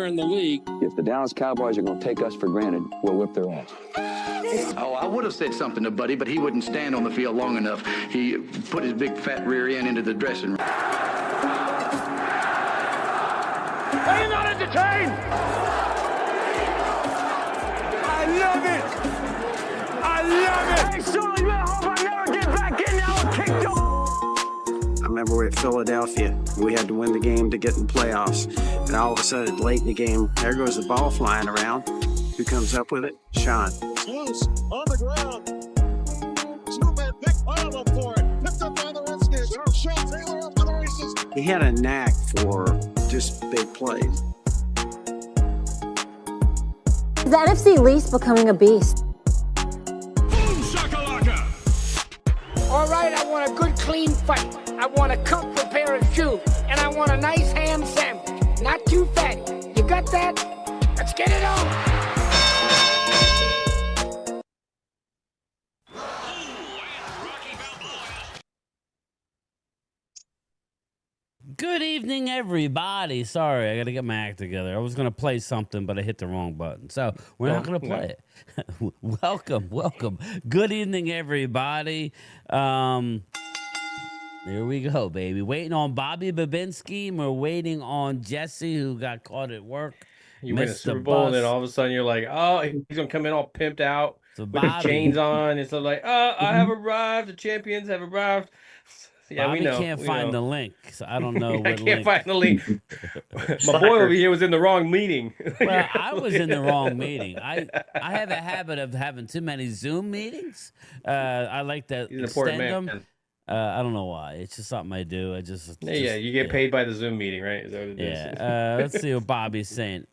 in the league. If the Dallas Cowboys are going to take us for granted, we'll whip their ass. Oh, I would have said something to Buddy, but he wouldn't stand on the field long enough. He put his big fat rear end into the dressing room. Are you not entertained? I love it! I love it! Hey, Sully, I hope I never get back in there and kick you! I remember we were at Philadelphia. We had to win the game to get in the playoffs. And all of a sudden, late in the game, there goes the ball flying around. Who comes up with it? Sean. Loose on the ground. Two-man pick pile up for it. Picked up by the Redskins. Sean Taylor off to the races. He had a knack for just big plays. Is the NFC least becoming a beast? Boom shakalaka! All right, I want a good clean fight. I want a comfy pair of shoes. And I want a nice ham sandwich. Not too fatty. You got that? Let's get it on! Good evening, everybody. Sorry, I got to get my act together. I was going to play something, but I hit the wrong button. So we're not going to play it. Welcome. Good evening, everybody. There we go, baby. Waiting on Bobby Babinski. We're waiting on Jesse, who got caught at work. You win a Super Bowl, and then all of a sudden you're like, oh, he's going to come in all pimped out with his chains on. And so like, oh, I have arrived. The champions have arrived. Yeah, Bobby we know. Can't find the link, so I don't know. I can't find the link. My boy over here was in the wrong meeting. Well, I was in the wrong meeting. I have a habit of having too many Zoom meetings. I like to extend them. I don't know why. It's just something I do. Yeah, you get paid by the Zoom meeting, right? Is that what it is? Yeah. Let's see what Bobby's saying.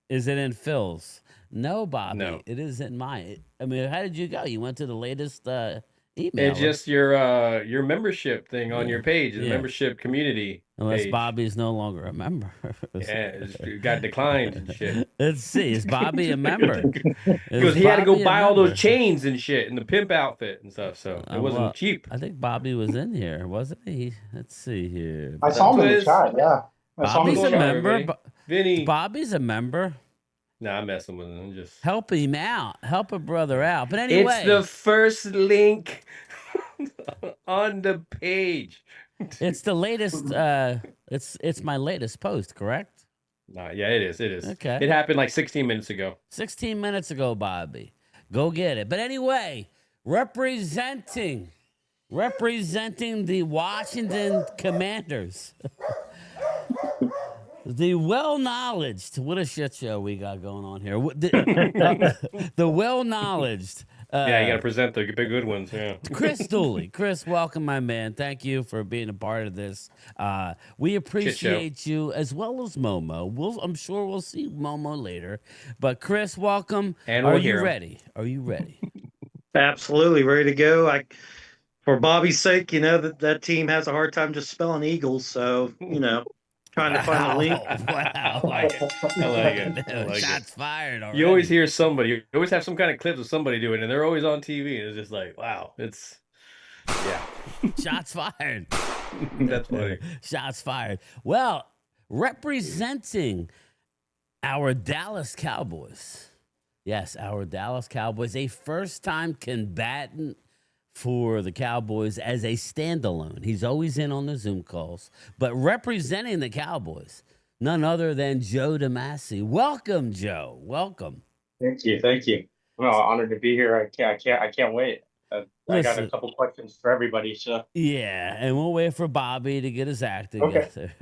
Is it in Phil's? No, Bobby. No. It is in mine. I mean, how did you go? You went to the latest email. It's just your membership thing on your page, the membership community. Unless page. Bobby's no longer a member. It got declined and shit. Let's see. Is Bobby a member? Because he had to go buy all those chains and shit and the pimp outfit and stuff, so it wasn't cheap. I think Bobby was in here, wasn't he? Let's see here. I saw him in the chat, yeah. Bobby's a member. Vinny. Bobby's a member. Nah, I'm messing with him. Just help him out. Help a brother out. But anyway, it's the first link on the page. It's the latest. It's my latest post, correct? Nah, yeah, it is. It is. Okay. It happened like 16 minutes ago. 16 minutes ago, Bobby. Go get it. But anyway, representing the Washington Commanders. The well-knowledged, what a shit show we got going on here. The well-knowledged. Yeah, you got to present the good ones. Yeah. Chris Dooley. Chris, welcome, my man. Thank you for being a part of this. We appreciate you as well as Momo. I'm sure we'll see Momo later. But Chris, welcome. And Are you ready? Are you ready? Absolutely ready to go. For Bobby's sake, that team has a hard time just spelling Eagles. So, trying to find the link. Wow. I like it. Shots fired already. You always hear somebody. You always have some kind of clips of somebody doing it, and they're always on TV. And it's just like, wow, Shots fired. That's funny. Shots fired. Well, representing our Dallas Cowboys. Yes, our Dallas Cowboys, a first-time combatant for the Cowboys as a standalone. He's always in on the Zoom calls, but representing the Cowboys, none other than Joe DeMasi. Welcome, Joe. Welcome. Thank you. Well, honored to be here. I can't wait. I got a couple questions for everybody. So yeah, and we'll wait for Bobby to get his act together. Okay.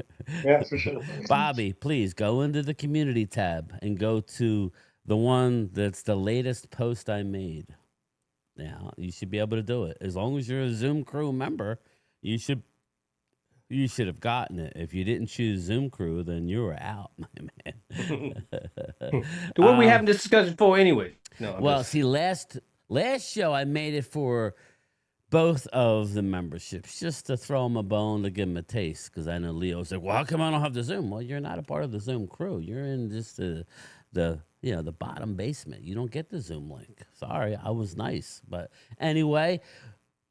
Yeah, for sure. Bobby, please go into the community tab and go to the one that's the latest post I made. Now, you should be able to do it. As long as you're a Zoom crew member, you should have gotten it. If you didn't choose Zoom crew, then you were out, my man. What we having this discussion for anyway? No, see, last show I made it for both of the memberships, just to throw them a bone, to give them a taste, because I know Leo's like, well, how come I don't have the Zoom? Well, you're not a part of the Zoom crew. You're in just the bottom basement. You don't get the Zoom link. Sorry, I was nice. But anyway,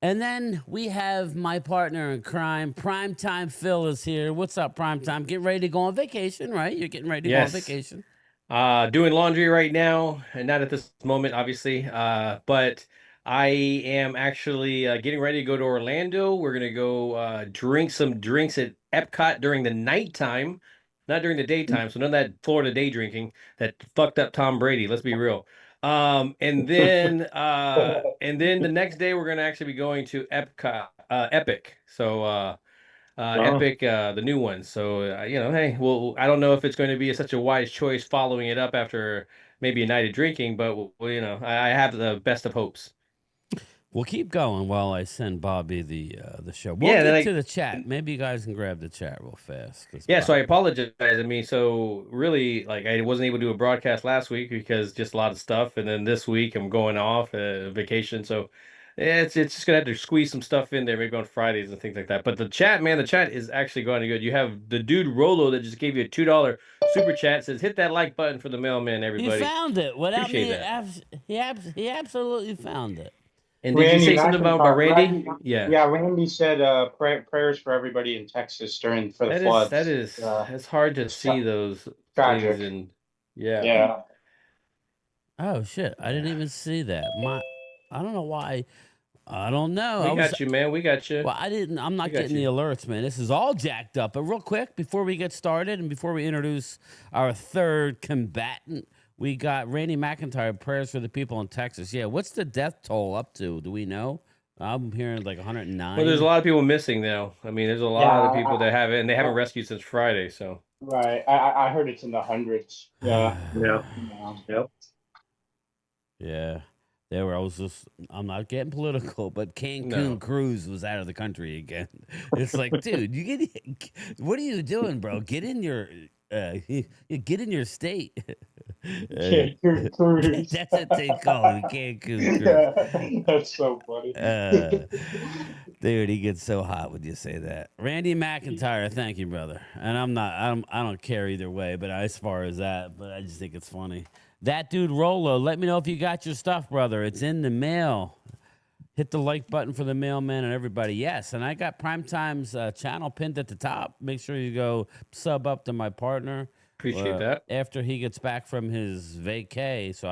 And then we have my partner in crime, Primetime Phil is here. What's up, Primetime? Getting ready to go on vacation, right? You're getting ready to go on vacation. Doing laundry right now, and not at this moment, obviously. But I am actually getting ready to go to Orlando. We're gonna go drink some drinks at Epcot during the nighttime, not during the daytime. So none of that Florida day drinking that fucked up Tom Brady. Let's be real. And then the next day we're gonna actually be going to Epic. So Epic, the new one. So hey, well, I don't know if it's going to be such a wise choice following it up after maybe a night of drinking, but I have the best of hopes. We'll keep going while I send Bobby the show. We'll get to the chat. Maybe you guys can grab the chat real fast. Yeah, so I apologize. I mean, so really, like, I wasn't able to do a broadcast last week because just a lot of stuff, and then this week I'm going off vacation, so it's just gonna have to squeeze some stuff in there, maybe on Fridays and things like that. But the chat, man, the chat is actually going good. You have the dude Rolo that just gave you a $2 super chat, says hit that like button for the mailman, everybody. He found it without Appreciate me. He absolutely found it. And did you say something about Randy? Yeah, Randy said prayers for everybody in Texas for the floods. It's hard to see those tragic. things, and yeah. Yeah. Oh shit! I didn't even see that. I don't know why. I don't know. We got you, man. We got you. Well, I'm not getting the alerts, man. This is all jacked up. But real quick, before we get started and before we introduce our third combatant, we got Randy McIntyre, prayers for the people in Texas. Yeah, what's the death toll up to? Do we know? I'm hearing like 109. Well, there's a lot of people missing now. I mean, there's a lot of people that have it, and they haven't rescued since Friday. So right, I heard it's in the hundreds. Yeah. Yep. Yeah. I'm not getting political, but Cancun cruise was out of the country again. It's like, dude, what are you doing, bro? Get in your state. Cancun cruise. That's what they call it, Cancun cruise. That's so funny. Dude, he gets so hot when you say that. Randy McIntyre, thank you, brother. And I don't care either way, but as far as that, but I just think it's funny. That dude Rolo, let me know if you got your stuff, brother. It's in the mail. Hit the like button for the mailman and everybody. Yes, and I got Primetime's channel pinned at the top. Make sure you go sub up to my partner. Appreciate that. After he gets back from his vacay. So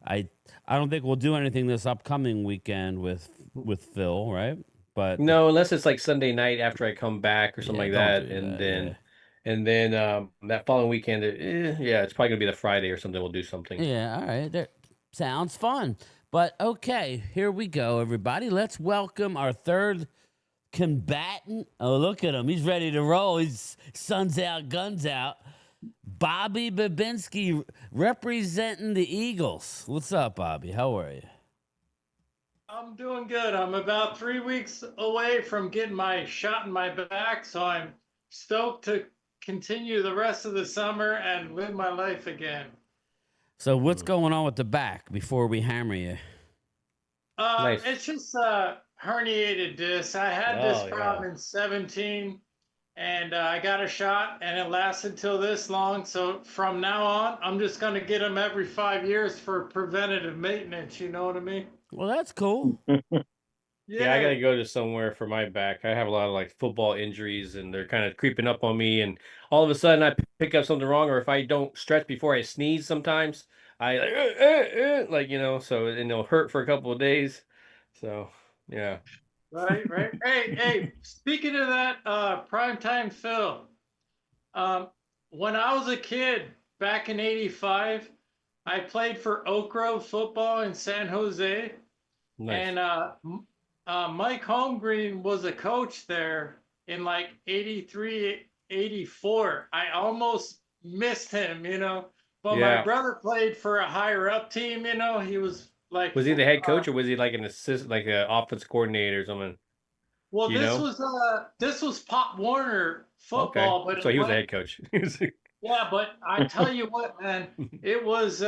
I don't think we'll do anything this upcoming weekend with Phil, right? But no, unless it's like Sunday night after I come back or something like that, and then that following weekend, it's probably gonna be the Friday or something. We'll do something. Yeah, all right. That sounds fun. But okay, here we go, everybody. Let's welcome our third combatant. Oh, look at him. He's ready to roll. He's sun's out, guns out. Bobby Babinski representing the Eagles. What's up, Bobby? How are you? I'm doing good. I'm about 3 weeks away from getting my shot in my back, so I'm stoked to continue the rest of the summer and live my life again. So what's going on with the back before we hammer you? Nice. It's just a herniated disc. I had this problem in 17, and I got a shot, and it lasted till this long. So from now on, I'm just going to get them every 5 years for preventative maintenance. You know what I mean? Well, that's cool. Yeah, I got to go to somewhere for my back. I have a lot of like football injuries, and they're kind of creeping up on me. And all of a sudden, I pick up something wrong, or if I don't stretch before I sneeze, sometimes I so and it'll hurt for a couple of days. So yeah. Right. Hey, speaking of that, Primetime Phil, when I was a kid back in '85, I played for Oak Grove football in San Jose. Nice. And Mike Holmgreen was a coach there in like 83, 84. I almost missed him, but my brother played for a higher up team, he was like. Was he the head coach or was he like an assistant, like an offense coordinator or something? Well, this was Pop Warner football, but so he was the head coach. Yeah, but I tell you what, man, it was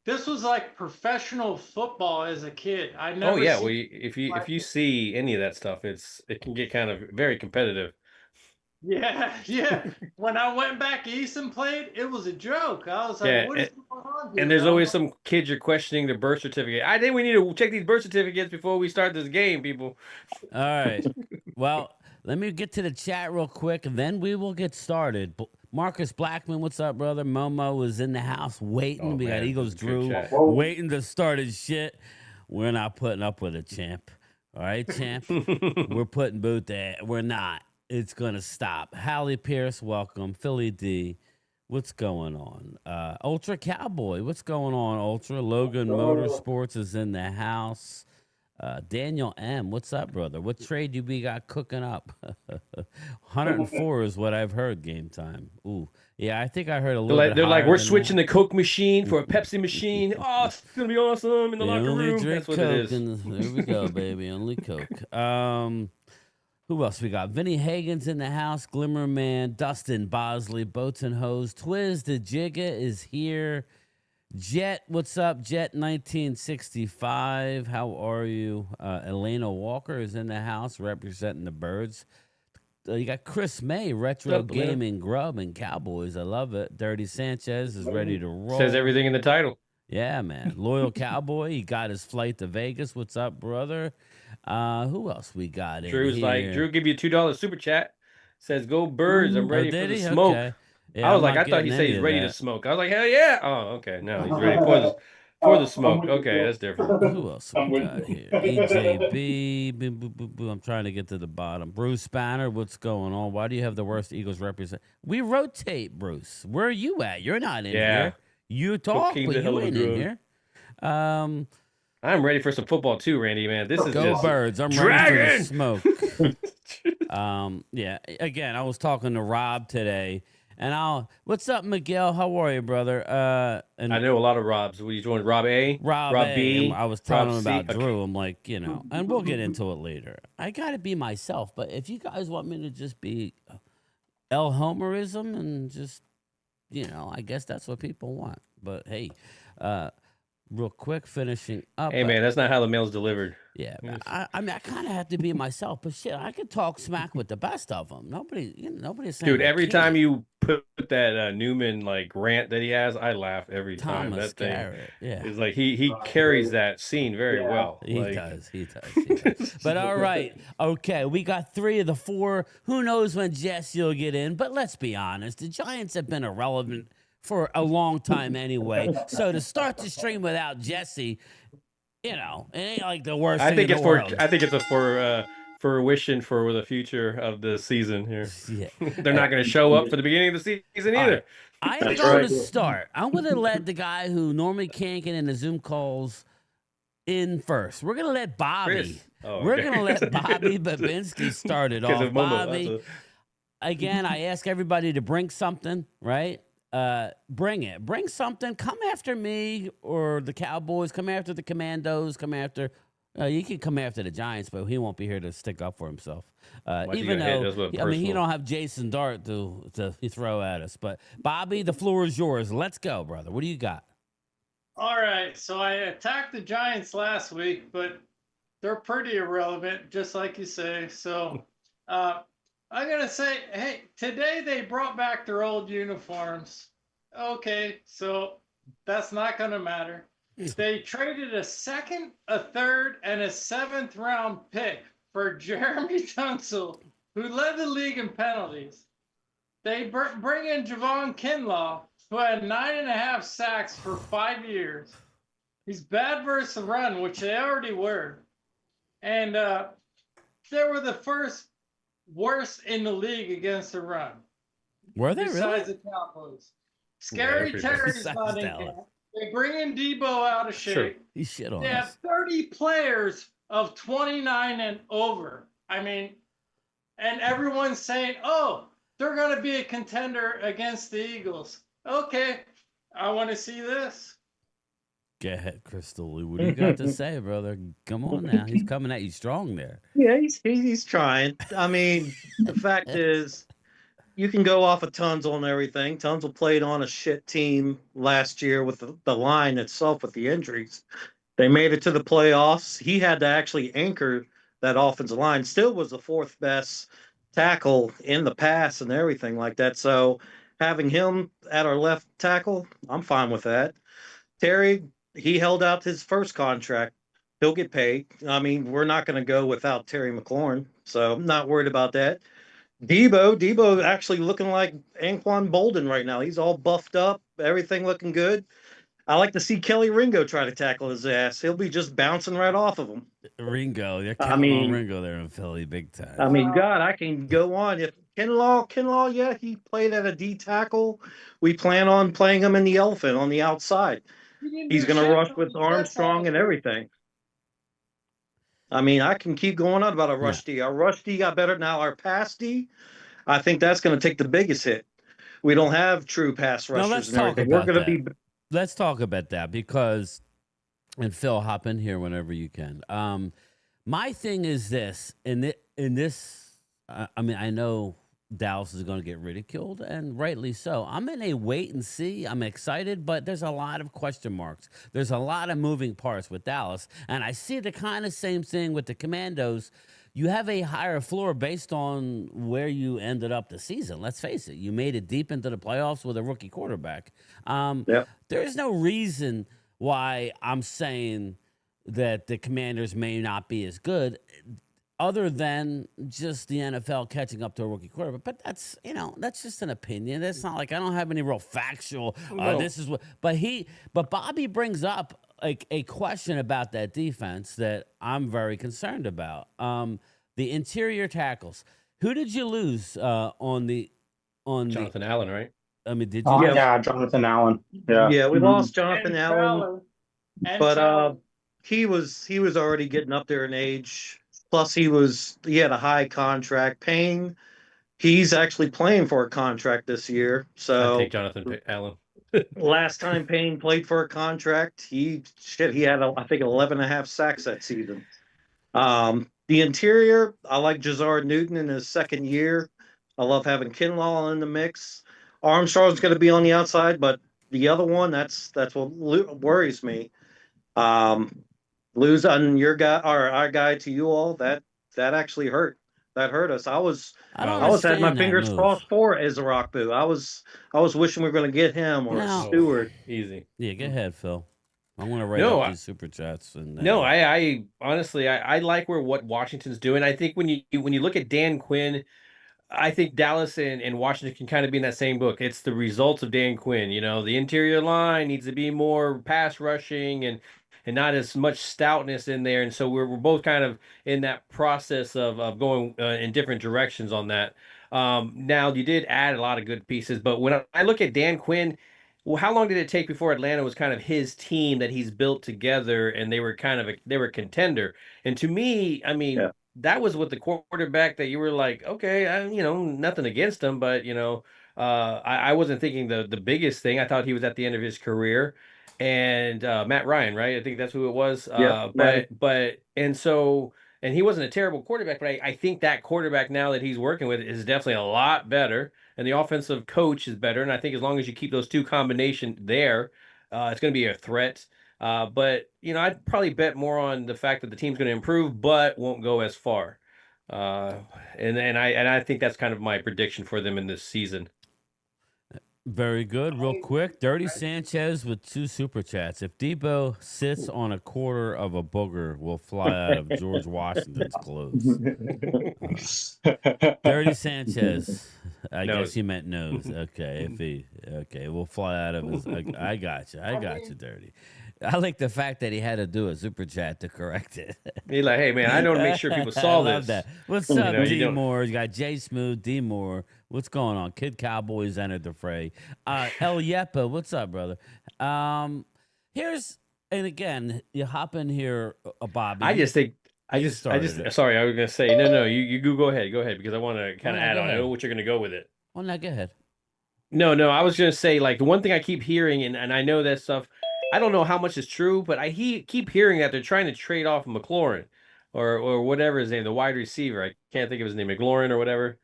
this was like professional football as a kid. I never. Oh yeah, well, if you see any of that stuff, it can get kind of very competitive. Yeah. When I went back east and played, it was a joke. I was like, Yeah, what is going on here? and there's always some kids you're questioning their birth certificate. I think we need to check these birth certificates before we start this game, people. All right. Well, let me get to the chat real quick, and then we will get started. Marcus Blackman, what's up, brother? Momo is in the house waiting. We got Eagles Drew waiting to start his shit. We're not putting up with it, champ. All right, champ? We're putting boot there. We're not. It's going to stop. Hallie Pierce, welcome. Philly D, what's going on? Ultra Cowboy, what's going on, Ultra? Logan Motorsports is in the house. Daniel M, what's up, brother? What trade do we got cooking up? 104 is what I've heard game time. Ooh, yeah, I think I heard a little bit. They're like, we're switching the Coke machine for a Pepsi machine. Oh, it's going to be awesome in the locker room. That's what Coke it is. there we go, baby. Only Coke. Who else we got? Vinny Hagen's in the house. Glimmerman, Dustin Bosley, Boats and Hose. Twiz the Jigga is here. Jet, what's up? Jet 1965. How are you? Elena Walker is in the house representing the birds. You got Chris May, Retro up, Gaming, Grub, and Cowboys. I love it. Dirty Sanchez is ready to roll. Says everything in the title. Yeah, man. Loyal Cowboy. He got his flight to Vegas. What's up, brother? Who else we got in Drew's here? like, Drew, give you a $2 super chat. Says, go birds. I'm ready for the smoke. Okay. Yeah, I was like, I thought he said he's ready to smoke. I was like, hell yeah. Oh, okay. No, he's ready for the smoke. Okay, that's different. Who else we got here? EJB. Boom, boom, boom, boom. I'm trying to get to the bottom. Bruce Banner, what's going on? Why do you have the worst Eagles represent? We rotate, Bruce. Where are you at? You're not in here. You talk, but you ain't in here. I'm ready for some football too, Randy, man. This is Go just birds. I'm ready for the smoke. Yeah. Again, I was talking to Rob today, and what's up, Miguel? How are you, brother? And I know a lot of Robs. Were you joined Rob A? Rob A, B. I was telling him about C. Drew. I'm like, and we'll get into it later. I got to be myself, but if you guys want me to just be El Homerism and just, I guess that's what people want. But hey, real quick, finishing up. Hey, man, that's not how the mail's delivered. Yeah, I mean, I kind of have to be myself, but shit, I could talk smack with the best of them. Nobody's saying. Dude, every time you put that Newman rant that he has, I laugh every time. That thing, it's like he carries that scene very well. He does. But all right, okay, we got 3 of the 4. Who knows when Jesse will get in? But let's be honest, the Giants have been irrelevant for a long time anyway. So to start the stream without Jesse, it ain't like the worst thing in the world. I think it's for wishing for the future of the season here. Yeah. They're not going to show up for the beginning of the season either. I am going to start. I'm going to let the guy who normally can't get into Zoom calls in first. We're going to let Bobby. We're going to let Bobby Babinski start it off. Bobby, again, I ask everybody to bring something, right? Bring it. Bring something. Come after me or the Cowboys. Come after the Commandos. Come after. You can come after the Giants, but he won't be here to stick up for himself. Even though, he don't have Jason Dart to throw at us. But Bobby, the floor is yours. Let's go, brother. What do you got? All right. So I attacked the Giants last week, but they're pretty irrelevant, just like you say. So I'm going to say, hey, today they brought back their old uniforms. Okay, so that's not going to matter. They traded a second, a third, and a 7th round pick for Jeremy Tunsil, who led the league in penalties. They bring in Javon Kinlaw, who had 9.5 sacks for 5 years. He's bad versus the run, which they already were. And they were the first worst in the league against the run. Were they besides really? The Cowboys. Scary Terry's not in camp. They bring in Debo out of shape. Sure. He shit on They us. have 30 players of 29 and over. I mean, and everyone's saying, oh, they're going to be a contender against the Eagles. Okay, I want to see this. Go ahead, Crystal. What do you got to say, brother? Come on now. He's coming at you strong there. Yeah, he's trying. I mean, the fact is, you can go off of Tunsil and everything. Tunsil played on a shit team last year with the line itself with the injuries. They made it to the playoffs. He had to actually anchor that offensive line. Still was the 4th best tackle in the pass and everything like that. So having him at our left tackle, I'm fine with that. Terry, he held out his first contract. He'll get paid. I mean, we're not going to go without Terry McLaurin, so I'm not worried about that. Debo actually looking like Anquan Bolden right now. He's all buffed up, everything looking good. I like to see Kelly Ringo try to tackle his ass. He'll be just bouncing right off of him. Ringo, you're I counting on mean, Ringo there in Philly, big time. God, I can go on. If Kinlaw, yeah, he played at a D tackle. We plan on playing him in the elephant on the outside. He's going to rush with Armstrong and everything. I mean, I can keep going on about a rush D. Our rush D got better now. Our pass D, I think that's going to take the biggest hit. We don't have true pass rushers and everything. We're going to be. Let's talk about that because, and Phil, hop in here whenever you can. My thing is this, I mean, I know Dallas is going to get ridiculed, and rightly so. I'm in a wait and see. I'm excited, but there's a lot of question marks. There's a lot of moving parts with Dallas, and I see the kind of same thing with the Commandos. You have a higher floor based on where you ended up the season. Let's face it. You made it deep into the playoffs with a rookie quarterback. There is no reason why I'm saying that the Commanders may not be as good other than just the NFL catching up to a rookie quarterback. But that's, that's just an opinion. That's not like I don't have any real factual, this is what, but Bobby brings up a question about that defense that I'm very concerned about. The interior tackles. Who did you lose on Jonathan Allen, right? I mean, did you? Yeah, Jonathan Allen. Yeah, we lost Jonathan Allen, but Fowler. he was already getting up there in age. Plus, he had a high contract. Payne, he's actually playing for a contract this year. So I take Jonathan Allen. Last time Payne played for a contract, he had I think 11 and a half sacks that season. The interior, I like Jazard Newton in his second year. I love having Kinlaw in the mix. Armstrong's going to be on the outside, but the other one, that's what worries me. Losing your guy or our guy to you all, that actually hurt. That hurt us. I was had my fingers crossed for Ezra-Rockbu. I was wishing we were going to get him or Stewart. Easy. Yeah, go ahead, Phil. I want to write up these super chats. I honestly, I like what Washington's doing. I think when you look at Dan Quinn, I think Dallas and Washington can kind of be in that same book. It's the results of Dan Quinn. The interior line needs to be more pass rushing and not as much stoutness in there. And so we're both kind of in that process of going in different directions on that. Now, you did add a lot of good pieces, but when I look at Dan Quinn, well, how long did it take before Atlanta was kind of his team that he's built together and they were they were a contender? And to me, I mean, that was with the quarterback that you were like, okay, nothing against him, but I wasn't thinking the biggest thing. I thought he was at the end of his career. And Matt Ryan, right? I think that's who it was. And he wasn't a terrible quarterback, but I think that quarterback now that he's working with is definitely a lot better, and the offensive coach is better. And I think as long as you keep those two combinations there, it's going to be a threat. But I'd probably bet more on the fact that the team's going to improve, but won't go as far. And I think that's kind of my prediction for them in this season. Very good. Real quick, Dirty Sanchez with 2 super chats. If Debo sits on a quarter of a booger, will fly out of George Washington's clothes. Dirty Sanchez. I guess he meant nose. Okay, we'll fly out of his. I got you, Dirty. I like the fact that he had to do a super chat to correct it. He's like, hey, man, I don't make sure people saw I love this. That. What's up, D Moore? You got Jay Smooth, D Moore. What's going on? Kid Cowboys entered the fray. El Yepa, what's up, brother? And again, you hop in here, Bobby. Sorry, I was going to say, no, you go ahead, because I want to kind of add on. I know what you're going to go with it. Well, now go ahead. No, I was going to say, like, the one thing I keep hearing, and I know that stuff, I don't know how much is true, but I keep hearing that they're trying to trade off McLaurin or whatever his name, the wide receiver. I can't think of his name, McLaurin or whatever.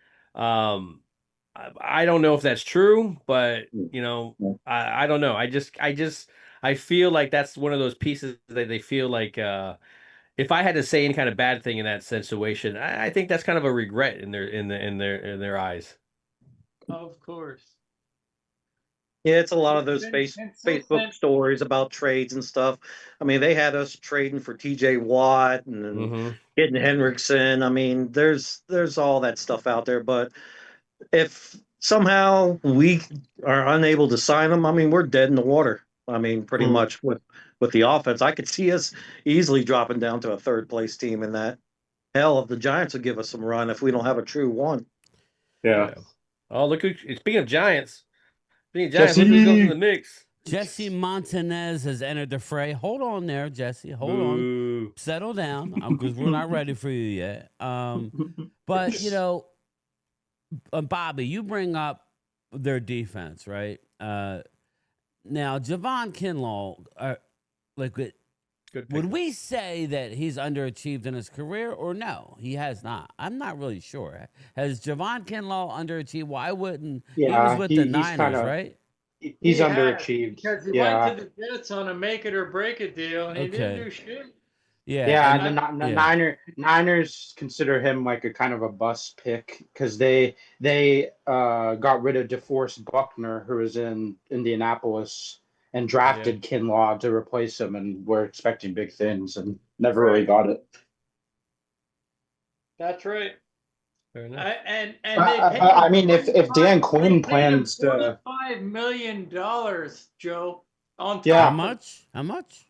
I don't know if that's true, but I don't know. I feel like that's one of those pieces that they feel like if I had to say any kind of bad thing in that situation, I think that's kind of a regret in their eyes. Of course. Yeah, it's a lot of He's those been Facebook consistent. stories about trades and stuff. I mean, they had us trading for TJ Watt and getting Hendrickson. I mean, there's all that stuff out there. But if somehow we are unable to sign them, I mean, we're dead in the water. I mean, pretty much with the offense. I could see us easily dropping down to a third place team in that. Hell, if the Giants would give us some run if we don't have a true one. Yeah. Oh, look who! Speaking of Giants, look who's going in the mix. Jesse Montanez has entered the fray. Hold on there, Jesse. Hold on. Settle down, because we're not ready for you yet. But Bobby, you bring up their defense, right? Now, Javon Kinlaw, would we say that he's underachieved in his career, or no? He has not. I'm not really sure. Has Javon Kinlaw underachieved? Why wouldn't he was with the Niners, right? He's underachieved. Because he went to the Jets on a make it or break it deal, and he didn't do shit. Yeah, and the Niners consider him like a kind of a bust pick because they got rid of DeForest Buckner, who was in Indianapolis, and drafted Kinlaw to replace him, and we're expecting big things and never really got it. That's right. Fair enough. I mean, if Dan Quinn plans to $45 million, Joe, on top. How much? How much?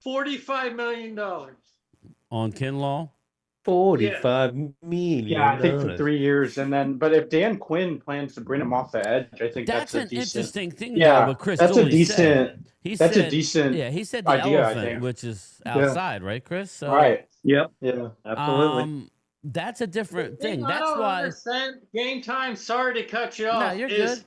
$45 million on Kinlaw. $45 million. Yeah, I think for 3 years, and then. But if Dan Quinn plans to bring him off the edge, I think that's an decent, interesting thing. Yeah, what Chris that's a Dooley decent. Said. That's a decent. Yeah, he said the idea, elephant, which is outside, right, Chris? So, right. Yep. Yeah. Absolutely. That's a different thing. That's I don't why. understand. Game time. Sorry to cut you off. No, you're good.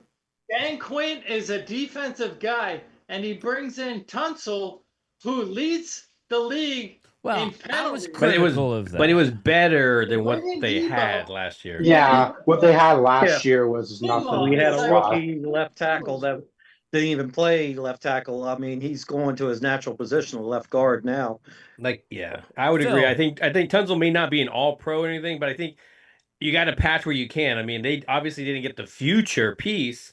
Dan Quinn is a defensive guy, and he brings in Tunsil, who leads the league in penalties. But it was better than what they had last year. Yeah, what they had last year was nothing. We had a rookie left tackle that didn't even play left tackle. I mean, he's going to his natural position of left guard now. I would agree. I think Tunsil may not be an all-pro or anything, but I think you got to patch where you can. I mean, they obviously didn't get the future piece,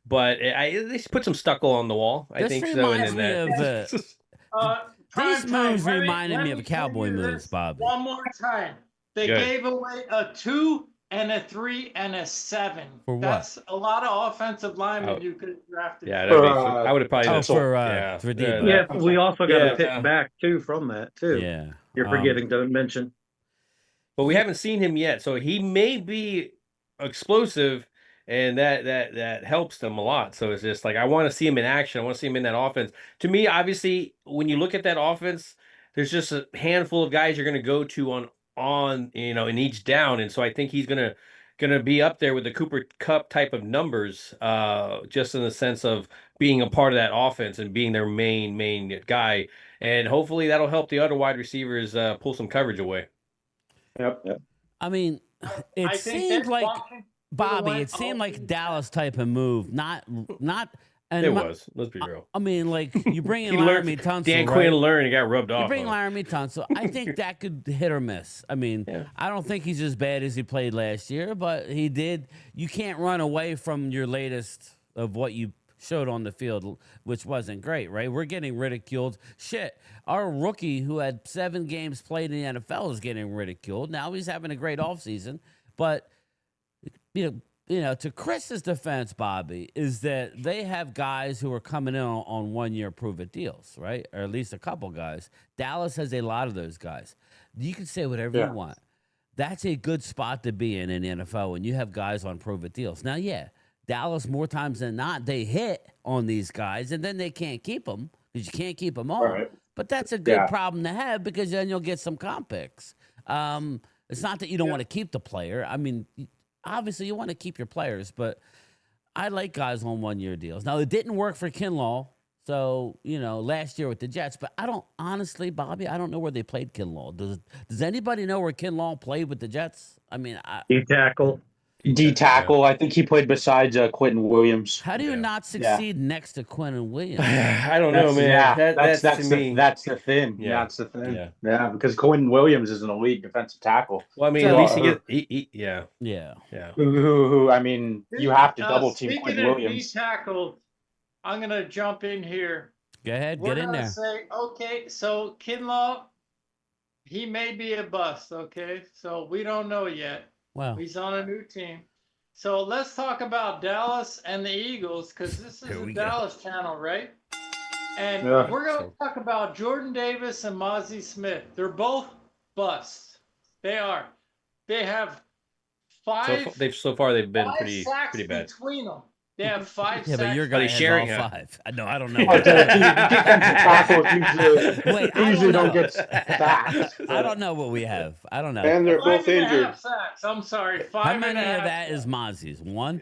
but they put some stucco on the wall. I think so. And then these moves reminded me of cowboy moves, Bobby. One more time. They gave away a 2 and a 3 and a 7. For what? That's a lot of offensive linemen you could have drafted. Yeah, I would have probably for Debo. Yeah, we also got a pick back too from that too. Yeah, you're forgetting to mention. But we haven't seen him yet, so he may be explosive, and that helps them a lot. So it's just like I want to see him in action. I want to see him in that offense. To me, obviously, when you look at that offense, there's just a handful of guys you're going to go to on in each down, and so I think he's gonna be up there with the Cooper Kupp type of numbers, just in the sense of being a part of that offense and being their main guy, and hopefully that'll help the other wide receivers pull some coverage away. Yep. I mean, it seemed like Bobby. It seemed like Dallas type of move, not. And it was. Let's be real. I mean, like you bring in Laramie Tunsil. Dan Quinn learned and got rubbed off. You bring Laramie Tunsil. I think that could hit or miss. I mean, I don't think he's as bad as he played last year, but he did. You can't run away from your latest of what you showed on the field, which wasn't great, right? We're getting ridiculed. Shit, our rookie who had 7 games played in the NFL is getting ridiculed. Now he's having a great offseason, but to Chris's defense, Bobby, is that they have guys who are coming in on 1-year prove-it deals, right? Or at least a couple guys. Dallas has a lot of those guys. You can say whatever you want. That's a good spot to be in the NFL when you have guys on prove-it deals. Now, Dallas, more times than not, they hit on these guys, and then they can't keep them because you can't keep them all. Right. But that's a good problem to have because then you'll get some comp picks. It's not that you don't want to keep the player. I mean, obviously, you want to keep your players, but I like guys on 1-year deals. Now, it didn't work for Kinlaw, so, last year with the Jets, but I don't, honestly, Bobby, I don't know where they played Kinlaw. Does anybody know where Kinlaw played with the Jets? I mean, he tackle. D tackle. I think he played besides Quentin Williams. How do you not succeed next to Quentin Williams? I don't know, man. Yeah, That's to the me. that's the thing. Yeah. That's the thing. Yeah. Yeah, because Quentin Williams is an elite defensive tackle. Well, I mean, at least yeah. Who I mean, you have to double team Speaking Quentin of Williams. D tackle, I'm gonna jump in here. Go ahead, We're get in gonna there. say, okay, so Kinlaw, he may be a bust. Okay, so we don't know yet. Wow. He's on a new team. So let's talk about Dallas and the Eagles, because this is a Dallas channel, right? And we're going to talk about Jordan Davis and Mozzie Smith. They're both busts. They are. They have So far they've been five sacks pretty bad. Between them. They have 5 Yeah, sacks. but you're going to sharing all 5. I don't know. Defensive tackles Wait, I usually don't don't know. get sacks. I don't know what we have. I don't know. And they're both 5.5 injured. sacks. I'm sorry. Five How and many a of half that is sacks. Mozzie's? 1?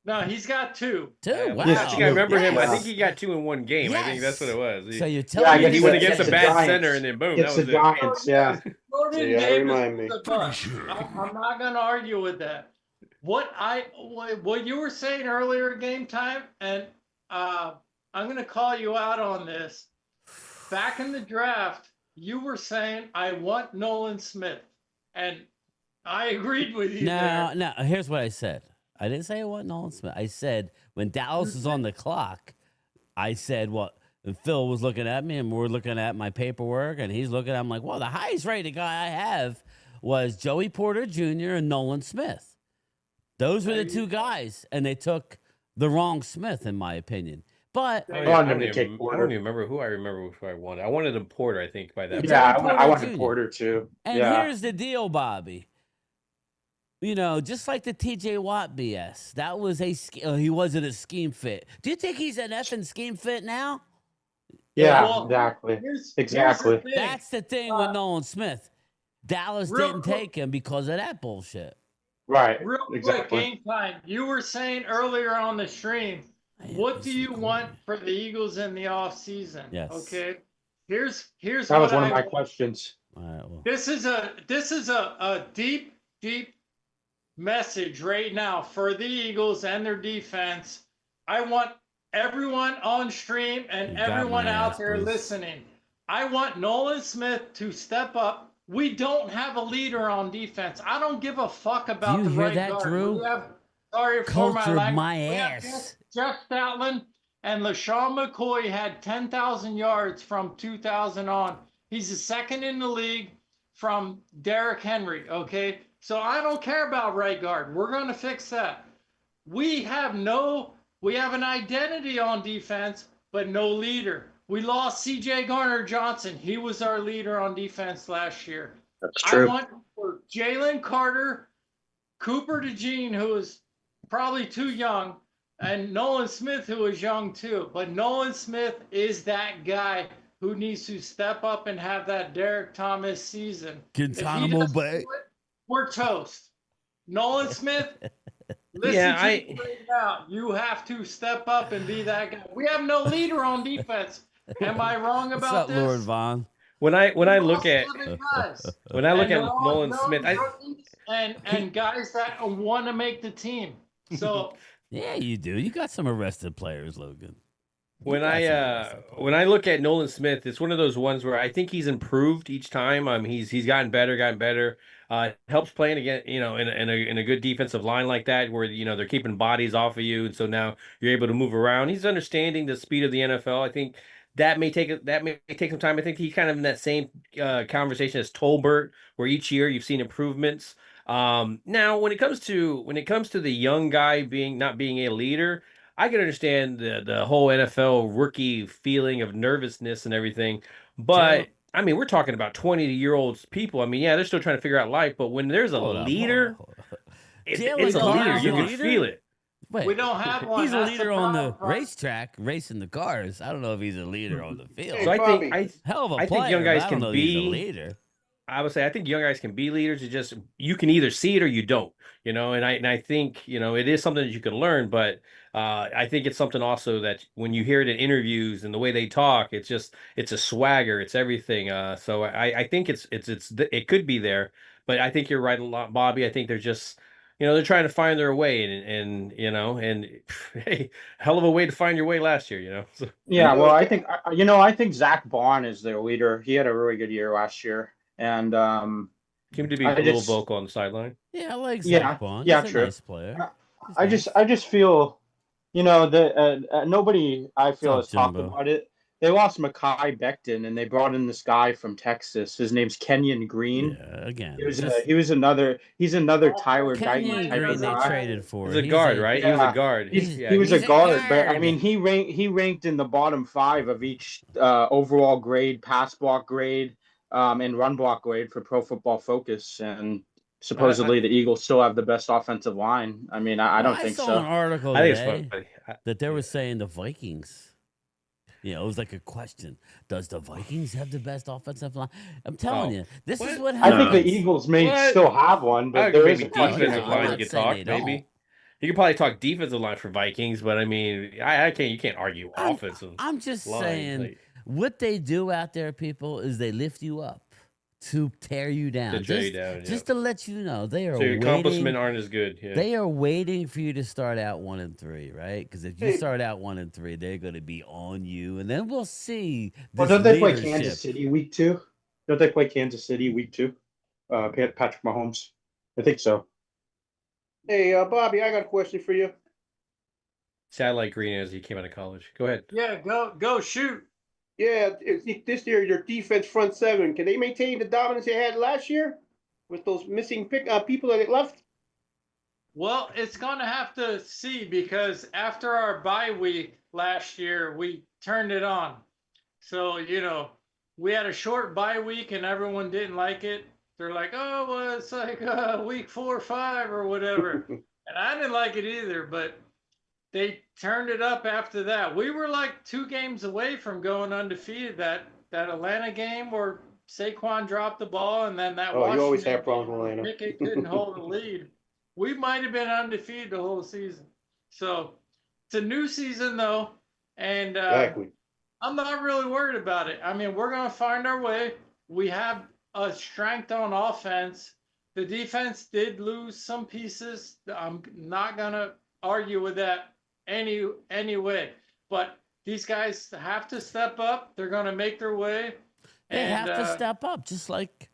No, he's got 2. 2? Wow. I think I remember him. I Yes. think he got 2 in one game. I think that's what it was. So you're Yeah, telling me he went this against is a bad center, and then boom, that It's was the it. Giants, yeah. Jordan Yeah, Davis remind me. is a bust. I'm not going to argue with that. What you were saying earlier, game time, and I'm going to call you out on this. Back in the draft, you were saying I want Nolan Smith, and I agreed with you. No. Here's what I said. I didn't say I want Nolan Smith. I said when Dallas is on the clock, I said what. And Phil was looking at me, and we're looking at my paperwork, and he's looking. I'm like, well, the highest rated guy I have was Joey Porter Jr. and Nolan Smith. Those were the 2 guys, and they took the wrong Smith, in my opinion. But I don't even remember who I wanted. I wanted a Porter, I think, by that. Yeah, Porter I wanted Jr. Porter too. And yeah. here's the deal, Bobby. You know, just like the TJ Watt BS, that was he wasn't a scheme fit. Do you think he's an effing scheme fit now? Yeah, Well, exactly. Exactly. That's the thing with Nolan Smith. Dallas didn't take him because of that bullshit. Right. Real quick, exactly. game time. You were saying earlier on the stream, what do you want for the Eagles in the off season? Yes. Okay. Here's That was what one of I my want. questions. All right, well. This is a deep message right now for the Eagles and their defense. I want everyone on stream and You got everyone my out ass, there please. listening. I want Nolan Smith to step up. We don't have a leader on defense. I don't give a fuck about you the hear right that, guard. Drew? We have, sorry for Cultured my language. my We have ass. Jeff Stoutland and LaShawn McCoy had 10,000 yards from 2000 on. He's the second in the league from Derrick Henry, okay? So I don't care about right guard. We're going to fix that. We have an identity on defense, but no leader. We lost C.J. Garner-Johnson. He was our leader on defense last year. That's true. I want for Jalen Carter, Cooper DeJean, who is probably too young, and Nolan Smith, who is young too. But Nolan Smith is that guy who needs to step up and have that Derek Thomas season. If he Guantanamo doesn't Bay. do it, we're toast. Nolan Smith, listen Yeah, to me right now. You have to step up and be that guy. We have no leader on defense. Am I wrong What's about up, this? Lord Vaughn? When I look lost at 7 guys. when I look And at they're all Nolan young Smith, rookies and guys that want to make the team. So Yeah, you do. You got some arrested players, Logan. when I look at Nolan Smith, it's one of those ones where I think he's improved each time. He's gotten better. Helps playing again, in a good defensive line like that, where they're keeping bodies off of you, and so now you're able to move around. He's understanding the speed of the NFL. I think that may take some time. I think he's kind of in that same conversation as Tolbert, where each year you've seen improvements. Now when it comes to the young guy not being a leader, I can understand the whole NFL rookie feeling of nervousness and everything, but I mean, we're talking about 20-year-olds people. I mean, yeah, they're still trying to figure out life, but when there's a leader, it's a leader. You can feel it. Wait, we don't have one. he's a That's leader the on the problem. racetrack, racing the cars. I don't know if he's a leader on the field. So Hell of a I player. think young guys but I can don't know if he's a be leader. I would say I think young guys can be leaders. It's just you can either see it or you don't, and I think it is something that you can learn, but I think it's something also that when you hear it in interviews and the way they talk, it's a swagger, it's everything. So I think it could be there, but I think you're right a lot, Bobby. I think there's just they're trying to find their way, and hey, hell of a way to find your way last year. So. Yeah, well, I think Zach Bond is their leader. He had a really good year last year, and seemed to be a little vocal on the sideline. Yeah, I like Zach Bond. Yeah, He's a true. nice player. I just feel, that nobody I feel has talked about it. They lost Mekhi Becton, and they brought in this guy from Texas. His name's Kenyon Green. Yeah, again, he's another Tyler Kenyon Guyton type Green of they guy. traded for. He's a guard, right? Yeah. He was a guard. He was a guard, but I mean, he ranked in the bottom 5 of each overall grade, pass block grade, and run block grade for Pro Football Focus, and supposedly the Eagles still have the best offensive line. I mean, I don't think so. I saw an article today that they were saying the Vikings. It was like a question. Does the Vikings have the best offensive line? I'm telling you, this is what happens. I think the Eagles may still have one, but there is a defensive line you could talk, maybe. You could probably talk defensive line for Vikings, but I mean, you can't argue offensive. I'm just saying, what they do out there, people, is they lift you up to tear you down. Just to let you know, they are. So your accomplishments aren't as good. Yeah. They are waiting for you to start out 1-3, right? Because if you start out 1-3, they're going to be on you, and then we'll see. Well, don't they play Kansas City week 2? Don't they play Kansas City week 2? Patrick Mahomes, I think so. Hey, Bobby, I got a question for you. Sad like Green as he came out of college. Go ahead. Yeah, go shoot. Yeah, this year your defense front 7, can they maintain the dominance they had last year with those missing people that left? Well, it's going to have to see, because after our bye week last year, we turned it on. So, we had a short bye week and everyone didn't like it. They're like, oh, well, it's like week 4 or 5 or whatever. And I didn't like it either, but they turned it up after that. We were like 2 games away from going undefeated. That Atlanta game where Saquon dropped the ball, and then that Washington you always have problems with Atlanta. Pickett couldn't hold the lead. We might have been undefeated the whole season. So it's a new season, though, and exactly. I'm not really worried about it. I mean, we're going to find our way. We have a strength on offense. The defense did lose some pieces. I'm not going to argue with that anyway. But these guys have to step up. They're going to make their way. They have to step up, just like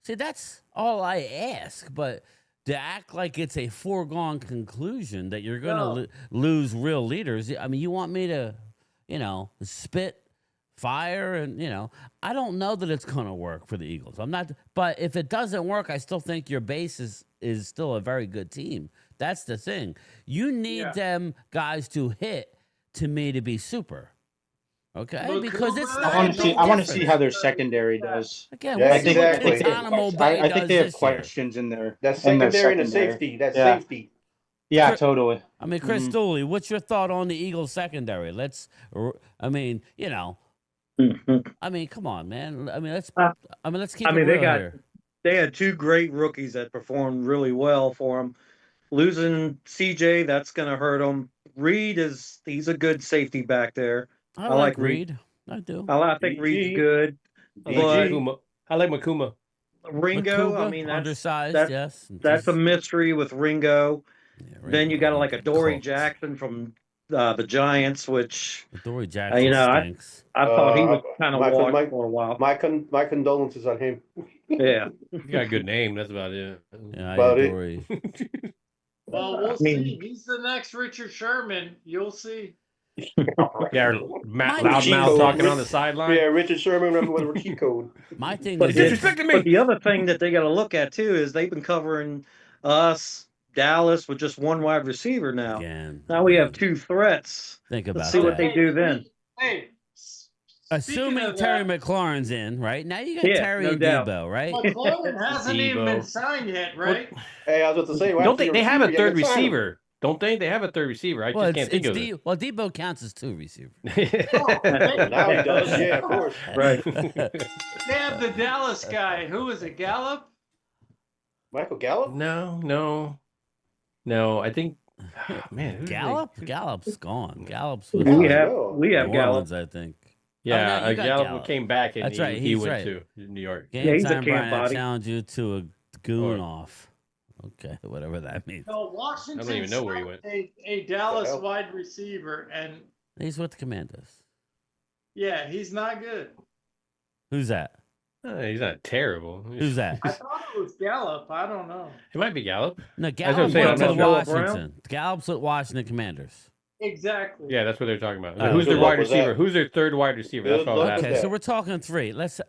see. That's all I ask. But to act like it's a foregone conclusion that you're going to lose real leaders. I mean, you want me to, spit fire, and I don't know that it's going to work for the Eagles. I'm not, but if it doesn't work, I still think your base is still a very good team. That's the thing. You need them guys to hit to me to be super. Okay, because it's not. I want to see how their secondary does. Again, yeah, I think I think they have questions in there. That secondary and the safety. That safety. Yeah, totally. I mean, Chris Dooley, what's your thought on the Eagles secondary? I mean, come on, man. Let's keep it real here. They had 2 great rookies that performed really well for them. Losing CJ, that's going to hurt them. Reed he's a good safety back there. I like Reed. I do. I think Reed's good. I like Makuma. Ringo, Makuma, undersized, yes. That's a mystery with Ringo. Yeah, then you got a Dory Jackson from the Giants, which Dory Jackson stinks. I thought he was kind of washed for a while. My condolences on him. Yeah, he got a good name. That's about it. Yeah, Dory. Well, we'll see. He's the next Richard Sherman. You'll see. Yeah, loudmouth talking on the sideline. Yeah, Richard Sherman with a cheat code. My thing is disrespecting me. But the other thing that they got to look at too is they've been covering us, Dallas, with just 1 wide receiver now. Now we have 2 threats. Think about Let's see what they do then. Hey. Assuming Terry McLaurin's in, right? Now you got Terry and Debo, right? McLaurin hasn't even been signed yet, right? Hey, I was about to say, don't they have a 3rd receiver? Don't they? They have a 3rd receiver. I just can't think of it. Well, Debo counts as 2 receivers. Now he does, yeah, of course. Right. They have the Dallas guy. Who is it, Gallup? Michael Gallup? No. I think, man. Gallup's gone. Gallup's we have Gallup. I think. Yeah, Gallup came back and that's right. he went to New York. He's a camp body. I challenge you to a goon off. Okay, whatever that means. No, Washington. I don't even know where he went. A Dallas wide receiver, and He's with the Commanders. yeah, he's not good. Who's that? He's not terrible. Who's that? I thought it was Gallup. I don't know. It might be Gallup. No, That's what I'm Gallup saying, went I'm to not sure. Washington. Gallup's with Washington Commanders. Exactly. Yeah, that's what they're talking about. Oh, Who's their good wide luck with receiver? that. Who's their third wide receiver? That's all that. Okay, so we're talking three. Let's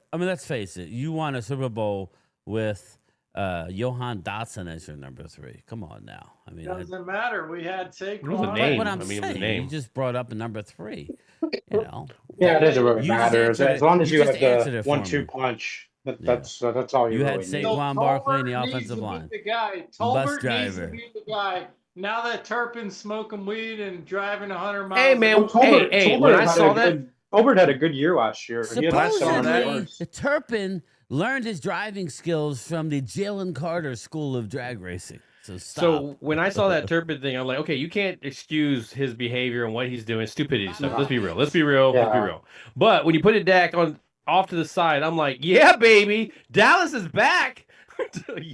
face it. You won a Super Bowl with Johan Dotson as your number 3. Come on now. I mean, Doesn't matter. We had Saquon. was the name? What I'm I mean, it was saying, the name. you just brought up a number 3. You know. Yeah, it doesn't really You matter answered as it- long as you just have answered the it for 1-2 me. punch. That's all you You really had need. Saquon Barkley in the Tolbert needs offensive to line. be the guy. Bus Tolbert needs to driver. be the guy. Now that Turpin's smoking weed and driving 100 miles. Hey, man, Tolbert when I had saw a that, good- Tolbert had a good year last year. He had like 700 Supposedly, yards. Turpin learned his driving skills from the Jalen Carter School of Drag Racing. So stop. So when I saw that Turpin thing, I'm like, okay, you can't excuse his behavior and what he's doing, stupidity stuff. Let's be real. Let's be real. Let's be Yeah. real. But when you put it Dak on off to the side, I'm like, yeah, baby, Dallas is back.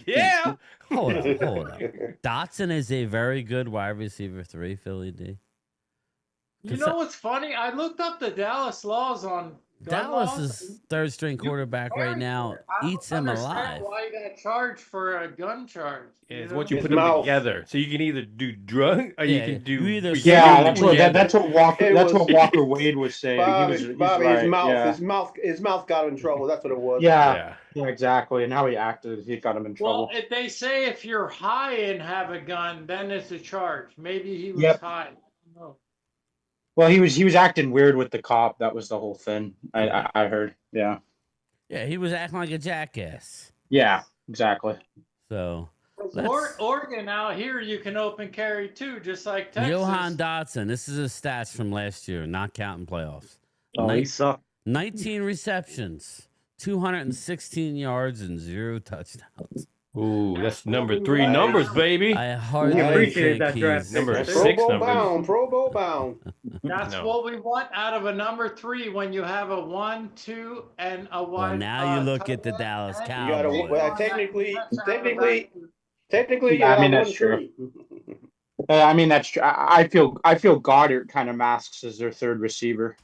Yeah. Hold on. Dotson is a very good wide receiver 3, Philly D. You know what's funny? I looked up the Dallas laws on gun Dallas laws. is third string quarterback right now. Eats him alive. Why you got charged for a gun charge? It's know? what you His put them mouth. together. So you can either do drug or Yeah, you can do. you either Yeah, Yeah. that's what Walker. It That's was- what Walker Wade was saying. Bobby, he's Bobby, right. his mouth, Yeah. his mouth got him in trouble. That's what it was. Yeah, exactly. And how he acted, he got him in trouble. Well, if they say if you're high and have a gun, then it's a charge. Maybe he was Yep. high. No. Well, he was acting weird with the cop. That was the whole thing. I heard. Yeah. Yeah, he was acting like a jackass. Yeah. Exactly. So Oregon out here, you can open carry too, just like Texas. Johan Dotson, this is his stats from last year, not counting playoffs. Oh, he sucked. 19 receptions, 216 yards, and 0 touchdowns. Ooh, that's number 3 numbers, baby. I hardly appreciate think that draft he's pick. Number That's 6 Pro Bowl numbers. bound, Pro Bowl bound. That's No. what we want out of a number 3 when you have a 1, 2, and a wide. Well, now you look tight at the end, Dallas and You gotta, Cowboys. well, technically, Yeah, I mean, you that's got true. I mean, that's true. I feel Goddard kind of masks as their third receiver.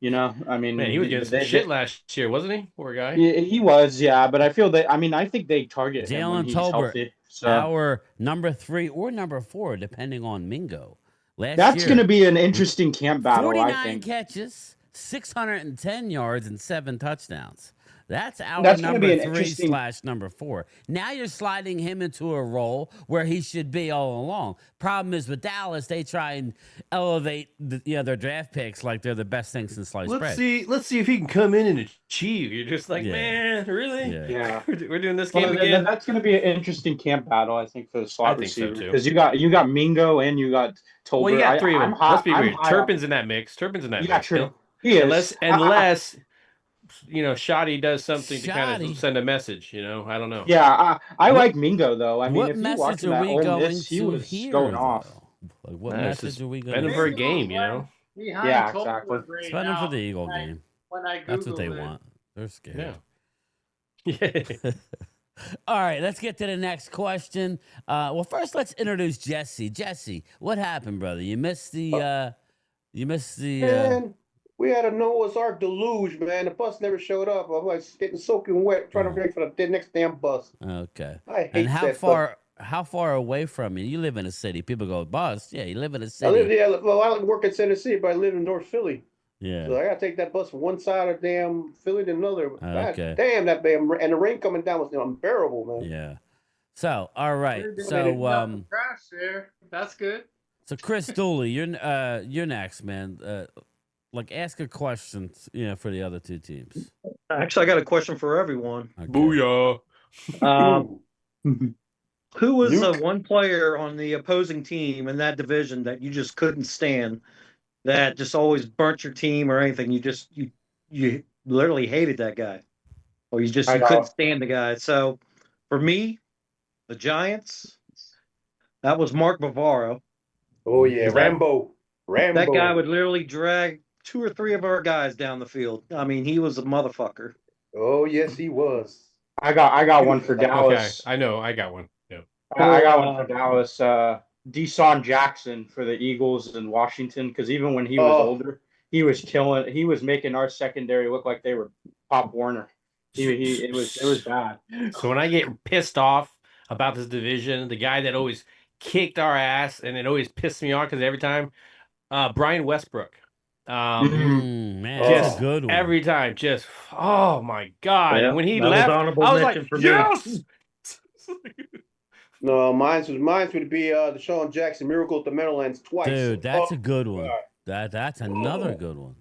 You know, I mean, Man, he was getting some shit last year, wasn't he? Poor guy. He was, yeah. But I feel that. I mean, I think they target him when Jalen he's Tolbert, healthy. So our number 3 or number 4, depending on Mingo. that's year, going to be an interesting camp battle. 49 I think. catches, 610 yards, and 7 touchdowns. That's our That's gonna number be an 3 interesting- / number 4. Now you're sliding him into a role where he should be all along. Problem is with Dallas, they try and elevate their draft picks like they're the best thing since sliced bread. Let's see if he can come in and achieve. You're just like, Yeah. man, really? Yeah. We're doing this Well, game again. that's going to be an interesting camp battle, I think, for the slot I think so, receiver too. because you got Mingo and you got Tolbert. Well, you got 3 of I'm them. high- Let's be I'm real. high on- Turpin's in that mix. Turpin's in that Yeah, mix. true. still. He is. Unless Shoddy does something to kind Shoddy. of send a message. I don't know. Yeah, I like Mingo though. I mean, What if you message watch him are at we Ole going Miss, he to was hear? going off. Like, what Nah, it's message just are we spend going him to for a game, Behind Yeah, Tolbert exactly. right Spend them now, for the Eagle when I- game. When I That's what they Googled it. want. They're scared. Yeah. All right, let's get to the next question. Well, first, let's introduce Jesse. Jesse, what happened, brother? You missed the. Man, we had a Noah's Ark deluge, man. The bus never showed up. I was getting soaking wet trying to wait for the next damn bus. Okay. I hate And how that far? How far away from you? You live in a city. People go bus. Yeah, you live in a I city. live there. Well, I work in Tennessee, but I live in North Philly. Yeah. So I gotta take that bus from one side of damn Philly to another. God Okay. damn, that damn and the rain coming down was unbearable, man. Yeah. So, all right. You're doing So, nothing crash there. That's good. so Chris Dooley, you're next, man. Like, ask a question, for the other 2 teams. Actually, I got a question for everyone. Okay. Booyah. Who was the one player on the opposing team in that division that you just couldn't stand, that just always burnt your team or anything? You literally hated that guy, or you couldn't stand the guy. So, for me, the Giants, that was Mark Bavaro. Oh yeah, Rambo. That guy would literally drag 2 or 3 of our guys down the field. I mean, he was a motherfucker. Oh yes, he was. I got one for Dallas. Okay, I know. I got one. Yeah. I got one for Dallas. Deshaun Jackson for the Eagles in Washington, because even when he was older, he was killing. He was making our secondary look like they were Pop Warner. It was bad. So when I get pissed off about this division, the guy that always kicked our ass and it always pissed me off because every time, Brian Westbrook. Man, just that's a good one. every time, just oh my god! Yeah, and when he that was left, honorable I was mention like, for me. yes. No, mine would be the Deshaun Jackson Miracle at the Meadowlands twice. Dude, that's Oh, a good one. God. That's another good one.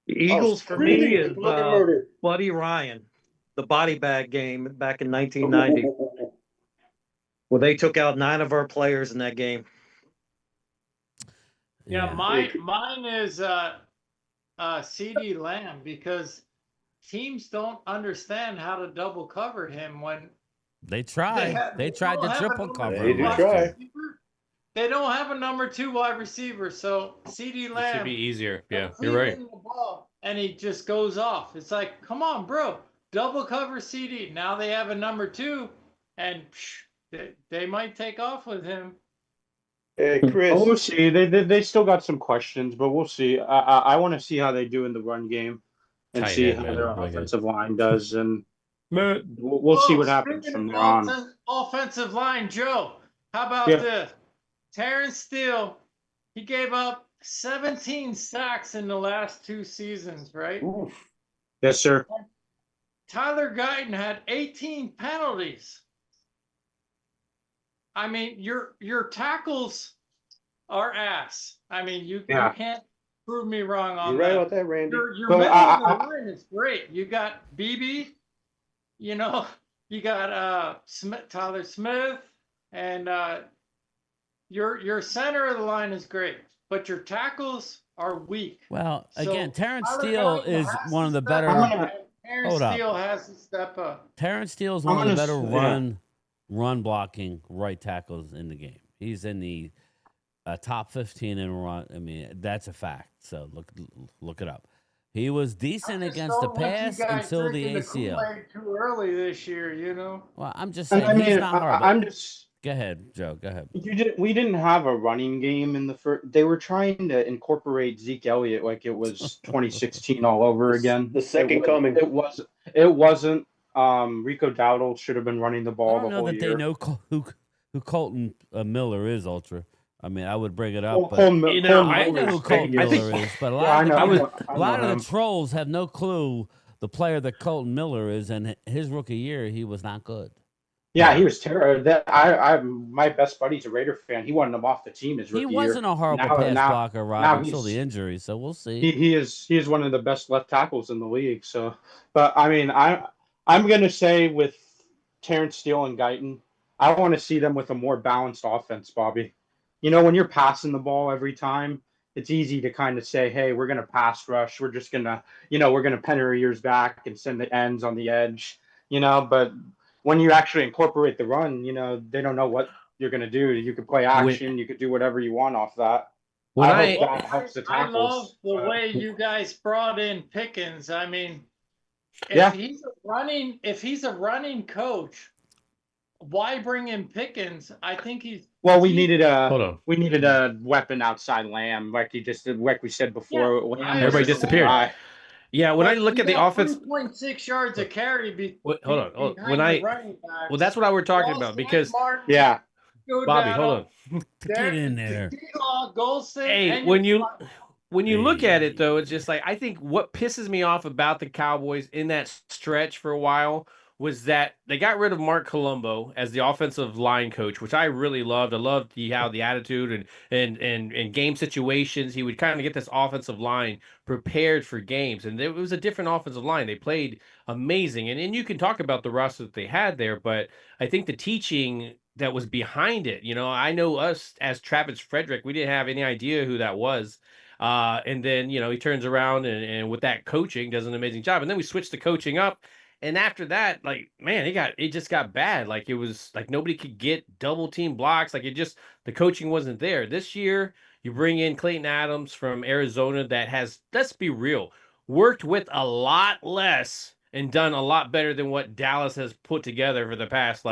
The Eagles for me screaming is with blood and murder. Buddy Ryan, the body bag game back in 1990. Well, they took out 9 of our players in that game. Yeah, mine is CD Lamb, because teams don't understand how to double cover him when They tried. They tried to triple cover. They did try. They don't have a number 2 wide receiver, so CD It Lamb should be easier. Yeah, he's you're right. in the ball and he just goes off. It's like, come on, bro, double cover CD. Now they have a number 2, and they might take off with him. Hey, Chris. We'll see. They still got some questions, but we'll see. I want to see how they do in the run game and Tight see end, how man. their Like it. offensive line does, and we'll see what happens from there on. Offensive line, Joe. How about this? Terrence Steele, he gave up 17 sacks in the last 2 seasons, right? Oof. Yes, sir. Tyler Guyton had 18 penalties. I mean, your tackles are ass. I mean, you can't prove me wrong on You're that. right about that, Randy. Your middle of the line is great. You got BB, you got Tyler Smith, and your center of the line is great, but your tackles are weak. Well, So, again, Terrence Tyler Steele Guyton is has one to of the step better. up. Terrence Hold up. Steele has to step up. Terrence Steele is one of the better run blocking right tackles in the game. He's in the top 15 in run. I mean, that's a fact. So look it up. He was decent against the pass until the ACL. Too early this year, Well, I'm just saying he's not horrible. Go ahead, Joe. Go ahead. We didn't have a running game in the first. They were trying to incorporate Zeke Elliott like it was 2016 all over again. The second coming. It wasn't. Rico Dowdle should have been running the ball I don't the know whole that year. they know who Colton Miller is, Ultra. I mean, I would bring it up, but I know who Colton Miller is. But a lot of the trolls have no clue the player that Colton Miller is, and his rookie year he was not good. Yeah, he was terrible. My best buddy's a Raider fan. He wanted him off the team his rookie year. He wasn't a horrible pass blocker, Rob, until the injury. So we'll see. He is one of the best left tackles in the league. So, but I mean, I'm gonna say with Terrence Steele and Guyton, I want to see them with a more balanced offense, Bobby. When you're passing the ball every time, it's easy to kind of say, hey, we're gonna pass rush. We're just gonna, we're gonna pen our ears back and send the ends on the edge. But when you actually incorporate the run, they don't know what you're going to do. You could play action. You could do whatever you want off that. I hope that helps the tackles. I love the way you guys brought in Pickens. I mean, if he's a running coach, why bring in Pickens? I think he's. Well, we needed a weapon outside Lamb, like we said before. Yeah, everybody disappeared. Yeah, when I look at the offense, 3.6 yards a carry. Hold on. Well, that's what I were talking about because Bobby, hold on. Get in there. Hey, when you look at it though, it's just like I think what pisses me off about the Cowboys in that stretch for a while was that they got rid of Mark Colombo as the offensive line coach, which I really loved. I loved how the attitude and game situations, he would kind of get this offensive line prepared for games. And it was a different offensive line. They played amazing. And you can talk about the roster that they had there, but I think the teaching that was behind it, I know us as Travis Frederick, we didn't have any idea who that was. And then, he turns around and with that coaching does an amazing job. And then we switched the coaching up. And after that, like, man, it just got bad. Like, it was like nobody could get double team blocks. Like, the coaching wasn't there. This year, you bring in Clayton Adams from Arizona that has, let's be real, worked with a lot less and done a lot better than what Dallas has put together for the past,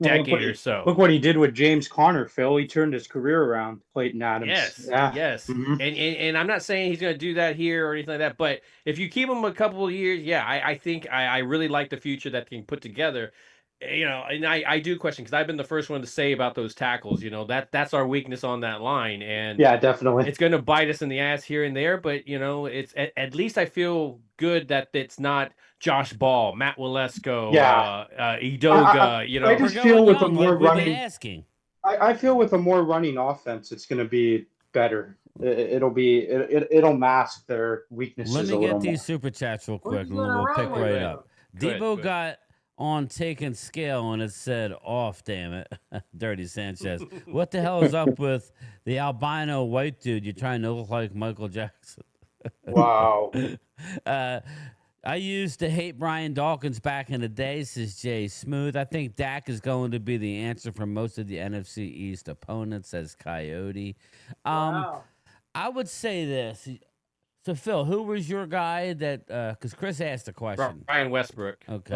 decade or so. Look what he did with James Conner, Phil. He turned his career around, Clayton Adams. Yes, Yeah. yes. Mhm. And I'm not saying he's going to do that here or anything like that, but if you keep him a couple of years, yeah, I think I really like the future that they can put together. And I do question, because I've been the first one to say about those tackles, that's our weakness on that line. And Yeah, definitely. it's going to bite us in the ass here and there, but it's at least I feel good that it's not Josh Ball, Matt Walesko, Edoga. I just feel with a more running. Asking. I feel with a more running offense, it's going to be better. It'll mask their weaknesses. Let me a little get these more. super chats real quick, and gonna we'll run pick with right it? up. Good, Debo good. got on taking scale and it said off. Damn it, Dirty Sanchez. What the hell is up with the albino white dude? You're trying to look like Michael Jackson. Wow. I used to hate Brian Dawkins back in the day, says Jay Smooth. I think Dak is going to be the answer for most of the NFC East opponents, says Coyote. Wow. I would say this. So, Phil, who was your guy that, because Chris asked a question. Brian Westbrook. Okay.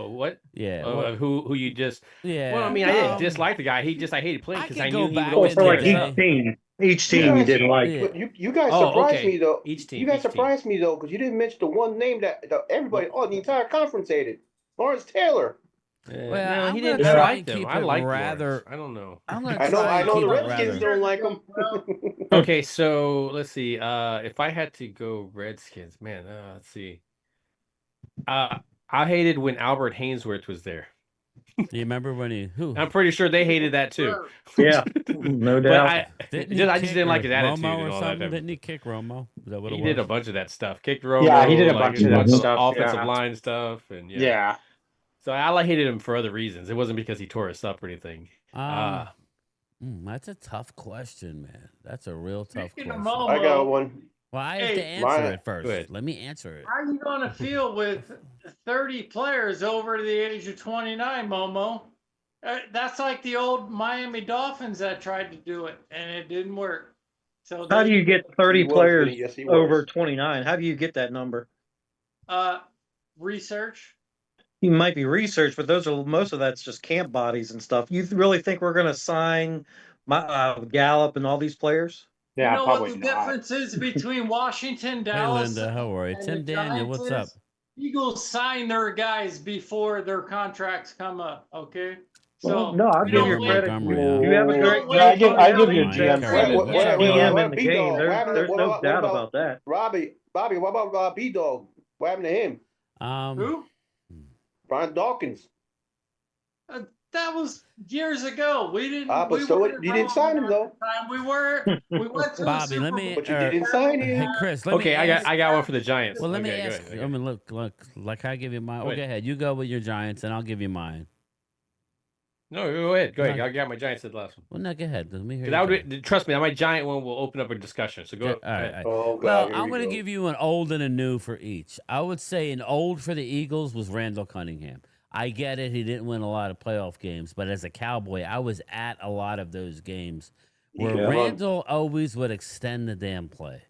What? Yeah. Who you just? Yeah. Well, I mean, I didn't dislike the guy. I hated playing because I knew he would back always in the tear us day. up. Each team you didn't like. Yeah. You guys Oh, surprised okay. me though. Each team, You guys each team. surprised me though because you didn't mention the one name that everybody, the entire conference hated. Lawrence Taylor. Well, no, I'm he gonna didn't try like and them. keep I it like rather. Lawrence. I don't know. I'm gonna I know. try I and know keep the it Redskins rather. don't like him. Okay, so let's see. If I had to go Redskins, man, let's see. I hated when Albert Hainsworth was there. You remember when he? Who? I'm pretty sure they hated that too. Yeah, no But doubt. I Didn't just he didn't like kick his attitude Romo and or all something? that. Didn't he kick Romo? Is that what He it was? did a bunch of that stuff. Kicked Romo. Yeah, he did a like, bunch of that some stuff, offensive yeah. line stuff, and Yeah. So I hated him for other reasons. It wasn't because he tore us up or anything. That's a tough question, man. That's a real tough Speaking of question. Momo, I got one. Well, I have to Hey, answer it first. Good. Let me answer it. how are you going to feel with 30 players over the age of 29, Momo? That's like the old Miami Dolphins that tried to do it, and it didn't work. So How do you get 30 He was, players Vinny. Yes, he was. over 29? How do you get that number? research? You might be research, but most of that's just camp bodies and stuff. You really think we're going to sign Gallup and all these players? Yeah, you know what probably the not. difference is between Washington, Hey, Dallas, Linda, how are you? and Tim the Daniel, Giants what's up? is Eagles sign their guys before their contracts come up. Okay, so no, I'll we give don't you wait- credit. Montgomery, huh? You have a we great. don't wait Yeah, I give until you a Ryan GM Curry. credit. Yeah, GM in the B-Dog, game. what There's happened to- what no about- doubt what about that. Bobby, what about B-Dog? What happened to him? Who? Brian Dawkins. That was years ago. We didn't. But we so what- weren't you didn't sign him, around though. at the time. We were. We went to Bobby, the let Super me. Bowl. But you didn't sign him. Hey, Chris, let me. Okay, ask, I got one for the Giants. Well, let me Okay, go ask. ahead, I mean, look, like I give you mine. Go Oh, ahead. go ahead. You go with your Giants, and I'll give you mine. No, go ahead. Go ahead. No. I got my Giants at the last one. Well, no, go ahead. Let me hear. 'Cause your that Giants. would trust me. My Giant one will open up a discussion. So go. All right. Oh, God, Well, here I'm we going to go. give you an old and a new for each. I would say an old for the Eagles was Randall Cunningham. I get it. He didn't win a lot of playoff games, but as a Cowboy, I was at a lot of those games where Yeah. Randall always would extend the damn play.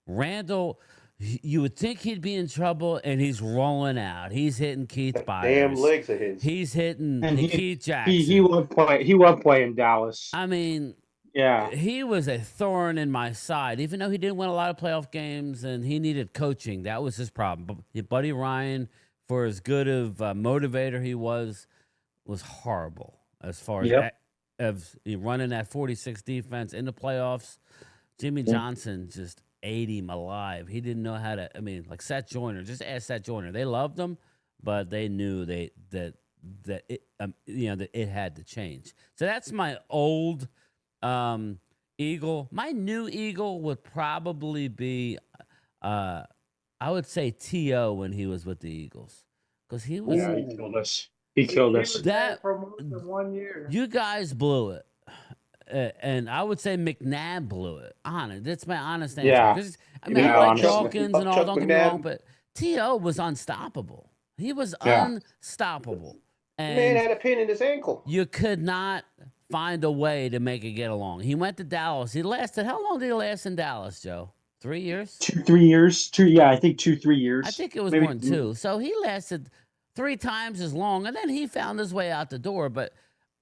Randall, you would think he'd be in trouble, and he's rolling out. He's hitting Keith That Byers. damn legs of his. He's hitting And Keith Jackson. He would play. He would play in Dallas. I mean, Yeah. he was a thorn in my side, even though he didn't win a lot of playoff games and he needed coaching. That was his problem. But Buddy Ryan, for as good of a motivator he was horrible as far as running that 46 defense in the playoffs. Jimmy Johnson just ate him alive. He didn't know how to. I mean, like Seth Joyner. Just ask Seth Joyner. They loved him, but they knew that it that it had to change. So that's my old Eagle. My new Eagle would probably be, I would say T.O. when he was with the Eagles, because he was Yeah, he killed us. He killed us. was there for more than 1 year. You guys blew it. And I would say McNabb blew it. Honest, that's my honest answer. Yeah. 'Cause, I mean, Yeah, I like honestly. Dawkins and all. Chuck Don't get me McNabb. wrong, but T.O. was unstoppable. He was Yeah. unstoppable, Man and had a pin in his ankle. you could not find a way to make it get along. He went to Dallas. He lasted. How long did he last in Dallas, Joe? 3 years? 2-3 years. Yeah, I think 2-3 years. I think it was Maybe- more than 2. So he lasted 3 times as long, and then he found his way out the door. But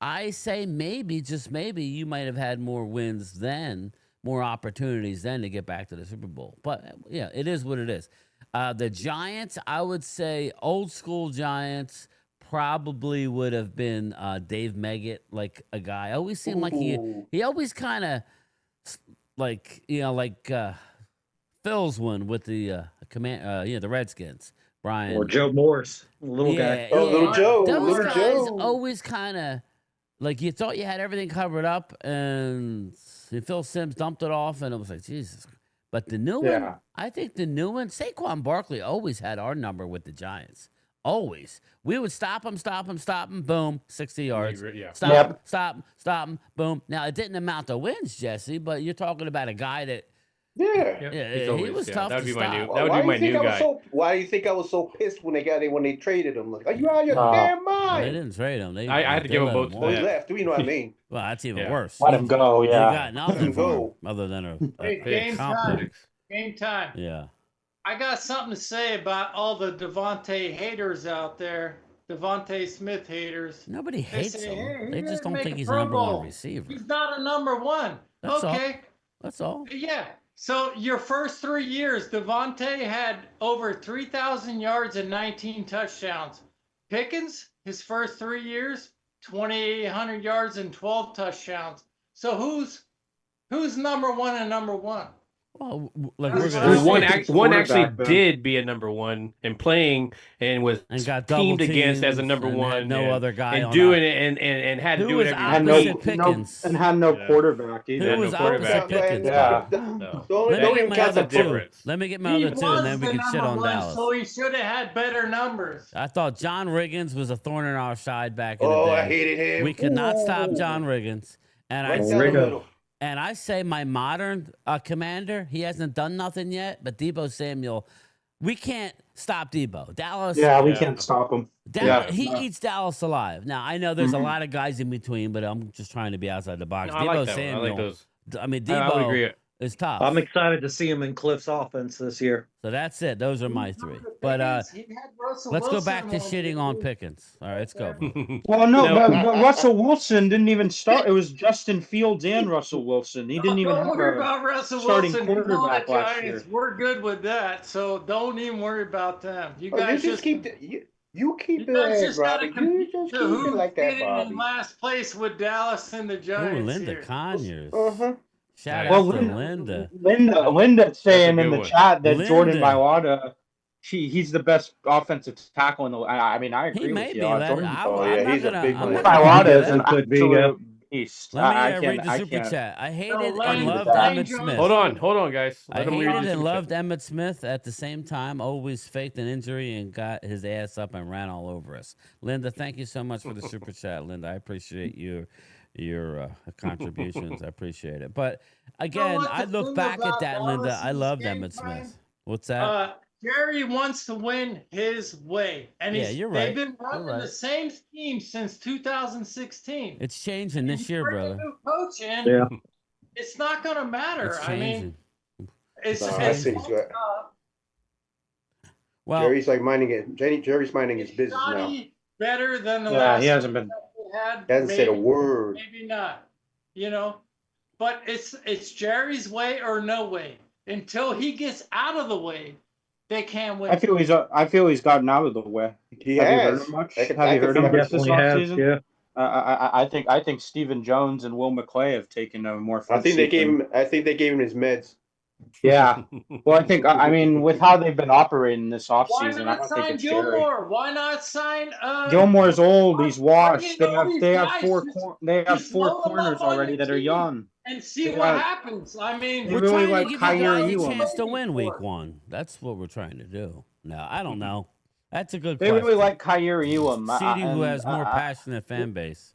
I say maybe, just maybe, you might have had more wins then, more opportunities then to get back to the Super Bowl. But yeah, it is what it is. The Giants, I would say old school Giants probably would have been Dave Meggett, like a guy. I always seemed like he always kind of like, Phil's one with the the Redskins. Brian Or Joe Morris, little guy. Oh, little Joe. Those Little guys Joe. always kind of like you thought you had everything covered up, and Phil Simms dumped it off, and it was like Jesus. But the new one, I think the new one, Saquon Barkley always had our number with the Giants. Always, we would stop him, boom, 60 yards. Stop him, boom. Now it didn't amount to wins, Jesse, but you're talking about a guy that. He was tough That would to be my stop. That would be my new guy. Why do you think I was so pissed when they traded him? Like, are you out of your damn mind? They didn't trade him. I had to give him both. Well, he left. You know what I mean? Well, that's even worse. Let him go. You Yeah. got nothing for him other than a Game time. Game time. Yeah. I got something to say about all the Devontae haters out there. Devontae Smith haters. Nobody hates say, him. "Hey, They just don't make think a he's a Pro number Bowl. one receiver. He's not a number one." That's all. Okay. That's all. Yeah. So your first 3 years, Devontae had over 3,000 yards and 19 touchdowns. Pickens, his first 3 years, 2,800 yards and 12 touchdowns. So who's number one and number one? Well, like we're gonna one actually did be a number one and playing and was and got teamed against as a number one. No other guy and on doing it and had to do it every opposite Pickens. And had no quarterback either. Who was opposite Pickens? Yeah. Let me get my other two. Let me get my other two, and then we can shit on number one, Dallas. So he should have had better numbers. I thought John Riggins was a thorn in our side back in the day. Oh, I hated him. We could not stop John Riggins. And Right down the middle. And I say my modern commander, he hasn't done nothing yet, but Deebo Samuel, we can't stop Deebo. Dallas. Yeah, we can't stop him. He eats Dallas alive. Now, I know there's a lot of guys in between, but I'm just trying to be outside the box. No, Deebo I like that Samuel. one. I like those. I mean, I would agree. Deebo is tough. I'm excited to see him in Cliff's offense this year. So that's it. Those are my three. But let's go back to shitting on Pickens. All right, let's go. Well, but Russell Wilson didn't even start. It was Justin Fields and Russell Wilson. He didn't even have a starting quarterback last year. We're good with that, so don't even worry about them. You guys just keep you keep it just Robbie. You just keep it like that, getting Bobby. in last place with Dallas and the Giants. Ooh, Linda here. Conyers. Shout Well, out to Linda. Linda saying in the one. chat that Jordan Linda. Mailata, he's the best offensive tackle in the. I mean, I agree He may with be. you. Jordan he's a big one. Mailata is an Could be, absolute beast. Let me read the super chat. I hated and loved that. Emmett Smith. Hold on, guys. I Let him read hated the and super loved chat. Emmett Smith at the same time. Always faked an injury and got his ass up and ran all over us. Linda, thank you so much for the super chat, Linda. I appreciate your contributions. I appreciate it. But again, what I the look thing back at about that, Linda. Dallas I is loved game Emmett time? Smith. What's that? Jerry wants to win his way, and You're right. they've been running You're right. the same scheme since 2016. It's changing this year, Bring a brother. new coach in, it's not going to matter. It's I changing. mean, it's I see. Well, Jerry's like minding it. Jerry's minding his business now. Johnny better than the Yeah, last he hasn't been. he had. He hasn't said a word. Maybe not. But it's Jerry's way or no way. Until he gets out of the way, they can't win. I feel he's gotten out of the way. He Have you has. heard him much? I Have you heard him much this Definitely has, offseason? yeah. I think Stephen Jones and Will McClay have taken a more. I think they gave him his meds. Yeah. Well, I mean, with how they've been operating this Why offseason, I not don't think sign it's Jerry. Gilmore? Why not sign? Gilmore's old. He's washed. They have guys four just four load 'em corners up on already your that are team young. and see They what got- happens. I mean, They we're really trying like to give you Kyrie guys a Elam. chance to win week one. That's what we're trying to do. No, I don't know. That's a good They question. really like Kyrie Elam. CD, who and, has more passionate fan base.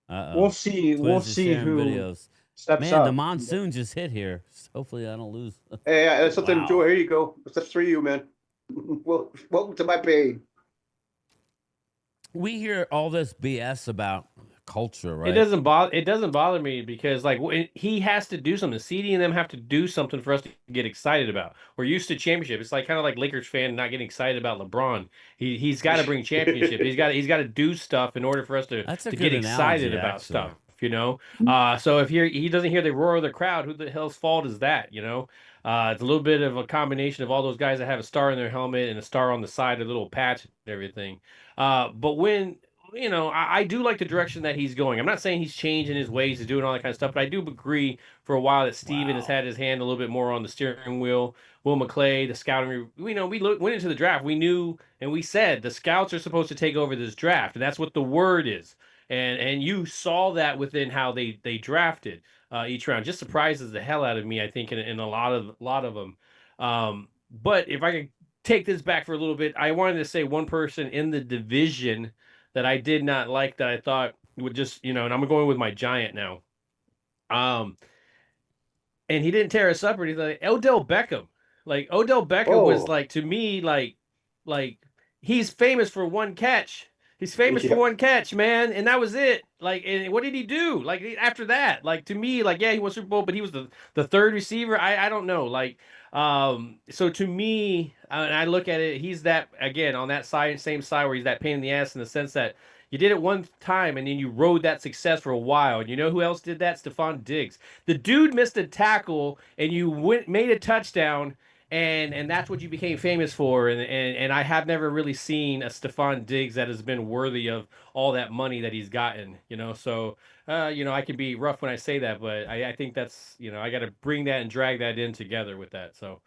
We'll see. Twins We'll are see sharing who videos. steps Man, up. the monsoon just hit here. Hopefully, I don't lose. Hey, that's something. Wow. Joe, here you go. That's for you, man. Well, welcome to my page. We hear all this BS about culture, right? It doesn't bother me because like he has to do something. CD and them have to do something for us to get excited about. We're used to championship. It's like kind of like Lakers fan not getting excited about LeBron. He's got to bring championship. he's got to do stuff in order for us to get excited about stuff. You know, so if he doesn't hear the roar of the crowd, who the hell's fault is that? You know, it's a little bit of a combination of all those guys that have a star in their helmet and a star on the side, a little patch and everything. But when I do like the direction that he's going. I'm not saying he's changing his ways, he's doing all that kind of stuff, but I do agree for a while that Steven has had his hand a little bit more on the steering wheel. Will McClay, the scouting, we went into the draft. We knew and we said the scouts are supposed to take over this draft, and that's what the word is. And you saw that within how they drafted each round. Just surprises the hell out of me, I think, in a lot of them. But if I could take this back for a little bit, I wanted to say one person in the division that I did not like that I thought would just, and I'm going with my Giant now. And he didn't tear us up or anything. Odell Beckham. Like Odell Beckham was like, to me, like he's famous for one catch. He's famous for one catch, man, and that was it. Like, and what did he do? Like after that, like to me, like he won Super Bowl, but he was the third receiver. I don't know, like, so to me, and I look at it, he's that again on that same side where he's that pain in the ass in the sense that you did it one time and then you rode that success for a while. And you know who else did that? Stephon Diggs. The dude missed a tackle and you made a touchdown. And that's what you became famous for. And I have never really seen a Stephon Diggs that has been worthy of all that money that he's gotten, So, I can be rough when I say that, but I think that's, I got to bring that and drag that in together with that. So,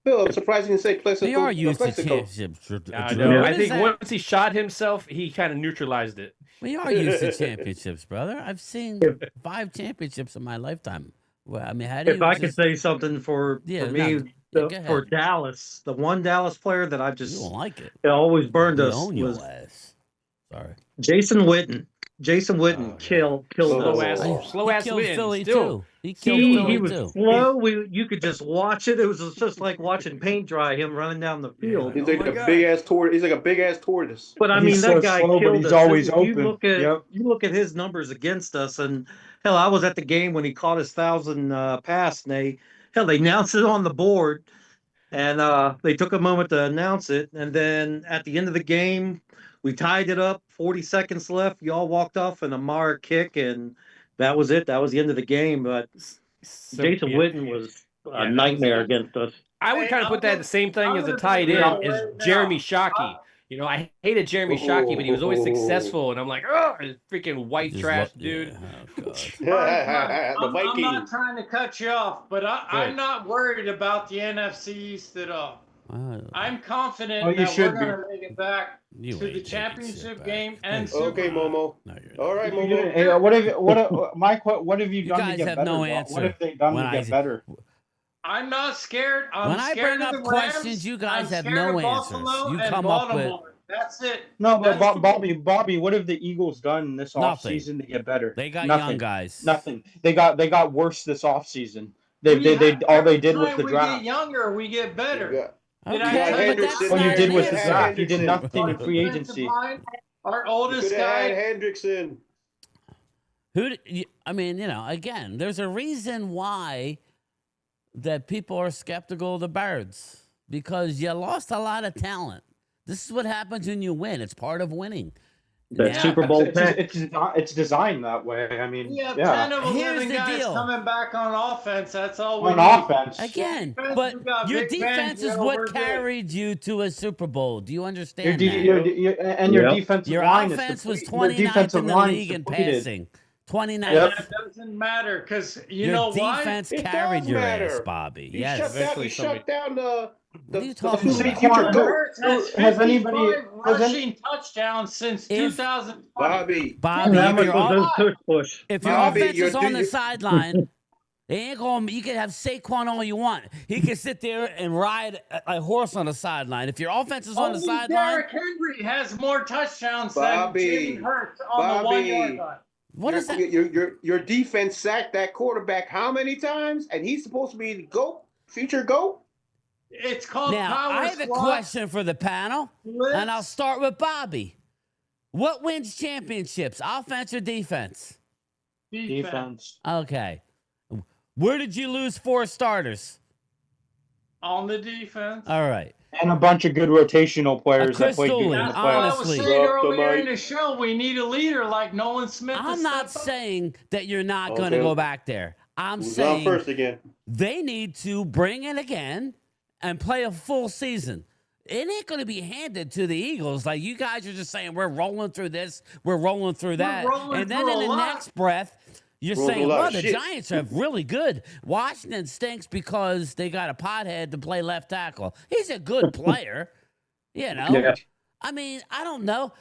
Bill, surprising to say Plexico. They are used to championships. I think once he shot himself, he kind of neutralized it. We are used to championships, brother. I've seen 5 championships in my lifetime. Well, I mean, how do you? If I could say something for me. For Dallas, the one Dallas player that I just don't like it. It always burned us was Jason Witten. Jason Witten killed slow ass Philly still. too. He was slow. You could just watch it. It was just like watching paint dry. Him running down the field. He's like a big ass tortoise. He's like a big ass tortoise. But I mean, that guy killed us. He's always open. You look at his numbers against us, and hell, I was at the game when he caught his 1,000 pass, and they announced it on the board, and they took a moment to announce it. And then at the end of the game, we tied it up, 40 seconds left. Y'all walked off an Amar kick, and that was it. That was the end of the game. But Jason Witten was a nightmare against us. I would kind of put that the same thing as a tight end as Jeremy Shockey. I hated Jeremy Shockey, but he was always successful, and I'm like, oh, freaking white trash, dude. I'm not trying to cut you off, but I'm not worried about the NFC East at all. I'm confident that we're going to make it back to the championship game and Super Bowl. Momo. All right, Momo. Hey, what have you done to get better? What have they done to get better? I'm not scared. When I bring up questions, you guys have no answers. You come up with. That's it. No, but Bobby, what have the Eagles done this offseason to get better? They got young guys. Nothing. They got worse this offseason. They all they did was the draft. We get younger, we get better. All you did was the draft. You did nothing in free agency. Our oldest guy, Hendrickson. Again, there's a reason why that people are skeptical of the Birds, because you lost a lot of talent. This is what happens when you win. It's part of winning. Super Bowl it's designed that way. I mean, 10 of 11 guys coming back on offense. That's all we need. Offense. Again, but your defense is what carried you to a Super Bowl. Do you understand that? Your defensive line offense was 29th in the league in passing. 29. That doesn't matter because your defense carried your ass, Bobby. He shut down the. What are you talking about? Has anybody rushing touchdowns since 2000? Bobby, if your offense is on the sideline, they ain't going. You can have Saquon all you want. He can sit there and ride a horse on the sideline. If your offense is on the sideline, Derrick Henry has more touchdowns than Jalen Hurts on the 1 yard line. What is that? Your defense sacked that quarterback how many times? And he's supposed to be the GOAT, future GOAT? It's called now, power I have a question for the panel, and I'll start with Bobby. What wins championships, offense or defense? Defense. Okay. Where did you lose 4 starters? On the defense. All right. And a bunch of good rotational players that played good in the That's what I was honestly. saying earlier in the show. We need a leader like Nolan Smith. I'm not saying that you're not going to Okay. go back there. I'm Who's on saying first again? they need to bring it again and play a full season. It ain't going to be handed to the Eagles. Like, you guys are just saying, we're rolling through this, we're rolling through that. rolling And then through in a the lot. next breath, you're Rolling saying, a lot well, of the shit. Giants are really good. Washington stinks because they got a pothead to play left tackle. He's a good player, you know. Yeah. I mean, I don't know.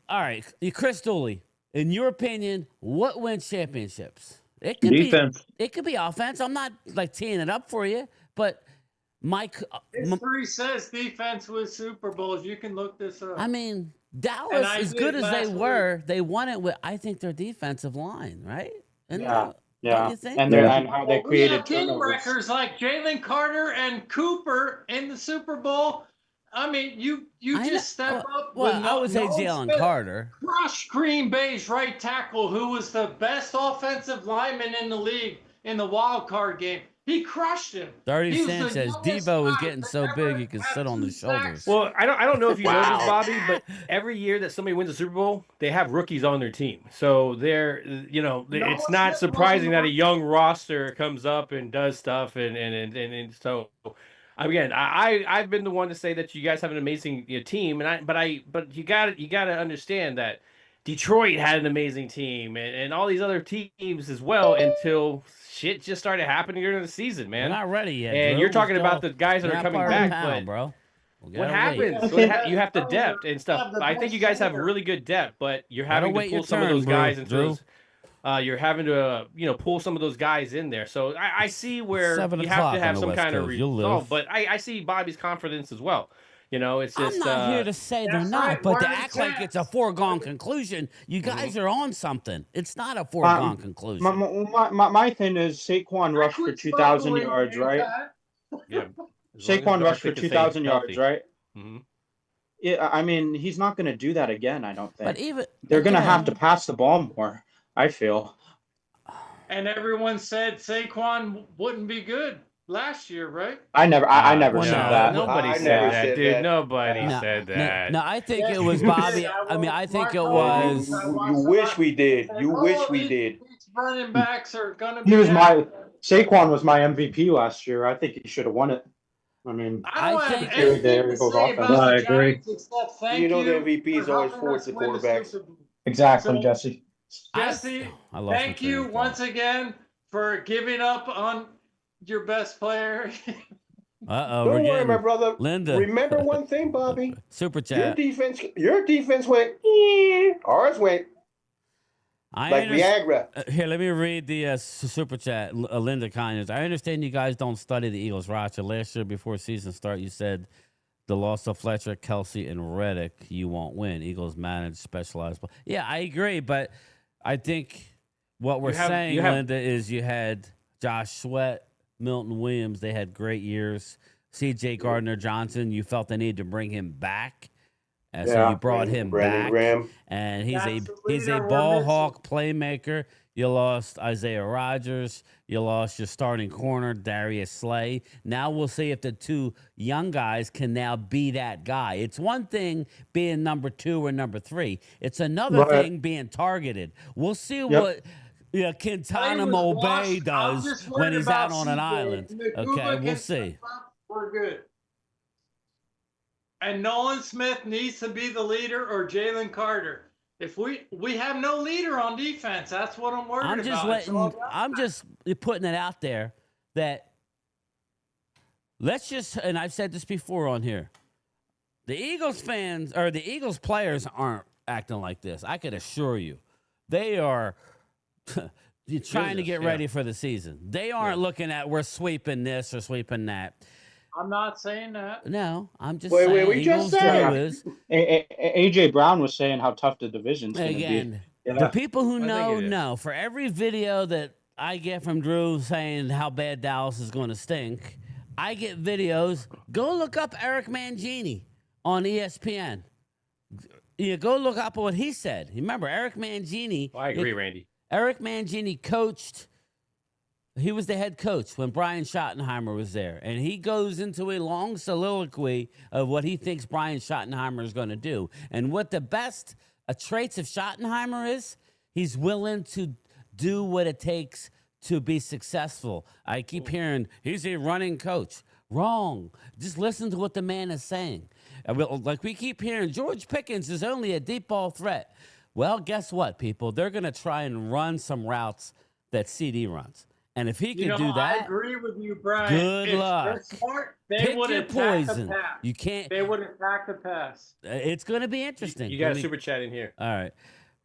All right, Chris Dooley, in your opinion, what wins championships? It could Defense. It could be offense. I'm not like teeing it up for you, but Mike. History says defense with Super Bowls. You can look this up. I mean, And Dallas, I as did good as they last were, they won it with, I think, their defensive line, right? And Yeah. don't you think? And how they We created have team turnovers. records like Jalen Carter and Cooper in the Super Bowl. I mean, you just step up. Well, with I would say Nolan Jalen Smith Carter. Crushed Green Bay's right tackle, who was the best offensive lineman in the league in the wild card game. He crushed him. 30 He was Cent the says youngest Devo is guy getting to so ever big he can have sit on 2 his sacks. shoulders. Well, I don't know if you know Wow. this, Bobby, but every year that somebody wins a Super Bowl, they have rookies on their team. So they're, you know, it's not surprising that a young roster comes up and does stuff, and so again, I've been the one to say that you guys have an amazing team, but you got to understand that Detroit had an amazing team, and all these other teams as well, until shit just started happening during the season, We're man. not ready yet. And Drew. you're talking We're about still the guys that are not coming part of the back, pound, but bro. what happens? You have the depth and stuff. I think you guys have really good depth, but you're having to wait pull your some of turn, those guys Drew. into those. You're having to, pull some of those guys in there. So I see where 7 you have o'clock to on have the some West kind of Coast. You'll live. result. But I see Bobby's confidence as well. It's just. I'm not here to say they're That's not, right, but to word act is like that. it's a foregone conclusion, you guys are on something. It's not a foregone conclusion. My thing is Saquon rushed for 2,000 yards, right? Yeah. Saquon rushed for 2,000 yards, right? Mm-hmm. Yeah, I mean, he's not going to do that again, I don't think. But even They're going to again- have to pass the ball more, I feel. And everyone said Saquon wouldn't be good last year, right? I never well, said no, that. Nobody I said never that, said dude. that. Nobody No, said no, that. No, I think Yes, it was you Bobby. did. I mean, I think it Mark was. You wish we did. You wish we did. These running backs are gonna be. He was Saquon was my MVP last year. I think he should have won it. I mean, I don't I have think- anything There to goes say offense. about I the agree. Giants except thank You know the you MVP is for always helping forced us the win quarterbacks. Super Bowl. exactly, So- Jesse. Jesse, I lost my thank train you of thought. once again for giving up on your best player. Uh-oh, Don't we're worry, getting my brother. Linda. Remember one thing, Bobby. Super Your chat. defense went. Ours went I like understand- Viagra. Here, let me read the super chat. Linda Conyers. I understand you guys don't study the Eagles roster. Last year, before season start, you said the loss of Fletcher, Kelsey, and Reddick, you won't win. Eagles manage specialized. Yeah, I agree, but I think what we're saying, Linda, is you had Josh Sweat, Milton Williams. They had great years. C.J. Gardner-Johnson, you felt the need to bring him back. And so you brought him Brandon back, Graham. and he's That's the a leader we're ball missing. hawk playmaker. You lost Isaiah Rodgers. You lost your starting corner, Darius Slay. Now we'll see if the 2 young guys can now be that guy. It's one thing being number 2 or number 3. It's another thing being targeted. We'll see what Quintana Mobay does when he's out on an island. Okay, we'll see. We're good. And Nolan Smith needs to be the leader, or Jalen Carter. If we have no leader on defense, that's what I'm worried about. I'm just putting it out there that let's just, and I've said this before on here, the Eagles fans or the Eagles players aren't acting like this. I can assure you, they are trying to get ready for the season. They aren't looking at we're sweeping this or sweeping that. I'm not saying that. No, I'm just Wait, saying. we just Eagles said Drew it. is. AJ Brown was saying how tough the division's going to be. Again, Yeah. the people who I think know, it is. know. For every video that I get from Drew saying how bad Dallas is going to stink, I get videos. Go look up Eric Mangini on ESPN. you go look up what he said. Remember, Eric Mangini. I agree, Randy. Eric Mangini coached. He was the head coach when Brian Schottenheimer was there. And he goes into a long soliloquy of what he thinks Brian Schottenheimer is going to do. And what the best traits of Schottenheimer is, he's willing to do what it takes to be successful. I keep hearing, he's a running coach. Wrong. Just listen to what the man is saying. Like we keep hearing, George Pickens is only a deep ball threat. Well, guess what, people? They're going to try and run some routes that CD runs. And if he can do that, I agree with you, Brian. Good luck. They're smart. They Pick would your attack poison. the pass. You can't. They would attack the pass. It's going to be interesting. You got a super chat in here. All right.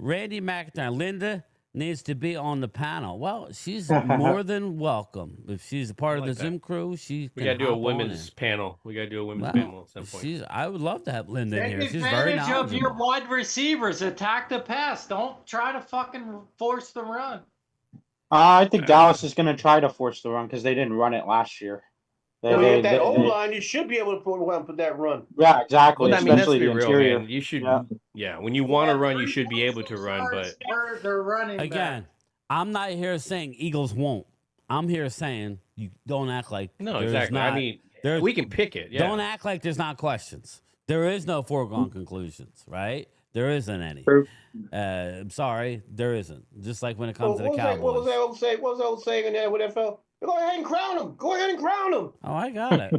Randy McIntyre. Linda needs to be on the panel. Well, she's more than welcome. If she's a part of the Zoom crew, we got to do a women's panel. We got to do a women's panel at some point. I would love to have Linda in here. Take She's very advantage of your knowledgeable. wide receivers. Attack the pass. Don't try to fucking force the run. I think Dallas is going to try to force the run because they didn't run it last year. That O-line, you should be able to put that run. Yeah, exactly. Well, I mean, let's especially be the real, interior. man. You should, when you want to run, you should be able to run. But They're running Again, back. I'm not here saying Eagles won't. I'm here saying you don't act like no, there's exactly. Not, I mean, we can pick it. Yeah. Don't act like there's not questions. There is no foregone conclusions, right? There isn't any. I'm sorry, there isn't. Just like when it comes to the Cowboys. What was that old saying in there with that fella? Go ahead and crown him. Go ahead and crown him. Oh, I got it.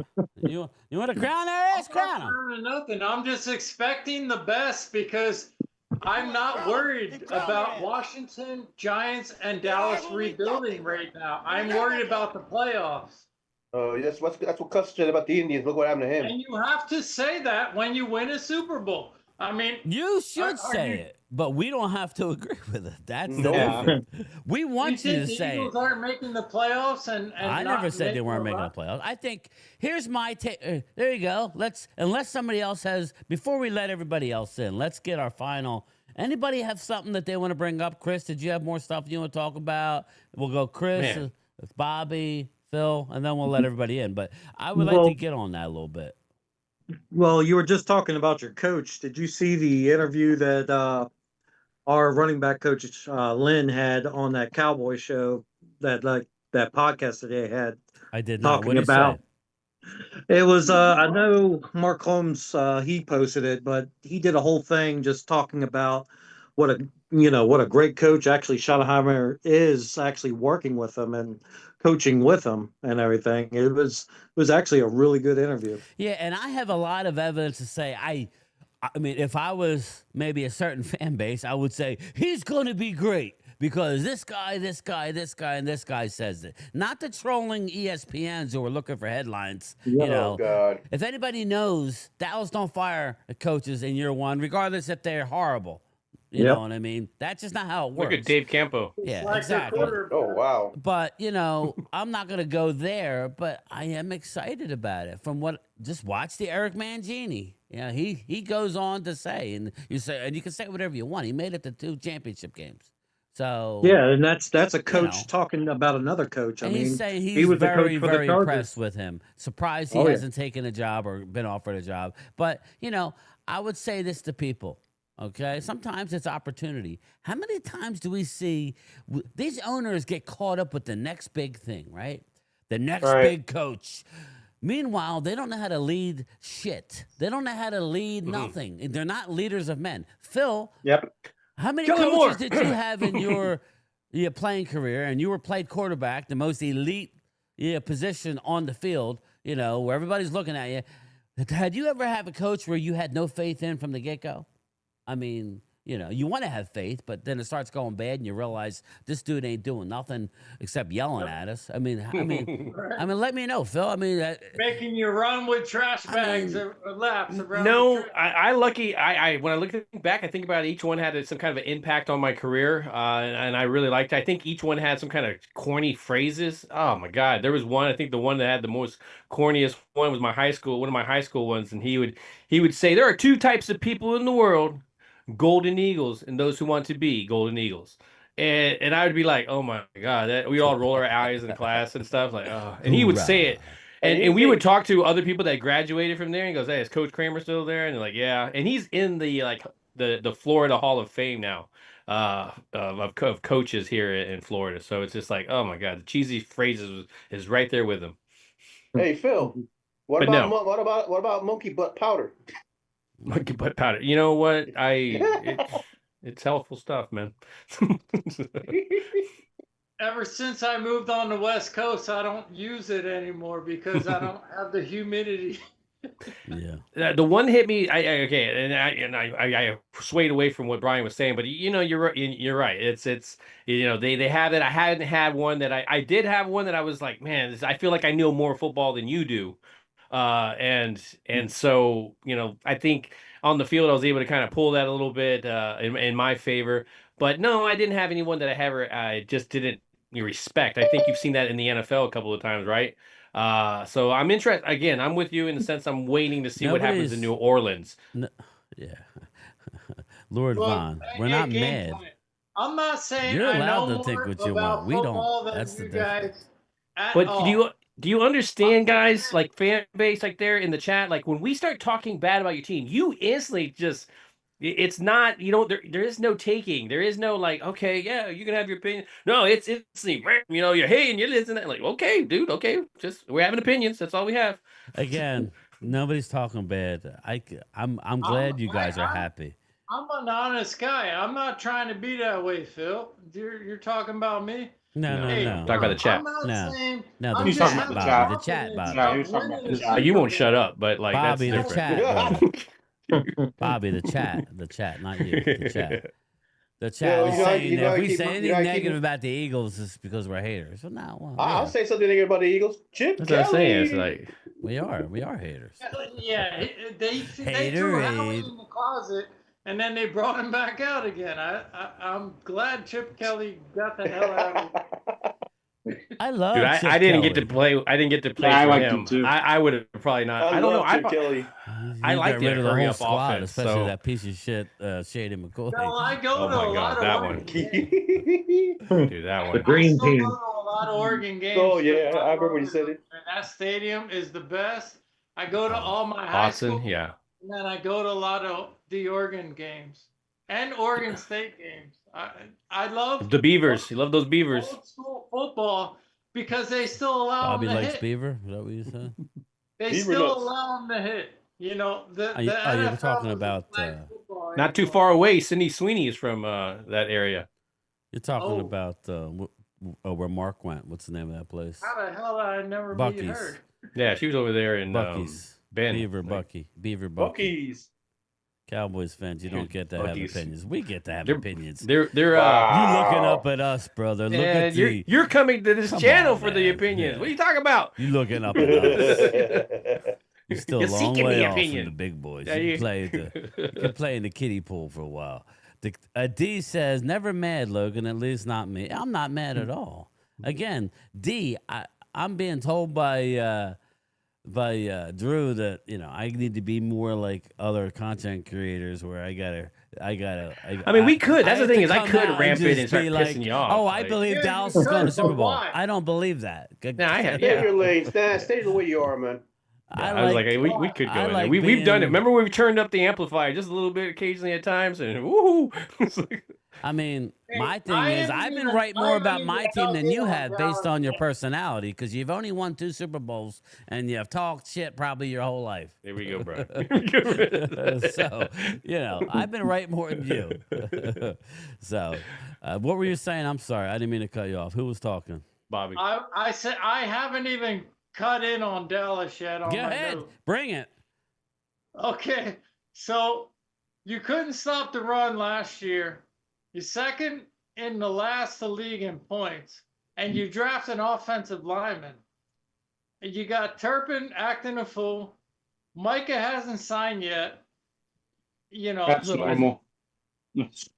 You want to crown their ass? Crown him. I'm not nothing. I'm just expecting the best because I'm not worried about Washington, Giants, and Dallas rebuilding right now. I'm worried about the playoffs. Oh, that's what Custer said about the Indians. Look what happened to him. And you have to say that when you win a Super Bowl. I mean, you should say it, but we don't have to agree with it. That's the difference. We want you to say Eagles it. aren't making the playoffs, and I never said they weren't making the playoffs. I think here's my take. There you go. Unless somebody else has, before we let everybody else in, let's get our final. Anybody have something that they want to bring up? Chris, did you have more stuff you want to talk about? We'll go Chris, Bobby, Phil, and then we'll let everybody in. But I would like to get on that a little bit. Well, you were just talking about your coach. Did you see the interview that our running back coach Lynn had on that Cowboy show, that podcast that they had? I did not. Talking about it was I know Mark Holmes he posted it, but he did a whole thing just talking about what a great coach actually Schottenheimer is, actually working with him and coaching with him and everything. It was actually a really good interview. Yeah, and I have a lot of evidence to say I mean, if I was maybe a certain fan base, I would say he's going to be great because this guy, and this guy says it. Not the trolling ESPNs who are looking for headlines. Yeah. You know, Oh, God. If anybody knows, Dallas don't fire coaches in year one, regardless if they're horrible. You know what I mean? That's just not how it works. Look at Dave Campo. Yeah, like exactly. Oh, wow. But, I'm not going to go there, but I am excited about it. Just watch the Eric Mangini. Yeah, he goes on to say, and you can say whatever you want. He made it to 2 championship games. So yeah, and that's a coach talking about another coach. I mean, he's saying he was very, the coach for very the Chargers. impressed with him. Surprised he hasn't taken a job or been offered a job. But, I would say this to people. Okay, sometimes it's opportunity. How many times do we see these owners get caught up with the next big thing, right? The next big coach. Meanwhile, they don't know how to lead shit. They don't know how to lead nothing. They're not leaders of men. Phil, how many coaches did you have in your playing career? And you were played quarterback, the most elite position on the field, where everybody's looking at you. Had you ever have a coach where you had no faith in from the get-go? I mean, you want to have faith, but then it starts going bad, and you realize this dude ain't doing nothing except yelling at us. I mean, let me know, Phil. I mean, making you run with trash bags or laps around. No, when I look back, I think about each one had some kind of an impact on my career, and I really liked it. I think each one had some kind of corny phrases. Oh my God, there was one. I think the one that had the most corniest one was one of my high school ones, and he would say there are 2 types of people in the world: golden eagles and those who want to be golden eagles. And I would be like, oh my God, we all roll our eyes in class and stuff like, oh. And he would say it. And we would talk to other people that graduated from there, and he goes, hey, is Coach Kramer still there? And they're like, yeah. And he's in the the Florida Hall of Fame now of coaches here in Florida. So it's just like, oh my God, the cheesy phrases is right there with him. Hey Phil, what But about no. what about monkey butt powder? Monkey butt powder. You know what? It's helpful stuff, man. Ever since I moved on the West Coast, I don't use it anymore because I don't have the humidity. Yeah. The one hit me. I swayed away from what Brian was saying, but you're right. It's they have it. I hadn't had one that I did have one that I was like, man, I feel like I know more football than you do, and so I think on the field I was able to kind of pull that a little bit in my favor. But no, I didn't have anyone that I just didn't respect. I think you've seen that in the NFL a couple of times, right? So I'm interested. Again, I'm with you in the sense I'm waiting to see what happens in New Orleans. Yeah. Lord Vaughn, we're not mad. I'm not saying You're I know allowed to more think what you about want. We football don't. than That's the you difference. guys at But all. do you understand, guys, like fan base, like there in the chat, like when we start talking bad about your team, you instantly just it's not, there is no taking. There is no like, okay, yeah, you can have your opinion. No, it's the, you're hey and you're listening. Like, okay, dude, okay, just we're having opinions. That's all we have. Again, nobody's talking bad. I'm glad you guys are happy. I'm an honest guy. I'm not trying to be that way, Phil. You're talking about me? No. Talk about the chat. I'm not saying. No, I'm the just chat, having Bobby. The chat, confidence Bobby. of he was talking about winning the the chat. You won't Super shut Bowl. up, but like Bobby, that's the different. chat, bro. Bobby, the chat, not you. The chat. The chat is saying that if we say anything negative about the Eagles, it's because we're haters. So now, well, I'll say something negative about the Eagles. Chip That's what I'm Kelly. saying. It's like we are haters. Yeah, they threw Howie in the closet and then they brought him back out again. I'm glad Chip Kelly got the hell out of it. I love. Dude, Chip I didn't Kelly. get to play. I didn't get to play Yeah, I for liked him. him too. I would have probably not. I don't know. Chip Kelly. I like got rid of the hurry whole up squad, offense, especially so. that piece of shit Shady McCoy. No, I go Oh to my a lot God, of that Oregon one. games. Dude, that The one. green I still team. go to a lot of Oregon games. Oh yeah, I remember when you said it. And that stadium is the best. I go to all my high Austin, school, yeah. and then I go to a lot of the Oregon games and Oregon State games. I love The Beavers. You love those Beavers. old school football because they still allow Bobby them to likes hit. Beaver. Is that what you said? They Beaver still nuts. allow them to hit. You know, the You were NFL talking is about. flag football Not too anymore. far away. Sydney Sweeney is from that area. You're talking Oh. about where Mark went. What's the name of that place? How the hell did I never meet Bucky's. her? Yeah, she was over there in Bucky's. Bend. Beaver Bucky. Bucky's. Cowboys fans, you don't get to have Bucky's. opinions. We get to have They're- opinions. They're You looking up at us, brother. Look at the. you're coming to this Come channel on, for the man. opinions. Yeah. What are you talking about? You looking up at us. You're still You're a long seeking way the off from opinion. the big boys. Yeah, You you- can play in the kiddie pool for a while. D says, never mad, Logan, at least not me. I'm not mad at all. Again, D, I'm being told by Drew that I need to be more like other content creators where I mean, we could. That's the thing is I come could out ramp it just and start be pissing you off. Oh, I Like- believe Yeah, Dallas you is going to could, Super but Bowl. why? I don't believe that. Nah, I have, Stay in yeah. your lane. Stay the way you are, man. I was like, hey, we could go I in like there. We've done it. being- Remember when we turned up the amplifier just a little bit occasionally at times, and woohoo! It's like- I mean, my thing I is, am I've been even- writing I more am about even my team than out you there have on based Dallas. on your personality because you've only won 2 Super Bowls and you've talked shit probably your whole life. There we go, bro. So, I've been writing more than you. So, what were you saying? I'm sorry. I didn't mean to cut you off. Who was talking? Bobby. I said I haven't even cut in on Dallas yet. On Go my ahead. note. Bring it. Okay, so you couldn't stop the run last year. You're second in the league in points, and you draft an offensive lineman. And you got Turpin acting a fool. Micah hasn't signed yet. That's normal.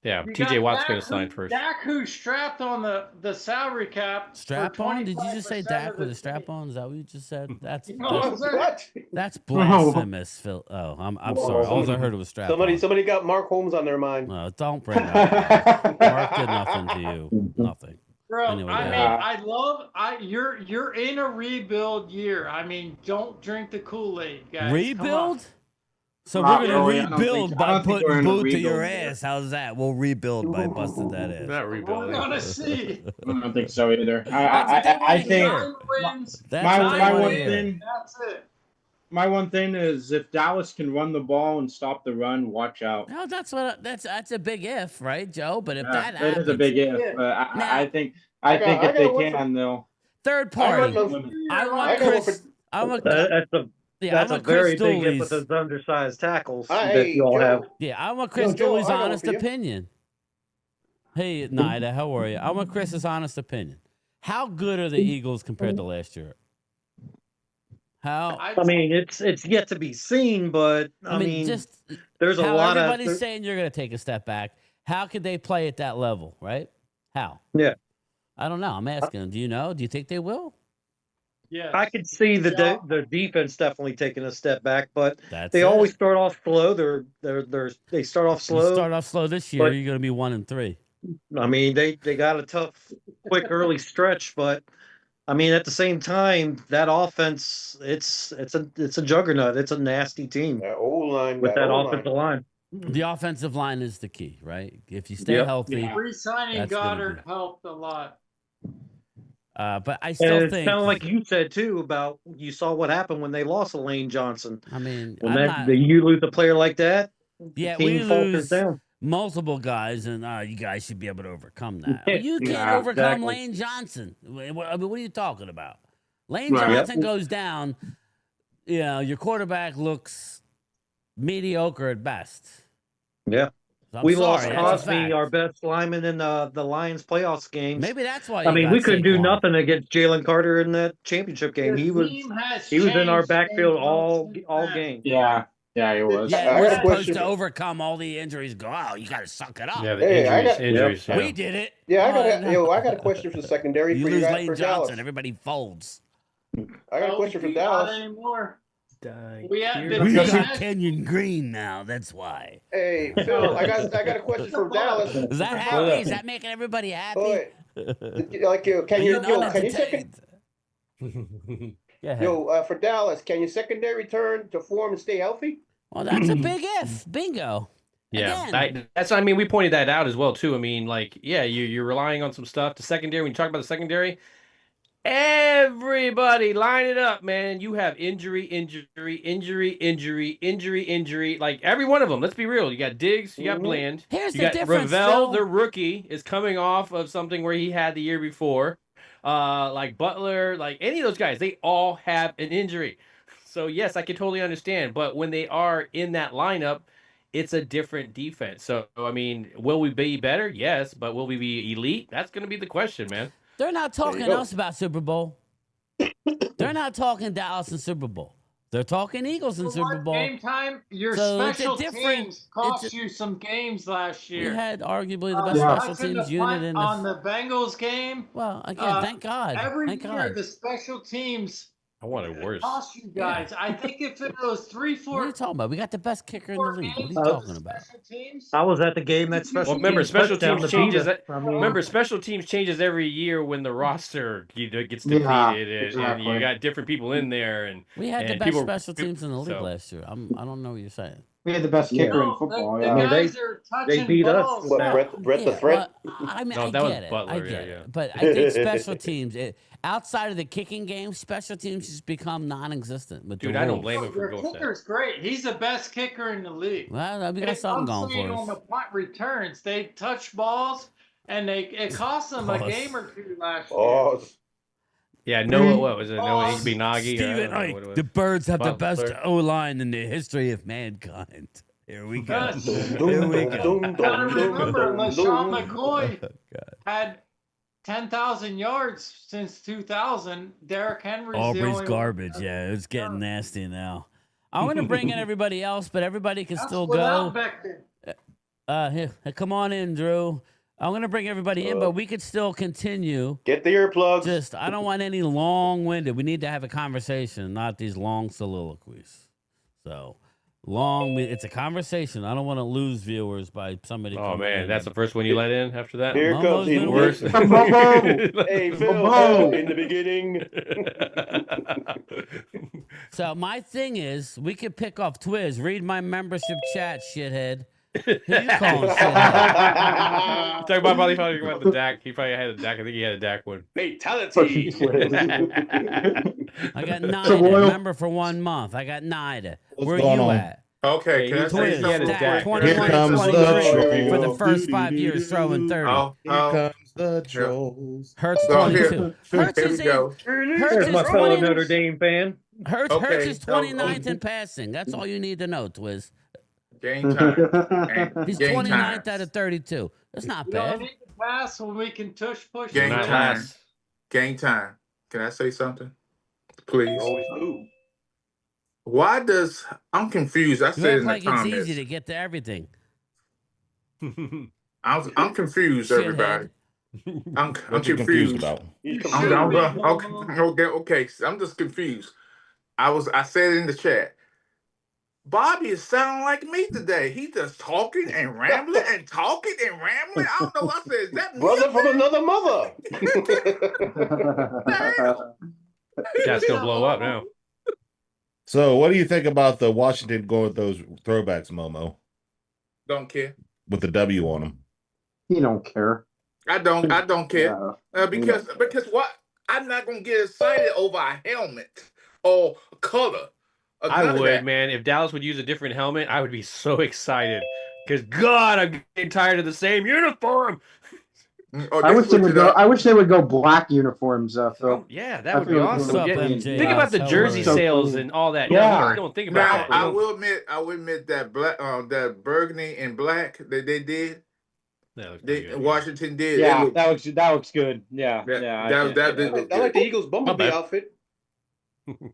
Yeah, You TJ got Watt's Dak going to sign who- first. Dak who's strapped on the salary cap. for Strap on? Did you just say 25% Dak of with the a strap on? Is that what you just said? That's What? that's blasphemous, Phil. Oh, I'm sorry. All I heard was strap on. Somebody got Mark Holmes on their mind. No, don't bring that up. Mark did nothing to you. Nothing. Bro, Anyway, I go mean, ahead. you're in a rebuild year. I mean, don't drink the Kool-Aid, guys. Come on. Rebuild? So we're gonna Really, I don't rebuild think- I by don't think we're putting in a boot to your rebuild ass. How's that? We'll rebuild by busting that ass. Not We're rebuilding. gonna see. I don't think so either. That's what they I want to think hear. 9 wins. That's what they my want one to hear. thing. That's it. My one thing is if Dallas can run the ball and stop the run, watch out. No, that's a big if, right, Joe? But if Yeah, that that happens, is a big if. Yeah. But Now- I think I if got they one can, they'll. third party. I want got one Chris. I want. That's a Yeah, I that's a want very Chris big hit with Dooley's. those undersized tackles that Hey, you all Joe. have. Yeah, I want Chris Joe, Dooley's I got one honest for you. opinion. Hey, Nida, how are you? I want Chris's honest opinion. How good are the Eagles compared to last year? How? I mean, it's yet to be seen, but I mean, just there's a how lot of everybody's saying you're going to take a step back. How could they play at that level, right? How? Yeah. I don't know. I'm asking. Do you know? Do you think they will? Yeah. I could see the defense definitely taking a step back, but That's they it. always start off slow. They start off You slow. start off slow this year. but- You're going to be 1-3. I mean, they got a tough, quick early stretch, but I mean, at the same time, that offense, it's a juggernaut. It's a nasty team That O-line. with that O-line. offensive line. The offensive line is the key, right? If you stay Yep. healthy, Re-signing That's gonna Goddard be- helped a lot. but I And still it think. sounded like you said too about you saw what happened when they lost Lane Johnson. I mean, When I'm that, not, you lose a player like that, yeah, the we team falters lose down. multiple guys, and you guys should be able to overcome that. You can't Yeah, overcome exactly. Lane Johnson. What are you talking about? Lane Right. Johnson goes down. You know, your quarterback looks mediocre at best. Yeah. So I'm We sorry, lost that's a Cosby, fact. our best lineman in the Lions playoffs games. Maybe that's why. I you mean, got we couldn't do Saquon. nothing against Jalen Carter in that championship game. The He was team has in our changed backfield since all then. game. Yeah, it was. Yeah, I we're got a supposed question. to overcome all the injuries. Go, oh, you got to suck it up. Yeah, the Hey, I injuries. got- Yeah. We did it. Yeah, I Oh, got a question for the secondary You for you lose guys Lane for Johnson, Dallas. everybody folds. I got a question for Not Dallas. anymore. Die We had here. the We team got has- Kenyon Green now. That's why. Hey, Phil, I got a question for Dallas. Is that happy? Is that making everybody happy? Boy, like you, can you, You're can you second, Go ahead. for Dallas, can you secondary turn to form and stay healthy? Well, that's a big if. Bingo. Yeah, Again. that's. I mean, we pointed that out as well too. I mean, like, yeah, you're relying on some stuff. The secondary. When you talk about the secondary, everybody line it up, man. You have injury. Like every one of them. Let's be real. You got Diggs. You got Bland. Here's You the got difference, Ravel, Phil. the rookie, is coming off of something where he had the year before. Like Butler, like any of those guys, they all have an injury. So yes, I can totally understand. But when they are in that lineup, it's a different defense. So I mean, will we be better? Yes, but will we be elite? That's going to be the question, man. They're not talking go. us about Super Bowl. They're not talking Dallas and Super Bowl. They're talking Eagles and Super Bowl. Game time, your So it's a special different- teams cost it's a- you some games last We year. had arguably the best Yeah. special Touching teams the unit punt in on the. the Bengals game. Well, again, thank God. Every Thank year, God. the special teams I want it worse. cost you guys. I think if it was What are you 3-4 talking about? We got the best kicker in the league. What are you games, talking about? special teams. I was at the game that special. Well, remember, teams special touchdown teams to beat changes. us. I mean, Remember, special teams changes every year when the roster gets Yeah, depleted, and exactly. you got different people in there, and We had the and best people- special teams in the league so- last year. I don't know what you're saying. We had the best kicker in No, football. the Yeah. guys are touching beat us. balls. What, Yeah. Brett the threat? Well, I mean, No, I that was get it. Butler, I yeah, get yeah. it. But I think special teams, outside of the kicking game, special teams just become non-existent. With Dude, the I don't rules. blame him for Your going with that. kicker's great. He's the best kicker in the league. Well, we got And something I'm going saying for on the us. punt returns, they touch balls, and it cost them a Cost. game or two last year. Oh, Yeah, Noah, what was it? Noah Oh, Igbenagi? Stephen Ike, the Birds have the best O-line in the history of mankind. Here we go. Yes. Here we go. Gotta remember, LaShawn McCoy God. had 10,000 yards since 2000. Derrick Henry's the Aubrey's only garbage. one. Yeah, it's getting nasty now. I'm going to bring in everybody else, but everybody can That's still without go. Becton. Here, come on in, Drew. I'm going to bring everybody in, but we could still continue. get the earplugs. Just, I don't want any long-winded. We need to have a conversation, not these long soliloquies. So, It's a conversation. I don't want to lose viewers by somebody. Oh coming man, in. that's the first one you let in after that. Here it comes. Momo's Worse. Hey, Phil, Momo. in the beginning. So my thing is, we could pick off Twiz. Read my membership chat, shithead. Who you calling shithead? Talking about the Dak. He probably had a Dak. I think he had a Dak one. Fatality. I got Nida. Member for 1 month. I got Nida. Where going you on? at? Okay, can I say Twiz, something? Dak, real quick? 21 and comes the 23 for the troll. first 5 years, throwing 30. Here comes the trolls. Hurts So 22. Hurts Here we is go. There's my fellow Notre Dame fan. Hurts Okay, is so, 29th in passing. That's all you need to know, Twiz. Game time. And He's game 29th time. out of 32. That's not You don't bad. need to pass when we can tush push. Game Not time. last. Game time. Can I say something? Please. Always do. Why does I'm confused? I You said act in the like it's comments. easy to get to everything. I'm confused, Shithead. everybody. I'm What you confused about? Okay. I'm just confused. I said in the chat. Bobby is sounding like me today. He just talking and rambling and talking and rambling. I don't know. I said, is that me? Brother from another mother. That's gonna blow up now. So, what do you think about the Washington going with those throwbacks, Momo, Don't care. with the W on them? You don't care. I don't care. Because what? I'm not gonna get excited over a helmet or a color. I would, man. If Dallas would use a different helmet, I would be so excited. Because God, I'm getting tired of the same uniform. I wish they would go black uniforms, Phil. Yeah, that would be awesome. Think about the jersey So sales cool. and all that. Yeah. You don't think about that. I will admit that black, that burgundy and black that they did. Washington did. Yeah, that looks good. Yeah, I like the Eagles bumblebee outfit.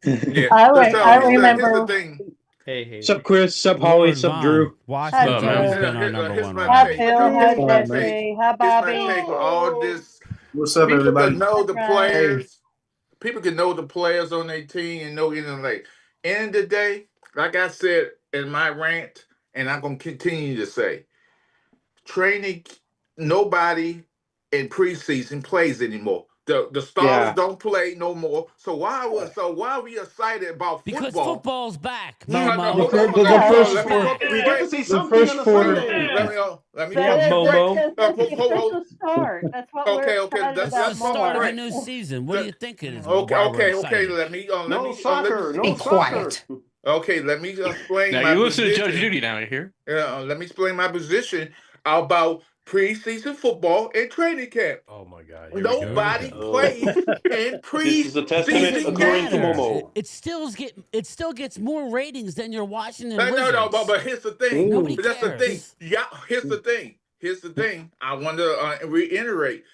Yeah. I remember. Here's the thing. Hey. Sup, Chris? Sup, Holly? Sup, Drew? Washington's Hi, been our number one. Hi, Phil. Hi, Jesse. Hi, Bobby. Take all this. What's up, People everybody? can know the Hey. players. People can know the players on their team and know anything. Like end of the day, like I said in my rant, and I'm gonna continue to say, training. Nobody in preseason plays anymore. The stars don't play no more. So why are we excited about football? Because football's back. No, Momo. We get to see something on the Sunday. Let me Momo. That's what we're okay. excited That's about the start of more. a new season. What do you think it is? Okay. Let me. No soccer. No soccer. Okay, let me explain. Now my you listen to position. Judge Judy down here. Let me explain my position about preseason football and training camp. Oh my God! Nobody plays in preseason. This is a testament according to Momo. It still gets more ratings than your Washington No, Wizards. but here's the thing. Nobody That's the thing. cares. Yeah, here's the thing. I want to reiterate.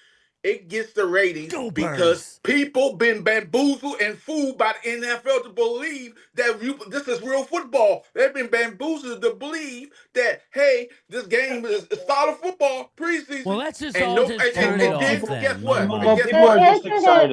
It gets the ratings Go because people been bamboozled and fooled by the NFL to believe that this is real football. They've been bamboozled to believe that, hey, this game is solid football preseason. Well, let's just and all just turn it off then. Guess what? Well, Guess people what? are just excited.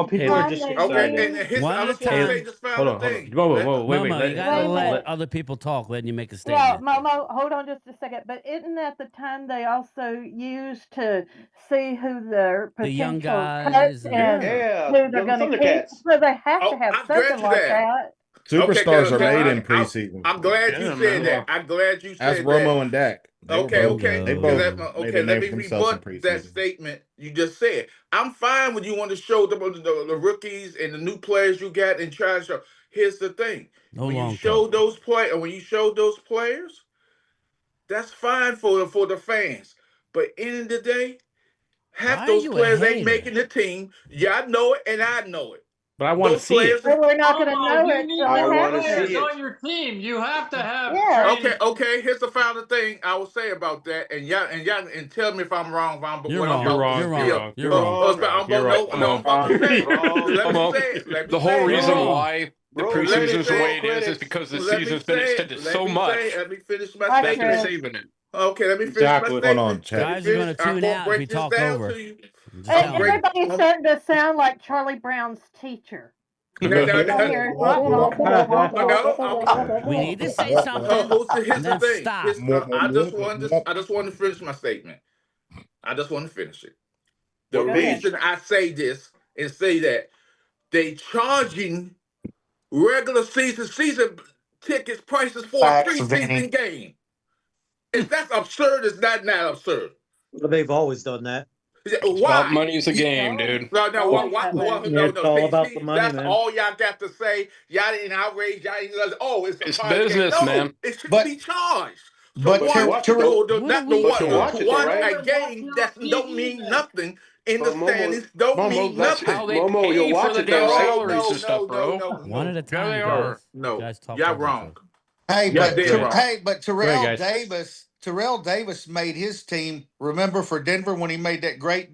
People are just excited. Okay, and here's One I at just a want to time. say this Hold final on. thing. Whoa, wait. Momo, you gotta Wait. let other people talk when you make a Well, statement. Momo, hold on just a second. But isn't that the time they also used to see who their The young potential guys cuts and- and Yeah, who they're young going to keep? Thundercats. So they have Oh, to have I grant something you like that. that. Superstars are Okay, made in preseason. I'm glad you said that. I'm glad you said Ask that. Romo and Dak. They Okay. They both made a Let name me for themselves in rebut that preseason. statement you just said. I'm fine when you want to show the rookies and the new players you got and try to show. Here's the thing: when you show those players, that's fine for the fans. But end of the day, half those players ain't making the team. Y'all know it, and I know it. But I want to see it. But we're not going to know it You until need it players happens. on your team. You have to have. Yeah. training. Okay. Here's the final thing I will say about that, and y'all tell me if I'm wrong. You're wrong. You're wrong. The whole reason why the preseason is the way it is because the season's been extended so much. Let me finish my They've been statement. saving it. Okay, let me finish my statement. Hold on, chat. Guys are going to tune out if we talk over. Everybody's starting to sound like Charlie Brown's teacher. No, no, We need to say something. Here's and the then thing. stop. I just want to finish my statement. I just want to finish it. The What page? reason I say this and say that they charging regular season tickets prices for a Facts, Vinny. preseason game. If that's absurd, it's not absurd. They've always done that. Why? Money's a game, dude. No, Yeah, it's all about the money, that's man. all y'all got to say. Y'all didn't outrage. Y'all didn't. Oh, it's a It's private business, game. No, man. it should But- be charged. But to to- watch, to- to watch a game that don't mean nothing in the standings. Don't mean nothing. How they Momo, pay you'll for watch the it damn though, right? salaries and stuff, bro. One at a time. they guys. are. No, You guys talk y'all over each wrong. Hey, Yeah, but they Ter- wrong. hey, but Terrell Go ahead, guys. Davis made his team. Remember for Denver when he made that great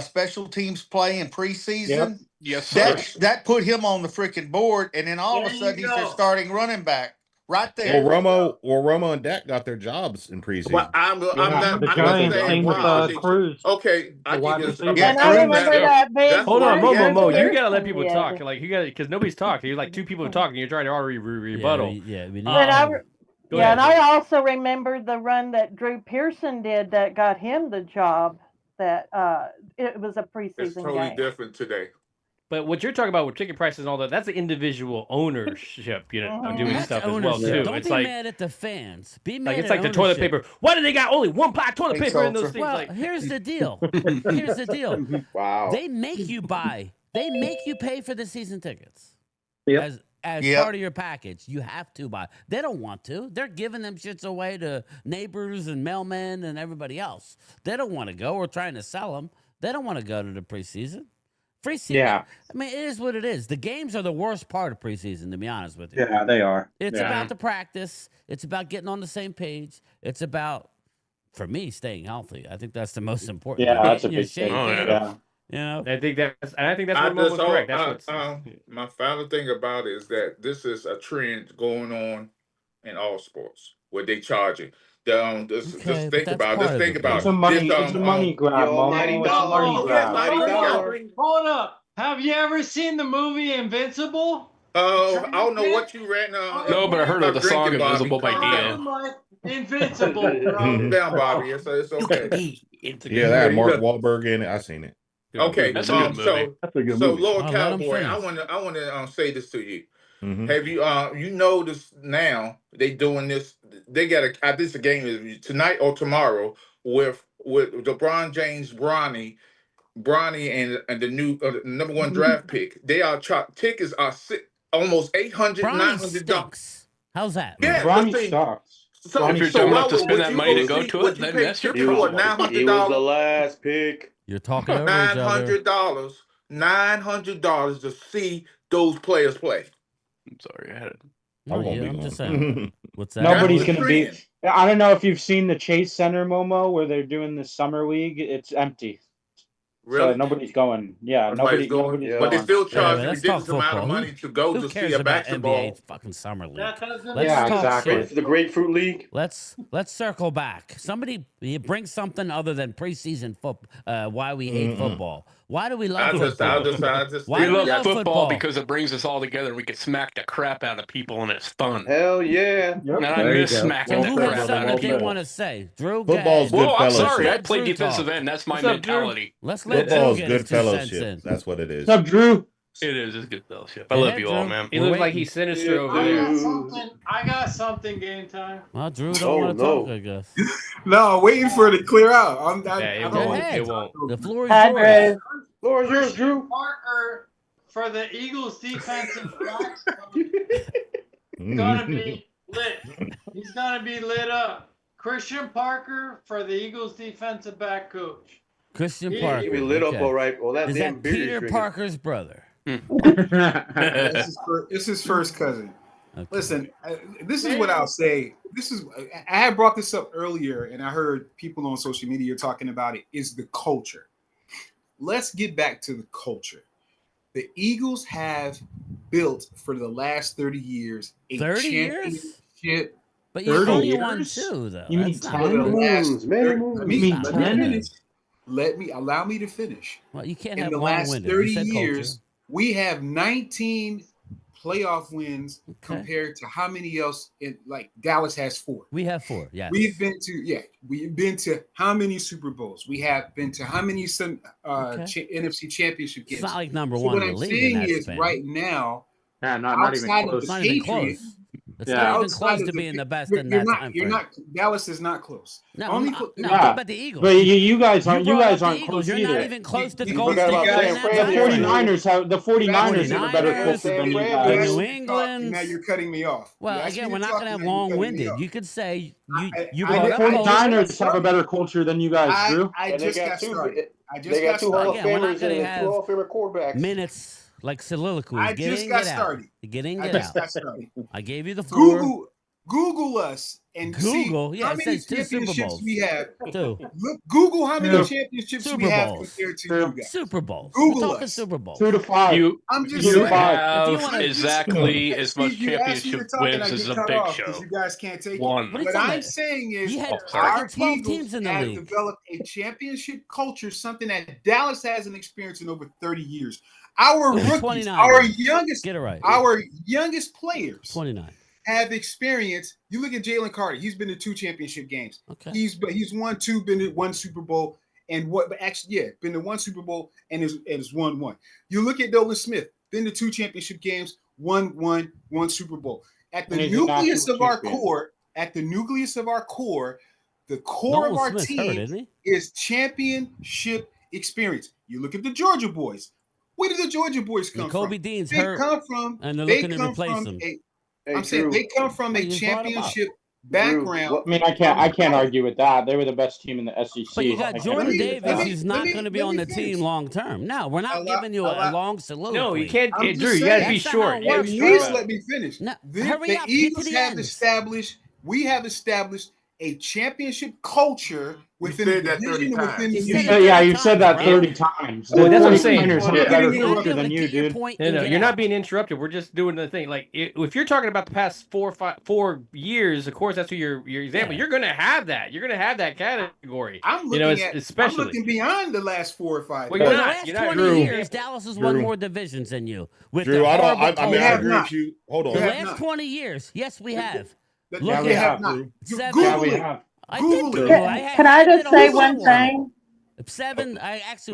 special teams play in preseason? Yes, sir. That put him on the freaking board, and then all of a There sudden you he's their go. starting running back right there. Romo and Dak got their jobs in preseason. But I'm The not Giants saying team with why. Cruz. Okay, I The wide give you. receiver. And I remember that big. Hold on, one. Mo. You Pearson gotta let people did. talk. Like you got because nobody's talking. You're like two people talking. You're trying to already rebuttal. Yeah, we need But I, Go yeah, ahead. and I also remember the run that Drew Pearson did that got him the job. That it was a preseason It's totally game. different today. But what you're talking about with ticket prices and all that, that's the individual ownership, doing That's stuff ownership. as well too. Don't It's be like mad at the fans. Be mad like it's at like the toilet ownership. paper. Why do they got only one ply toilet Hey, paper in those Salter. things? Well, Like here's the deal. Here's the deal. Wow. They make you buy. They make you pay for the season tickets. Yep. As Yep. part of your package. You have to buy. They don't want to. They're giving them shits away to neighbors and mailmen and everybody else. They don't want to go. We're trying to sell them. They don't want to go to the preseason. Preseason. Yeah. I mean, it is what it is. The games are the worst part of preseason, to be honest with you. Yeah, they are. It's Yeah. about the practice. It's about getting on the same page. It's about, for me, staying healthy. I think that's the most important. Yeah, thing. that's a Getting your big thing. shape in, Yeah. You know, I think that's what Mo was correct. That's what's My final thing about it is that this is a trend going on in all sports where they charge it. Just Okay, but think that's about it. part Just of think it, about It's a it. money. This, It's a money grab. Yo, Momo. $90. It's a money grab. $90. Hold up. Have you ever seen the movie Invincible? I don't know what you read. No, but I heard of the song drinking, Bobby. Invisible by Calm Dia. down. Like Invincible, bro. Calm down, Bobby. It's okay. Yeah, that had Mark Wahlberg in it. I seen it. Okay, That's a good movie. That's a good so movie. Lord Oh, let 'em Cowboy, finish. I want to say this to you. Mhm. Have you you noticed now they doing this? They got this game is tonight or tomorrow with LeBron James, Bronny, and the new number one draft pick. They are tickets are almost $800, Bronny $900. stinks. How's that? Yeah, Ronnie but see, sucks. so, If you're so dumb why enough to would spend that you money go to go see- to would it, you then pay that's your tickets for problem. He was the $900? last pick. You're talking over each other. $900 to see those players play. I'm sorry, I had it. No, won't yeah, be I'm going. just saying. What's that? Nobody's That's the gonna be. trend. I don't know if you've seen the Chase Center, Momo, where they're doing the summer league. It's empty. Really? So nobody's going. Yeah, Nobody's going, nobody's but they going. still Yeah, charge but a let's talk ridiculous amount of football. money to go Who to see cares a about basketball. NBA fucking summer league? That doesn't Let's Yeah, talk exactly. shit. It's the Grapefruit League. Let's circle back. Somebody bring something other than preseason football. Why we hate football? Why do we love football? Why We do love football because it brings us all together and we can smack the crap out of people and it's fun. Hell yeah. And I miss smacking So the who crap has out something of that they people. want to say? Drew, Football's go good ahead. Well, I'm fellowship. sorry, I Let played Drew defensive talk. end. That's my What's up, Drew? mentality. Let's let Drew Football's get good his 2 cents fellowship. in. That's what it is. What's up, Drew? It is. It's good fellowship. I Go love ahead, you all, Drew. man. he We're looks like waiting. he's sinister over I there. got something game time. Well, Drew don't Oh, want to no. talk, I guess. No, waiting for it to clear out. Yeah, it Go won't. ahead. It won't. The floor is Hi, yours. Drew. Floor is yours, Drew. Parker for the Eagles defensive backs gonna be lit. He's gonna be lit up. Christian Parker for the Eagles defensive back coach. Christian He- Parker. He be lit up okay. all right. Well, that Is damn that beer Peter he's drinking. Parker's brother? It's his first cousin. Okay. Listen, this is what I'll say. I had brought this up earlier, and I heard people on social media talking about it. Is the culture? Let's get back to the culture. The Eagles have built for the last 30 years a 30 years? championship. But you've 30 only years? won 2, though. You mean That's not 10? For the good. last Man, 30 moons. let me- You mean let me 10? finish. Allow me to finish. Well, you can't In have the last long-winded. 30 You said years, We have 19 playoff wins compared to how many else? Like Dallas has 4. We have 4. Yes. We've been to how many Super Bowls? We have been to how many NFC Championship games? It's not like number So one what in the I'm league in saying that is span. right now, not even close. Not even close. It's not even close to being the best in that time frame. Dallas is not close. No, Only no, yeah. what about the Eagles? But you guys aren't Eagles. You're close not either. even close to the You Golden forgot State. about Warriors. San Fran. The 49ers have a better culture than you guys. New England. Now you're cutting me off. Well, again, we're not going to have long-winded. You could say you The brought up 49ers have a better culture than you guys, Drew. I just got started. They got 2 Hall of Again, we're not Famers going to and 2 Hall have of Famer quarterbacks. minutes like soliloquies. I Get just in, got get out. started. Get in, I get just out. got started. I gave you the floor. Google us and Google, see yeah, how it many says 2 Super championships Bowls. we have. 2. Look, Google how many championships Super we have Bowls. compared to you guys. Super Bowls. Google We're talking us. Super Bowls. 2 to 5. I'm just You saying. have exactly as much You asked me to championship talk and wins I as get a cut Big off Show. because you guys can't take One. it. What I'm saying is You had our 12 Eagles teams in the have league. developed a championship culture, something that Dallas hasn't experienced in over 30 years. Our rookies, 29. our youngest, Get it right. our youngest players 29. have experience. You look at Jalen Carter; he's been to 2 championship games. Okay. He's won 2, been to 1 Super Bowl, and been to 1 Super Bowl and is won 1. You look at Nolan Smith, been to 2 championship games, won 1 Super Bowl. At the nucleus of our core, the core Nolan of our Smith's team hurt, isn't he? is championship experience. You look at the Georgia boys. Where did the Georgia boys come And Kobe from? Dean's They hurt, come from. and they're They looking to come replace from him. I'm saying they come from a You just brought him up. championship background. I mean, I can't argue with that. They were the best team in the SEC. But you got Jordan Davis, who's not let me- going to be let on me the finish. team long term. No, we're not giving you a long soliloquy. No, you can't. I'm just Drew, you saying. got to be That's not short. how it You gotta works, be Please short. let me finish. No, The hurry up, get to Eagles the have end. established. We have established a championship culture within said the that 30 division, within times. the You said league. Yeah, you've said that 30 times. Well, that's what I'm saying. 49ers have a Yeah, better yeah, culture yeah. than you, dude. No, you're not being interrupted. We're just doing the thing. Like, if you're talking about the past 4 years, of course, that's what your example. Yeah. You're going to have that. You're going to have that category. I'm looking especially. I'm looking beyond the last 4 or 5 Well, years. you're the not. last You're not 20 Drew. years, Dallas has won more divisions than you. With Drew, the I horrible mean, I culture. agree with you. Hold on. The have last not. 20 years, yes, we have. That- Look they at have it. not. Seven. Google we it. have. I Google did it. Google. I Can I did just a say whole one show on it. thing? 7. We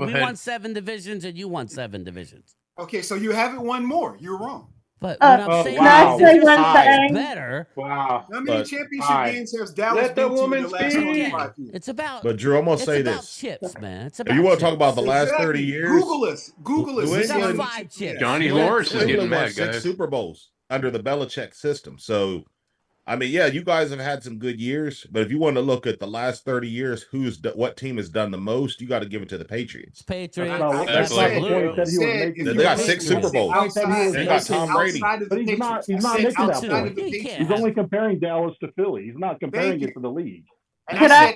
ahead. won 7 divisions, and you won 7 divisions. Okay, so you haven't won more. You're wrong. But what I'm Oh, saying wow. is, Can I say this one is thing? better. Wow. How many But- championship Hi. games has Dallas Let the been to in woman the last speak. 25 years? It's about. But Drew, I'm gonna It's say about this. chips, man. It's If about. you want to talk chips. about the last Exactly. 30 years, Google us. Google us. New It's England- about 5 chips. Johnny New Lawrence is England getting won mad, 6 guys. Super Bowls under the Belichick system. So, I mean, yeah, you guys have had some good years, but if you want to look at the last 30 years, what team has done the most, you got to give it to the Patriots. Patriots. That's absolutely. like the point he said he was making. They got 6 Super Bowls. They got Tom Brady. But he's not making that point. He's only comparing Dallas to Philly. He's not comparing it to the league. Can I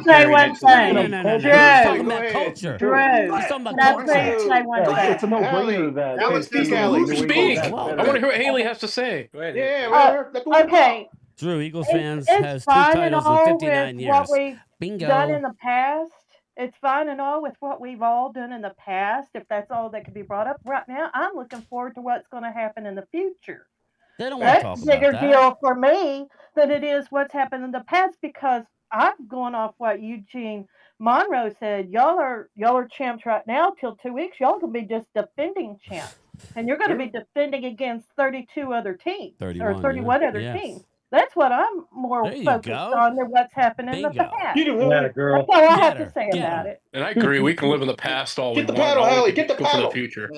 say one thing? No. Drew, He's talking about culture. Drew, He's talking about can I culture. say one Yeah, it's a thing? no-brainer that That was Steve Alley. New England Speak. has Well, I better- want to hear what Haley has to say. Go ahead. Yeah, right. Okay, Drew, Eagles it's, fans it's has 2 fine and titles in all 59 with years. what we've Bingo. done in the past. It's fine and all with what we've all done in the past, if that's all that could be brought up. Right now, I'm looking forward to what's going to happen in the future. They don't want to That's talk a about bigger that. deal for me than it is what's happened in the past, because I'm going off what Eugene Monroe said. Y'all are champs right now. Till 2 weeks, y'all can be just defending champs, and you're going to be defending against 32 other teams 31, or 31 yeah. other Yes. teams. That's what I'm more There you focused go. on than what's happened in the Bingo. past. Get him, Yeah, Haley. girl. That's all I have Get her. to say Get about her. it. And I agree. We can live in the past all we Get the want. paddle, All we Haley. can Get the go for paddle. the future.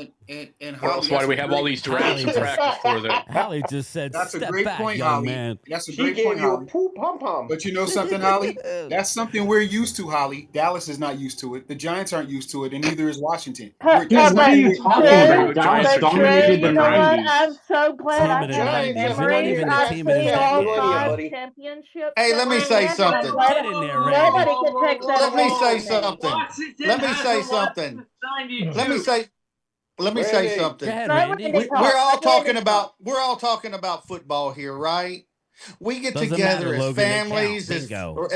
And Or else why do we have all these drafts and practice for them? Holly just said, That's a step great back, point, young Holly. man. That's a She great gave point, you a Holly. poo pom pom. But you know something, Holly? That's something we're used to, Holly. Dallas is not used to it. The Giants aren't used to it, and neither is Washington. Dude, what are you talking about? Dallas dominated the You know what? 90s. I'm so glad I Dominated have the 90s. memories. We weren't even the I've team in the seen all decade, 5 buddy. championships. Hey, let me say something. Get in there, Randy. Nobody can take that Let me away say from me. something. Let me say something. Let me say Randy. something. Go ahead, No, Randy. Randy. We're all talking about football here, right? We get Doesn't together matter, as Logan, they count. families, Bingo.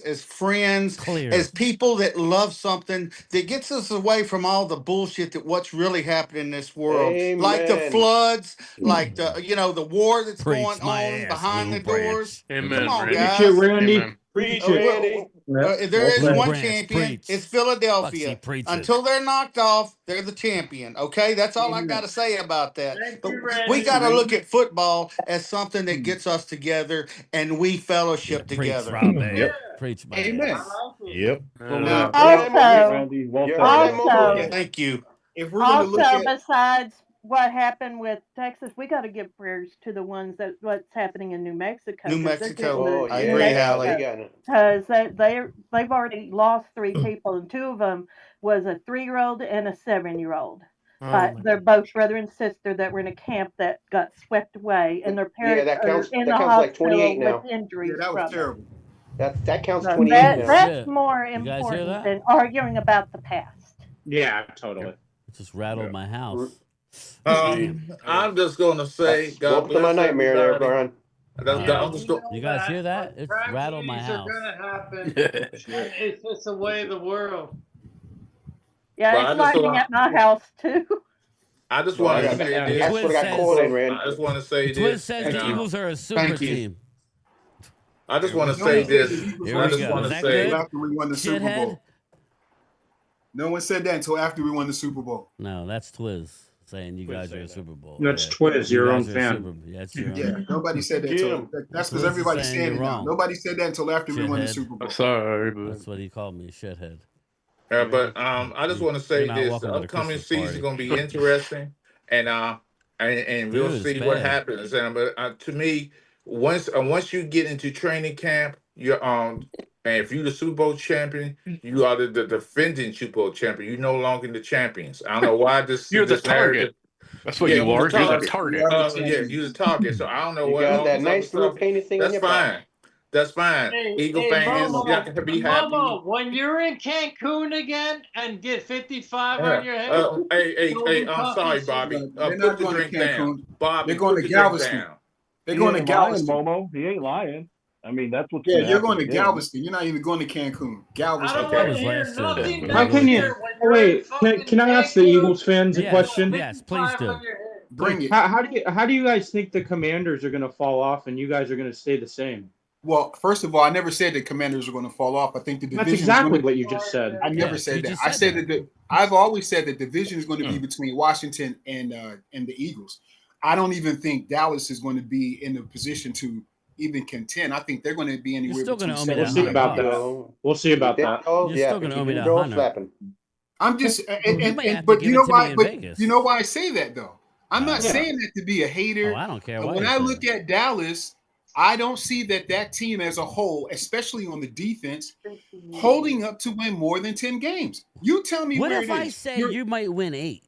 as friends, Clear. as people that love something that gets us away from all the bullshit that what's really happening in this world, like the Amen. floods, like the war that's Preach going my on ass, behind Lou the doors. Branch. Come on, Preach it, guys. Randy. Preach, Uh, Randy. there is Lou one Branch, champion. preach. It's Fuck's Philadelphia. he preaching? Until they're knocked off, they're the champion. Okay, that's all I got to say about that. Thank But you, we Randy. got to look at football as something that gets us together and we fellowship Preach, together. Rob. Yep. Preach my Amen. ass. Yep. Now, Also, You heard that, Momo? yeah, thank you. If we're going to look also, at besides what happened with Texas, we got to give prayers to the ones that what's happening in New Mexico. New 'cause they're Mexico. getting Oh, I New agree, yeah. Mexico, Hallie. They got it. because they've already lost 3 people, and 2 of them was a 3-year-old and a 7-year-old. But they're both brother and sister that were in a camp that got swept away, and their Yeah, parents that counts. are in That the counts like hospital 28 with now. injuries that was from it. terrible. That counts So 28 now. that's Shit. more You guys hear important that? than arguing about the past. Yeah, totally. It just rattled my house. I'm just gonna say, God Welcome to my bless nightmare there, everybody. Brian. I'm just go- You guys hear that? It's rattled my Tragedies are house. gonna happen. It's just the way of the world. Yeah, Well, I it's just lightning don't- at my house too. I just Well, want to I say got- this. that's what I got cold in, Randy. I just want to say Twiz this. says and, the Eagles are a super Thank you. team. I just want to No say one said this. the Eagles Here I we just go. want Is to that say. good? After we won the Super Shithead? Bowl. No one said that until after we won the Super Bowl. No, that's Twiz saying you guys are a Super Bowl. That's Yeah. Twiz, You your guys own are a fan. Super Bowl. Yeah, it's your own. Yeah, nobody said that Get until 'em. that's Twiz because is everybody's saying you're standing now. wrong. Nobody said that until after we won the Shithead. Super Bowl. Sorry, That's what he called me, shithead. But I just want to say You're not this: welcome the to the upcoming Christmas season party. is going to be interesting, and we'll Dude, see it's what bad. happens. And but to me, once you get into training camp, you're and if you're the Super Bowl champion, you are the defending Super Bowl champion. You're no longer the champions. I don't know why this. You're the this narrative- target. That's what you you're are. the You're the target. target. Yeah, you're the target. So I don't know You what got all that this nice other little stuff. painted thing on That's your back. fine. That's fine. Eagle fans, Momo, y'all can be happy. Momo, when you're in Cancun again and get 55 on your head. I'm sorry, Bobby. They're Put not the going to drink down. Cancun. Bobby, They're going put to the drink Galveston. down. They're going to Galveston. Momo. He ain't lying. I mean, that's what's Yeah, gonna you're happen going to again. Galveston. You're not even going to Cancun. I Galveston. don't That want was to hear last year, nothing though. How next can you? year when you're in Wait, fucking can I ask the Cancun Eagles fans a Yes, question? yes, please 55 do. on your head. Bring it. How do you guys think the Commanders are going to fall off and you guys are going to stay the same? Well, first of all, I never said the Commanders are going to fall off. I think the division. That's exactly what you just said. I never Yes, said you that. just I said said that. I've always said that the division is going to be between Washington and the Eagles. I don't even think Dallas is going to be in a position to even contend. I think they're going to be anywhere still between gonna owe me 7 that We'll see and 9 about games. that. We'll see about that. Oh, You're yeah, still but gonna you owe me can that draw 100. slapping. I'm just, You may have to but give you it know to why? me in But Vegas. you know why I say that though? I'm not Yeah. saying that to be a hater. Oh, I don't care But why when you I say look that. at Dallas, I don't see that team as a whole, especially on the defense, holding up to win more than 10 games. You tell me What where if it I is. say you might win 8?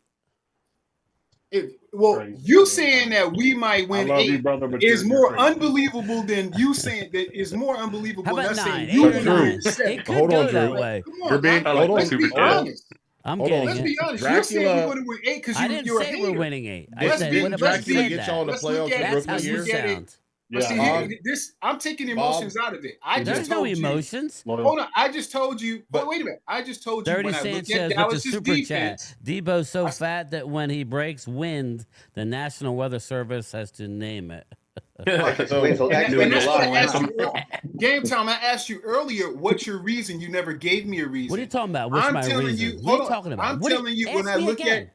You saying that we might win I love 8 you, brother, but is you're more crazy. unbelievable than you saying that is more unbelievable How than about us 9? saying 8 you or win 9? 7. It could Hold go on, that Drew. way. Come on, You're being man. hold on. Let's be Hold on. honest. I'm Hold getting on. Let's it. be honest. You're saying Dracula- you're going to win 8 because I didn't you're a say hater. we're winning 8. I Let's said, be- what if let's I be- said get y'all in the let's look playoffs at in it. That's how Let's you look at it. sound. But see, Bob. this I'm taking emotions out of it. I There's just no told you. emotions. Hold on. I just told you. But wait a minute. I just told you 30 when I look Sanchez at with the Dallas's super defense. chat. Debo's so fat that when he breaks wind, the National Weather Service has to name it. That explains a lot. Game time. I asked you earlier, what's your reason? You never gave me a reason. What are you talking about? What's I'm my telling reason? you. What Hold are you on. talking about? I'm What telling you when ask I me look again. at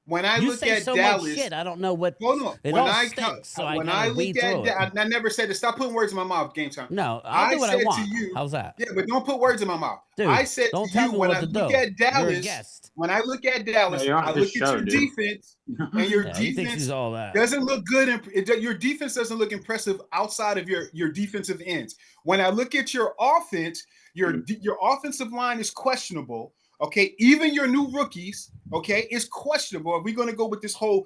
when I You look say at so Dallas. much shit. I don't know what. Hold on. It When all I stinks, so when I I gotta weed look through at it. I never said it. Stop putting words in my mouth. Game time. No, I'll do what I said want. to you. How's that? Yeah, but don't put words in my mouth. Dude, I said don't to tell you me when what I to look do. at You're a Dallas. guest. When I look at Dallas, you're on I this look at show, your dude. defense, and your Yeah, he thinks defense he's all that. doesn't look good. Your defense doesn't look impressive outside of your defensive ends. When I look at your offense, your offensive line is questionable. Okay, even your new rookies, okay, is questionable. If we're going to go with this whole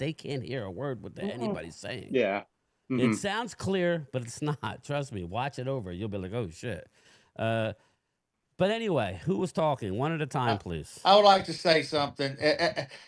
they can't hear a word what anybody's saying. Yeah. It sounds clear, but it's not. Trust me. Watch it over. You'll be like, oh, shit. But anyway, who was talking? One at a time, please. I would like to say something.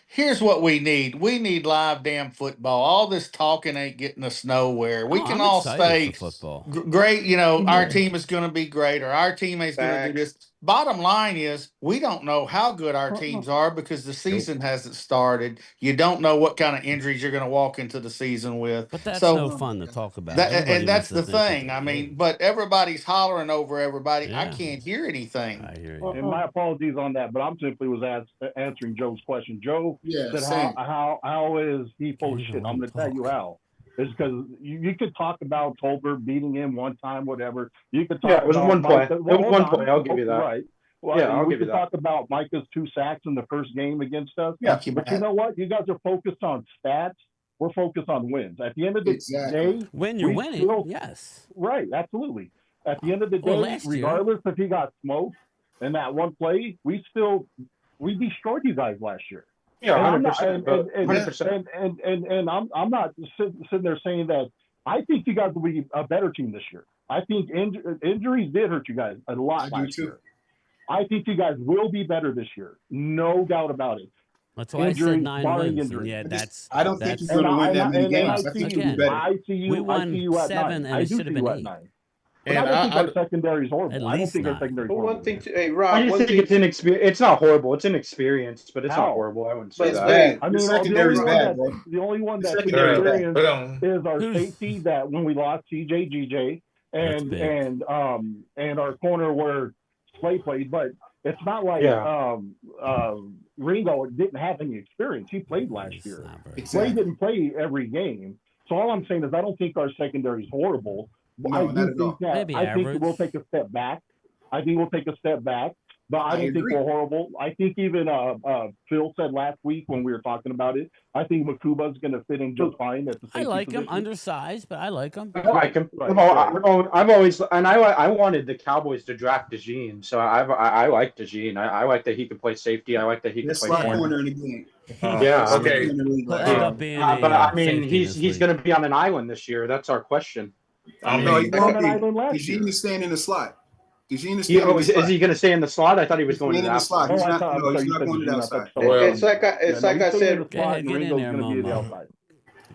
Here's what we need. We need live damn football. All this talking ain't getting us nowhere. We can I'm all excited say for football. great, you know, our team is going to be great, or our team is going to do this. bottom line is we don't know how good our teams are because the season hasn't started. You don't know what kind of injuries you're going to walk into the season with. But that's so no fun to talk about. and that's the wants to think thing. I mean, but everybody's hollering over everybody. I can't hear anything. I hear And my apologies on that, but I'm simply was answering Joe's question. Joe said, how is he full of shit? I'm going to tell you how. It's because you could talk about Tolbert beating him one time, whatever. You could talk it was about one play. Micah, It was one play. I'll give you that. Right. Well, yeah, I'll we give you could that. talk about Micah's 2 sacks in the first game against us. Yeah, but you know what? You guys are focused on stats. We're focused on wins. At the end of the day, when you're winning, yes. Right, absolutely. At the end of the day, Well, regardless if he got smoked in that one play, we destroyed you guys last year. Yeah, 100%. 100%. And I'm not sitting there saying that I think you guys will be a better team this year. I think injuries did hurt you guys a lot last year. I think you guys will be better this year. No doubt about it. That's why I said 9 wins. Yeah, I don't think you're going to win that many games. I think you'll be better. I see you. We won I see you at 7, 9. and it do should have see been you 8. at 9. But I don't think our secondary is horrible. I don't think our secondary is horrible. One thing, hey Rob, I just think it's inexperienced. It's not horrible. It's inexperienced, but it's not horrible. I wouldn't say It's that. bad. I mean, the only one that's experienced is our safety. That when we lost CJ, GJ, and our corner where Slay played, but it's not like Ringo didn't have any experience. He played last year. Slay didn't play every game. So all I'm saying is I don't think our secondary is horrible. No, not at all. Maybe I think average. we'll take a step back. But I don't think we're horrible. I think even Phil said last week when we were talking about it, I think Makuba's going to fit in just fine at the safety I like him, position. undersized, but I like him. I like him. Right. I've always I wanted the Cowboys to draft DeJean, so I like DeJean. I like that he can play safety. I like that he can play corner in the game. Okay. But I mean, he's going to be on an island this year. That's our question. No, DeJean is staying in the slot. DeJean is staying in the slot. Is he going to stay in the slot? I thought he was going to the slot. He's not going to the outside. It's like I said. Get in there, Momo.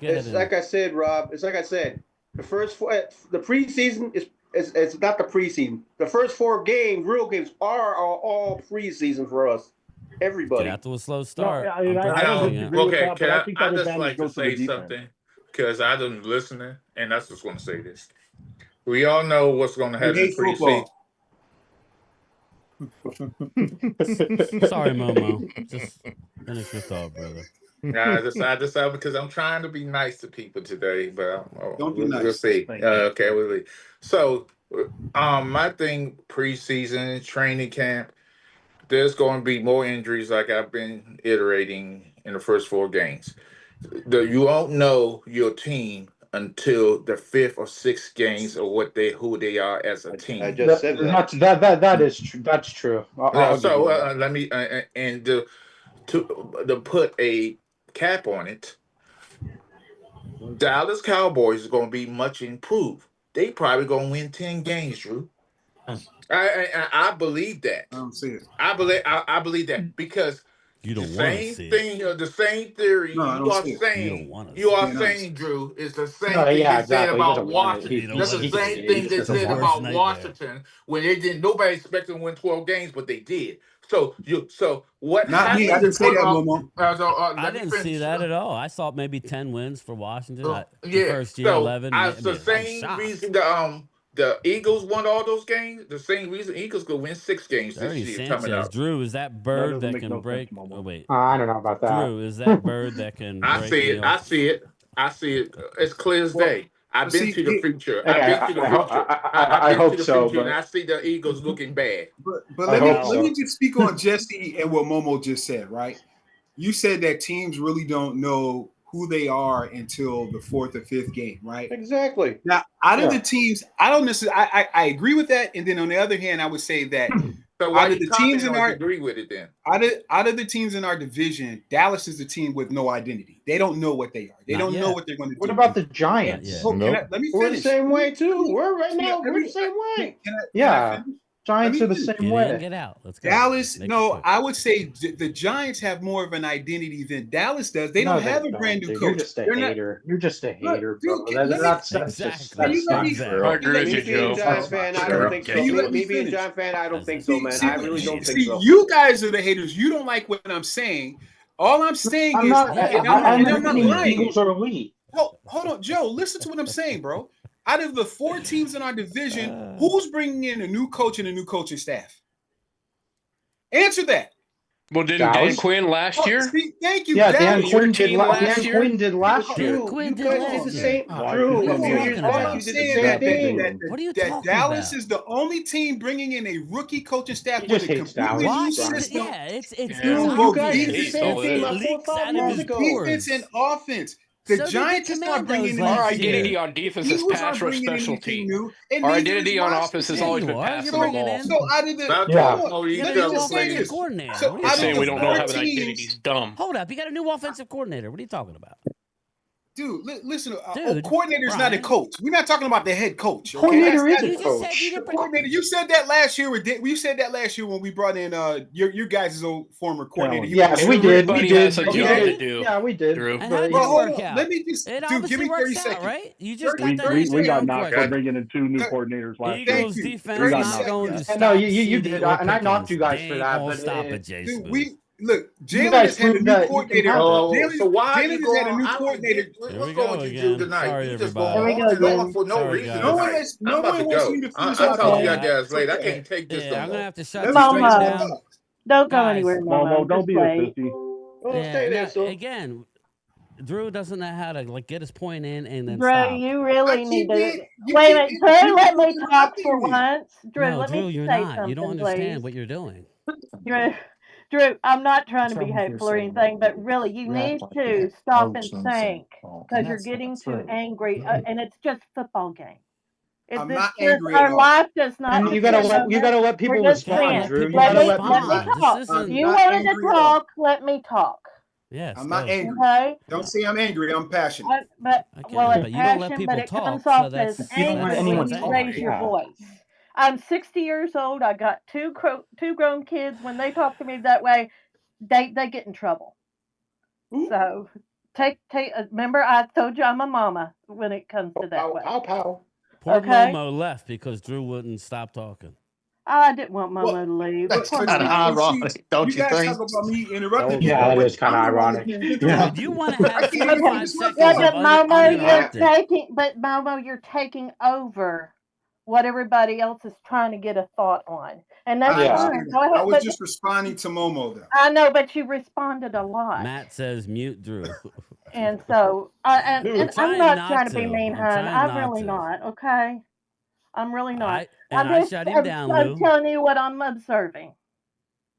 It's like I said, Rob. It's like I said. The preseason is not the preseason. The first 4 games, real games, are all preseason for us. Everybody. Get out to a slow start. Okay, I just like to say something because I didn't listening, and I just want to say this. We all know what's going to happen in preseason. Sorry, Momo. Just finish your thought, brother. I decided because I'm trying to be nice to people today, but don't be nice. We'll see. Okay, we'll see. So, my thing preseason training camp, there's going to be more injuries, like I've been iterating in the first 4 games. You won't know your team until the 5th or 6th games of who they are as a team. I just said that. That is true. That's true. Let me and to put a cap on it, Dallas Cowboys is going to be much improved. They probably going to win 10 games, Drew. I believe that. I don't see it. I believe that because you don't want to see it. The same theory you are saying, Drew, is the same thing they said about Washington. That's the same thing they said about Washington when they didn't. Nobody expected them to win 12 games, but they did. So what? Not me. I didn't say that, Momo. I didn't see that at all. I thought maybe 10 wins for Washington. First year, 11. The same reason the Eagles won all those games. The same reason Eagles could win 6 games this year coming up. Drew, is that bird that can break? Oh, wait. I don't know about that. Drew, is that bird that can? I see it. It's clear as day. I've been to the future. I hope so. And I see the Eagles looking bad. But let me just speak on Jesse and what Momo just said. Right? You said that teams really don't know who they are until the 4th or 5th game, right? Exactly. Now, out of the teams, I don't necessarily. I agree with that, and then on the other hand, I would say that so out of the teams in our agree with it then. Out of the teams in our division, Dallas is the team with no identity. They don't know what they are. They don't know what they're going to do. What about the Giants? Let me finish. We're the same way too. We're the same way. Giants are the same way. Get out. Let's go. Dallas, no, I would say the Giants have more of an identity than Dallas does. They don't have a brand new coach. You're just a hater. You're just a hater, bro. That's Me being a Giants fan, I don't think so. Me being a Giants fan, I don't think so, man. I really don't think so. You guys are the haters. You don't like what I'm saying. All I'm saying I'm is, not lying. Eagles are elite. Hold on, Joe. Listen to what I'm saying, bro. Out of the 4 teams in our division, who's bringing in a new coach and a new coaching staff? Answer that. Well, didn't Dan Quinn last year? Thank you. Yeah, Dan Quinn did last year. Quinn did last year. You guys did the same. Drew, a few years back, you did the same thing. What are you talking about? Dallas is the only team bringing in a rookie coaching staff with a completely new system. Yeah, it's you guys did the same thing like 4 or 5 years ago. Defense and offense. The Giants is not bringing in our identity on defense is pass rush special team. Our identity on offense has always been passing the ball. So out of the You're saying we don't know how an identity is dumb. Hold up, you got a new offensive coordinator. What are you talking about? Dude, listen, a coordinator is not a coach. We're not talking about the head coach. Okay? Coordinator is a coach. Coordinator. You said that last year. You said that last year when we brought in your guys' old former coordinator. Yes, we did. We did. Yeah, we did. And how did it work out? Let me just, give me 30 seconds. Right? You just we got knocked for bringing in 2 new coordinators last year. Eagles defense not going to stop. No, you did, and I knocked you guys for that. But stop it, Jason. Look, Jalen has had a new coordinator. So why are you going? Had a new coordinator. What's going with you tonight? Sorry, you just everybody. going on for no reason. No one wants you to finish. I'll talk to you guys later. I can't take this. I'm gonna have to shut this straight down. Don't go anywhere. No, don't be a sissy. Stay there, so. Again, Drew doesn't know how to get his point in and then Drew, stop. you really need to wait a minute. Drew, let me talk for once. Drew, let me you're say not. something, You don't understand please. what you're doing. Drew, I'm not trying to be hateful or anything, but really, you need to stop and think because you're getting too angry, and it's just a football game. I'm not angry our at all. life does not. And you gotta let people respond, Drew. You Let gotta me let talk. You wanted to talk. Let me talk. Yes, I'm not angry. Okay. Don't say I'm angry. I'm passionate. But Okay, well, but it's you don't let passion, people but it talk, comes so off that's- as you don't anger let when anyone you talk, raise your voice. I'm 60 years old. I got two grown kids. When they talk to me that way, they get in trouble. So take. Remember, I told you I'm a mama when it comes to that way. Poor Momo left because Drew wouldn't stop talking. I didn't want Momo to leave. That's kind of ironic, don't you think? Talk about me interrupting. Yeah, that is kind of ironic. Yeah. You want to have 45 seconds Yeah, of but Momo, uninterrupted. you're taking over what everybody else is trying to get a thought on, and that's fine. Go ahead, I was just responding to Momo, though. I know, but you responded a lot. Matt says mute Drew. And so, and I'm not trying to be to. mean, I'm hon. trying I'm not really to. not. Okay, I'm really not. I shut him down, I'm Lou. telling you what I'm observing,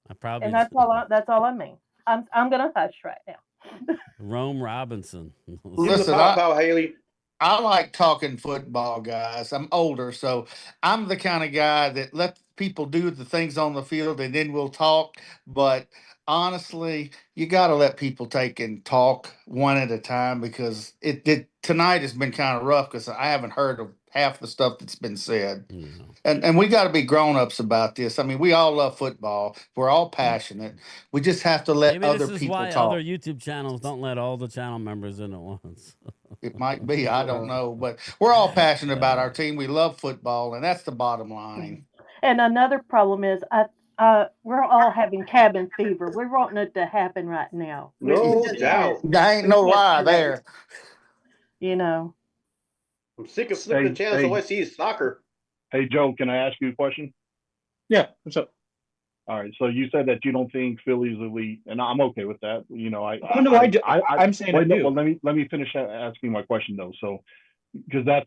I probably and that's all I mean. I'm gonna hush right now. Rome Robinson. Listen, Haley. I like talking football, guys. I'm older, so I'm the kind of guy that lets people do the things on the field and then we'll talk. But honestly, you got to let people take and talk one at a time because tonight has been kind of rough because I haven't heard of half the stuff that's been said. Mm-hmm. And we got to be grown-ups about this. I mean, we all love football. We're all passionate. We just have to let Maybe other this is people why talk. other YouTube channels don't let all the channel members in at once. It might be. I don't know. But we're all passionate about our team. We love football, and that's the bottom line. And another problem is, we're all having cabin fever. We're wanting it to happen right now. No doubt. There ain't no lie there. You know. I'm sick of flipping the channels. All I see is soccer. Hey, Joe, can I ask you a question? Yeah, what's up? All right, so you said that you don't think Philly's elite, and I'm okay with that. You know, I'm saying I do. Well, let me finish asking my question though. So, because that's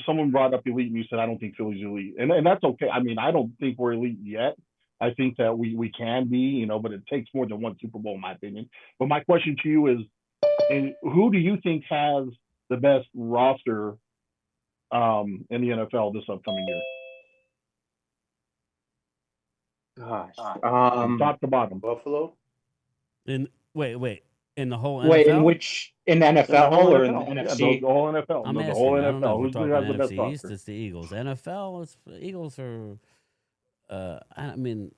someone brought up elite, and you said I don't think Philly's elite, and that's okay. I mean, I don't think we're elite yet. I think that we can be, you know, but it takes more than one Super Bowl, in my opinion. But my question to you is, and who do you think has the best roster in the NFL this upcoming year? Gosh, from top to bottom. Buffalo. Wait. In the whole NFL? Wait, in the NFL or in the NFC? Yeah, the whole NFL. I'm asking, the whole I don't know. NFL. We're Who's talking has the best NFC roster? East, it's the Eagles. NFL, Eagles are I mean,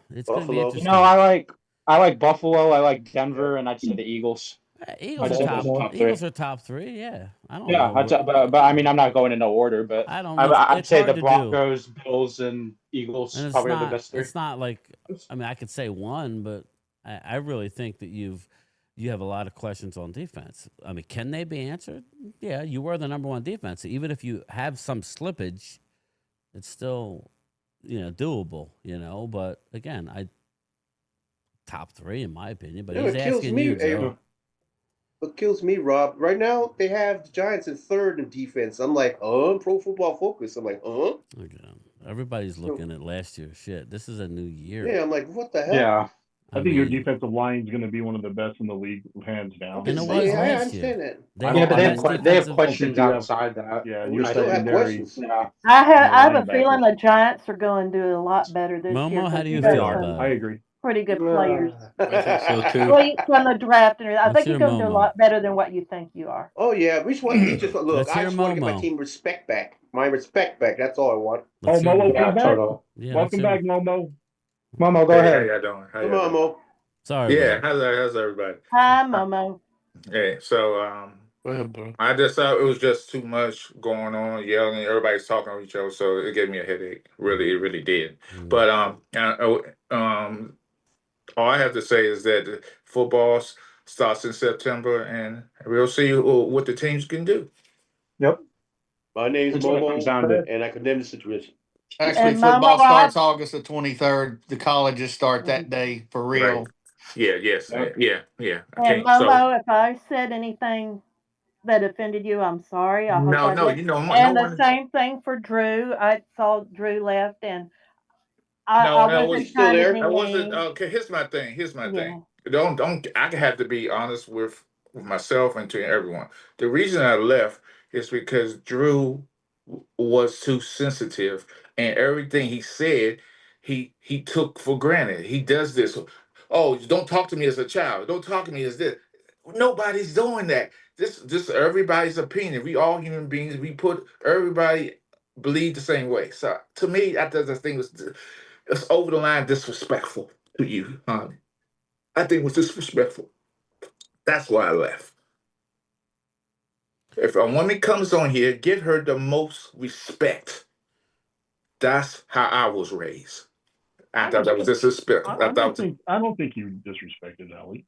it's going to be Buffalo. interesting. No, I like Buffalo. I like Denver, and I'd say the Eagles. Eagles I'd are say top. those top Eagles three. are top 3. Yeah, I don't Yeah, know. but I mean, I'm not going in no order, but I don't. I'd It's say hard the to do. Broncos, Bills, and Eagles And it's probably are the not. best 3. It's not like. I mean, I could say one, but I really think that you have a lot of questions on defense. I mean, can they be answered? Yeah, you were the number 1 defense. Even if you have some slippage, it's still, doable. But again, top 3 in my opinion. But he's asking you, Joe. What kills me, Rob, right now they have the Giants in 3rd in defense. I'm like, Pro Football Focus. I'm like, Again, everybody's looking at last year's shit. This is a new year. Yeah, I'm like, what the hell? Yeah. I think your defensive line is going to be one of the best in the league, hands down. And it was I last year. understand that. But they have questions outside that. Yeah, We your still have secondary. questions. Yeah. I have a feeling the Giants are going to do a lot better this year. Momo, how do you They feel got about I it? agree. pretty good players. I think so too. From the draft, and I Let's think hear you're going to do a Momo. lot better than what you think you are. Oh yeah, we just want to just look. Let's I hear just want to get my Momo. team respect back. My respect back. That's all I want. Let's hear Momo, Momo. come back. Total. Yeah, Welcome let's back, hear- Momo. Momo, go Hey, ahead. how y'all doing? How Come y'all on, doing? Mo. Sorry. Yeah, bro. how's everybody? Hi, Momo. Hey, so Go ahead, bro. I just thought it was just too much going on, yelling, everybody's talking to each other, so it gave me a headache. Really, it really did. But all I have to say is that football starts in September, and we'll see what the teams can do. Yep. My name's That's what it comes down Momo, to. and I condemn the situation. Actually, And football Momo, starts August the 23rd. The colleges start that day for real. Right. Yeah. Yes. Yeah. I And can't. So Momo, if I said anything that offended you, I'm sorry. I hope I no, did. you know, And no the one. same thing for Drew. I saw Drew left, and No, I that wasn't was still trying to there? be That wasn't mean. okay. Here's my thing. Yeah. Don't. I have to be honest with myself and to everyone. The reason I left is because Drew was too sensitive, and everything he said, he took for granted. He does this. Oh, don't talk to me as a child. Don't talk to me as this. Nobody's doing that. This everybody's opinion. We all human beings. We put everybody believe the same way. So to me, I thought the thing was it's over the line disrespectful to you. I think it was disrespectful. That's why I left. If a woman comes on here, give her the most respect. That's how I was raised. I thought that was disrespectful. I don't think you disrespected Ali.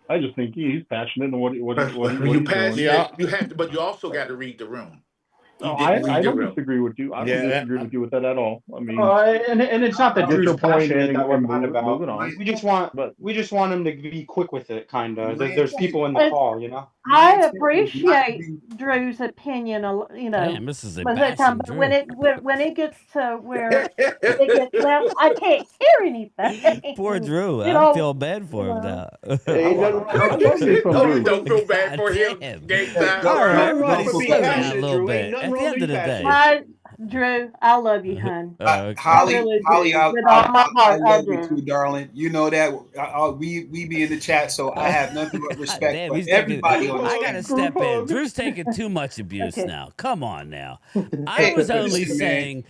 I just think he's passionate in what you he's passionate. doing. You have to, but you also got to read the room. No, I don't disagree with you. I don't disagree with you with that at all. I mean, and it's not that get Drew's your point passionate in that we're and mad about. moving on. We just want him to be quick with it, kind of. There's people in the call, you know. I appreciate Drew's opinion. Damn, this is a most of the bashing time, but Drew. when it gets to where it gets loud, I can't hear anything. Poor Drew. You I know, feel bad for him now. Don't feel bad for him. All right, everybody slow down a little bit. At the end of the day. Drew, I love you, hon. Holly, With all my I heart, I love you do. too, darling. You know that we be in the chat, so I have nothing but respect Damn, for he's everybody taking, on this. I gotta step in. Drew's taking too much abuse now. Come on now. I was only saying,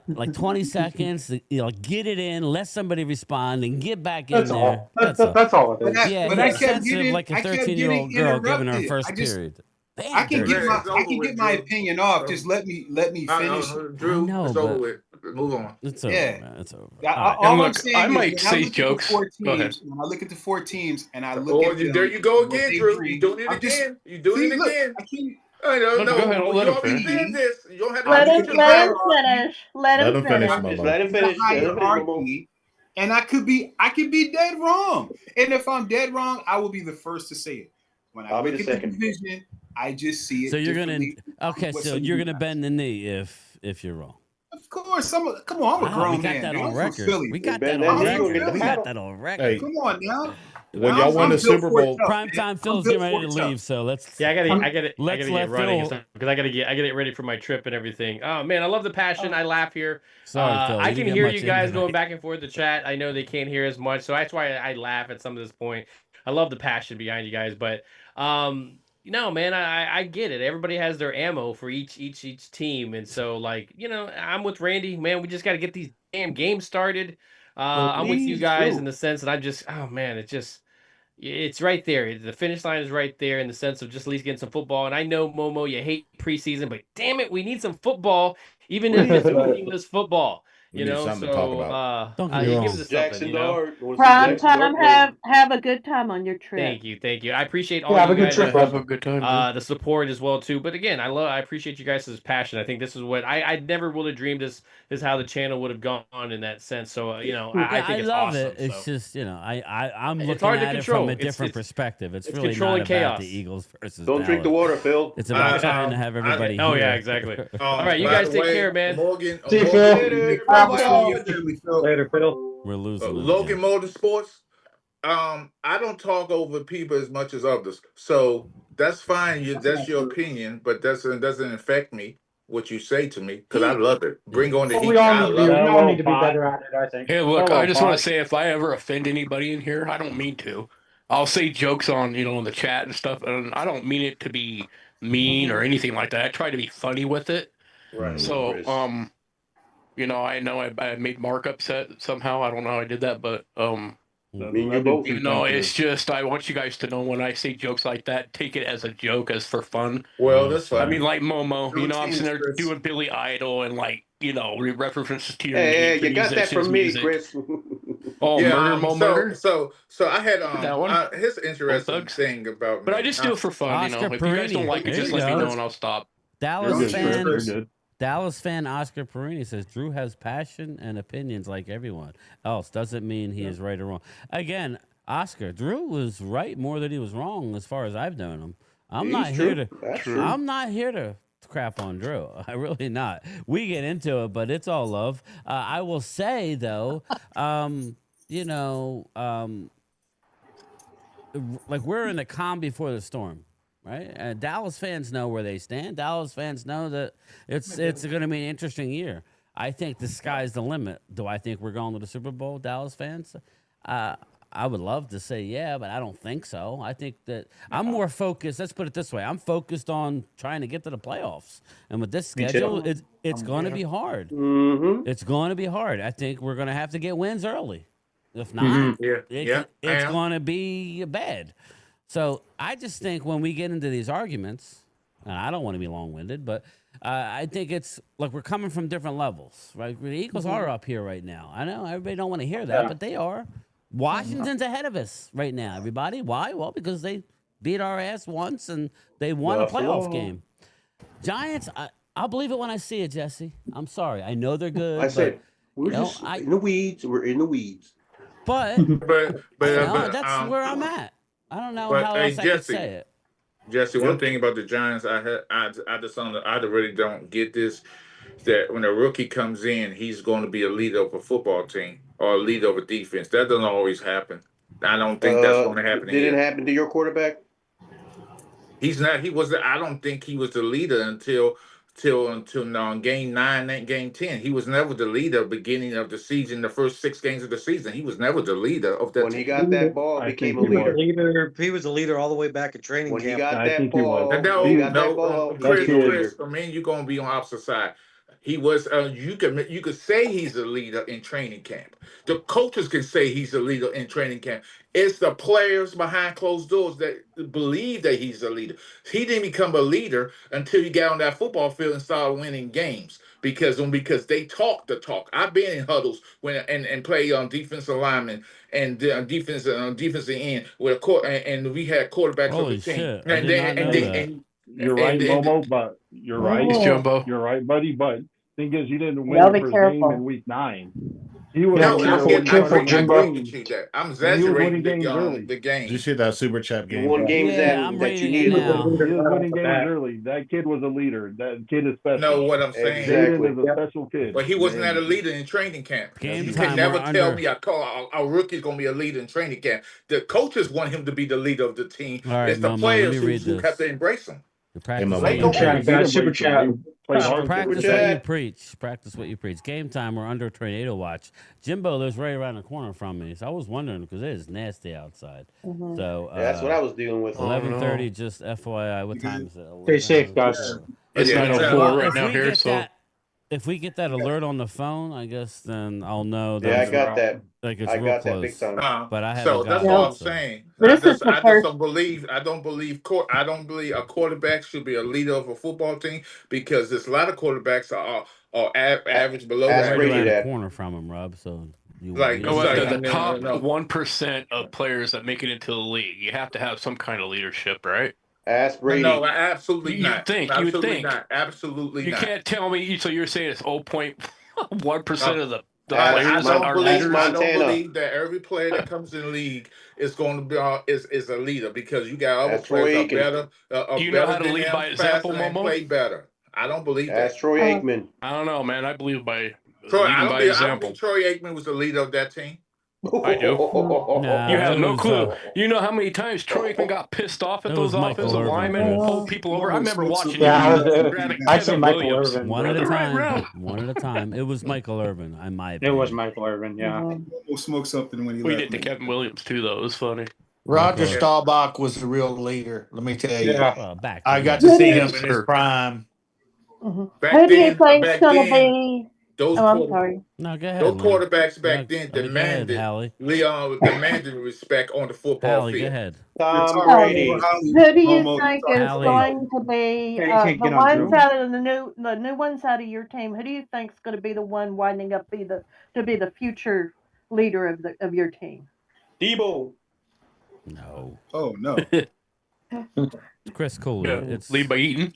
like 20 seconds, get it in, let somebody respond, and get back in there. That's all. But I kept getting like a 13-year-old girl giving her first period. I can get my opinion off. Just let me finish. Drew, know, it's over with. Move on. It's over. Yeah. Man. It's over. All I'm saying I is might say jokes. Go ahead. When I look at the 4 teams and I look at them, there you go what again, they Drew. bring, You doing it I'm just- again. You doing See, it look, again. I can't- I don't know. Go ahead, I'll let You him already finish. did this. You don't have to Let do him it. finish. Let him finish. Just let him finish. Let him finish, Momo. hierarchy, and I could be dead wrong. And if I'm dead wrong, I will be the first to say it. When I I'll be look the at the second. division, I just see it. So you're gonna differently. so you're gonna bend the knee if you're wrong. Of course, come on, I'm a Wow, grown we got man. that man. on I'm from record. Philly. We got Ben, that on then you gonna record. get the We got paddle. that on record. Hey, Come on now. when y'all won the Super Bowl, Primetime Phil's getting ready to leave, so let's. Yeah, I gotta let's get let running Phil. because I gotta get ready for my trip and everything. Oh man, I love the passion. I laugh here. Sorry, Phil. I You can didn't hear get you much guys in going tonight. back and forth in the chat. I know they can't hear as much, so that's why I laugh at some of this point. I love the passion behind you guys, but No, man, I get it. Everybody has their ammo for each team, and so like I'm with Randy, man. We just got to get these damn games started. I'm with you Please guys in do. the sense that oh man, it's right there. The finish line is right there in the sense of just at least getting some football. And I know Momo, you hate preseason, but damn it, we need some football, even if Please it's do. meaningless football. We need something to talk about. Don't get me It wrong. gives us something, Jackson Dart. I want to see Prime Jackson time. Dart play. Have a good time on your trip. Thank you. I appreciate all Yeah, have you a good guys. trip, Have a good time, man. The support as well too. But again, I appreciate you guys' passion. I think this is what I never would have dreamed this is how the channel would have gone in that sense. So I Yeah, think I it's love awesome. it. It's So just I'm It's looking hard to at it from control. a It's- different it's- perspective. It's it's really not controlling about chaos. the Eagles versus Don't drink the Dallas. water, Phil. It's about trying to have everybody. Oh yeah, here. exactly. All right, you By guys the take way, care, man. Morgan. See you, Morgan Phil. Later. Bye, Bye-bye. Phil. Later, Phil. We're losing them Logan again. Motorsports. I don't talk over people as much as others, so that's fine. That's your opinion, but doesn't affect me what you say to me because I love it. Bring on the Well, heat. I love it. we all need to be better at it, I think. Hey, look, Hello, I just want Fox. to say if I ever offend anybody in here, I don't mean to. I'll say jokes on, in the chat and stuff, and I don't mean it to be mean or anything like that. I try to be funny with it. Right. So, Chris. I know I made Mark upset somehow. I don't know how I did that, but Me and you both. it's just I want you guys to know when I say jokes like that, take it as a joke, as for fun. Well, that's fine. I mean, like Momo, No I'm sitting there teams, Chris. doing Billy Idol and references to your Hey, name, you got that from me, Chris. Oh, murder, Mo, murder. So I had That one? his interesting thing about But me. I just do it for fun, Oscar If you guys don't Perini. like it, There just you let me go. know and I'll stop. Dallas fan Oscar Perini says Drew has passion and opinions like everyone else. Doesn't mean he is right or wrong. Again, Oscar, Drew was right more than he was wrong as far as I've known him. I'm not here to crap on Drew. I really not. We get into it, but it's all love. I will say though, like we're in the calm before the storm. Right? Dallas fans know where they stand. Dallas fans know that it's going to be an interesting year. I think the sky's the limit. Do I think we're going to the Super Bowl, Dallas fans? I would love to say yeah, but I don't think so. I think that I'm more focused. Let's put it this way. I'm focused on trying to get to the playoffs. And with this schedule, it's going to be hard. Mm-hmm. It's going to be hard. I think we're going to have to get wins early. If not, it's going to be bad. So I just think when we get into these arguments, and I don't want to be long-winded, but I think it's like we're coming from different levels, right? The Eagles are up here right now. I know everybody don't want to hear that, but they are. Washington's ahead of us right now, everybody. Why? Well, because they beat our ass once and they won a playoff game. Giants, I'll believe it when I see it, Jesse. I'm sorry. I know they're good. I said, we're just in the weeds. We're in the weeds. But that's where I'm at. I don't know how else I could say it. Jesse, one thing about the Giants, I really don't get this. That when a rookie comes in, he's going to be a leader of a football team or a leader of a defense. That doesn't always happen. I don't think that's going to happen. Did it happen to your quarterback? He's not. He was. I don't think he was the leader until game 9 and game 10. He was never the leader beginning of the season. The first 6 games of the season, he was never the leader of that. When he got that ball, became a leader. He was a leader all the way back at training camp. When he got that ball, Chris, I mean, you're going to be on opposite side. He was. You could say he's a leader in training camp. The coaches can say he's a leader in training camp. It's the players behind closed doors that believe that he's a leader. He didn't become a leader until he got on that football field and started winning games because they talk the talk. I've been in huddles and play on defensive linemen and defensive end with a court and we had quarterbacks on the team. You're right, Momo, but you're right. It's Jumbo. You're right, buddy. But thing is, you didn't win Y'all the be first careful. game in week 9. He was I'm exaggerating the game. Did you see that super chat game? You won games that you needed. He was winning games early. That kid was a leader. That kid is special. Know what I'm saying? Jaden is a special kid. But he wasn't at a leader in training camp. You can never tell me a rookie's going to be a leader in training camp. The coaches want him to be the leader of the team. All right, it's the Momo, players who have to embrace him. Practice Mama. what you Super chat, super chat. Practice Super what you chat. preach. Practice what you preach. Game time. We're under tornado watch. Jimbo lives right around the corner from me, so I was wondering because it is nasty outside. Mhm. So Yeah, that's what I was dealing with. 11:30. Just FYI, what time is it? Stay safe, 11:04. guys. It's Yeah, 9:04 right If now we here, get so that, if we get that alert on the phone, I guess then I'll know that Yeah, I it's, got that. like it's I real got that big close. time. But I So haven't that's gotten all it. I'm So. saying. This is the I just first. don't believe. I don't believe a quarterback should be a leader of a football team because there's a lot of quarterbacks are average, below You're Ask right average. Brady around the that. corner from him, Rob. So you Like you know it's what? like The top no. 1% of players that make it into the league, you have to have some kind of leadership, right? Ask No, Brady. absolutely You not. think? You would Absolutely think. not. Absolutely You not. can't tell me. So you're saying it's 0.1% No. of the Ask players are leaders? I don't Montana. believe that every player that comes in the league is going to be is a leader because you got other Ask players Troy are Aikman. Do you know better how to than lead them, by example, faster and Momo? play better. I don't believe Ask that. Troy Aikman. I don't know, man. I believe by Troy, leading by I don't example. think Troy Aikman was the leader of that team. I do. No, You have it no was, clue. You know how many times Troy Aikman got pissed off at it those was Michael offensive Irvin, linemen, Chris. pulled people over. I remember watching Yeah, him grab at I'd say Kevin Michael Williams. Irvin. One at a Right time. round. One at a time. It was Michael Irvin, in my It opinion. was Michael Irvin, yeah. We'll smoke something when he We left. did to Kevin Williams too, though. It was funny. Roger Michael- Staubach was the real leader. Let me tell you. Yeah. Well, back I then. got to see him Yes, in his sir. prime. Back Who do you then, think's going to be? those Oh, I'm quarter- sorry. No, go ahead. those Lynn. quarterbacks back No, then go ahead, demanded Hallie. demanded respect on the football Hallie, go field. ahead. Tom So, Brady. who do you think is Hallie. going to be Yeah, you can't the get on ones Drew. out of the new ones out of your team? Who do you think is going to be the one winding up to be the future leader of your team? Debo. No. Oh no. It's Chris Cooley. Yeah, It's lead by Eaton.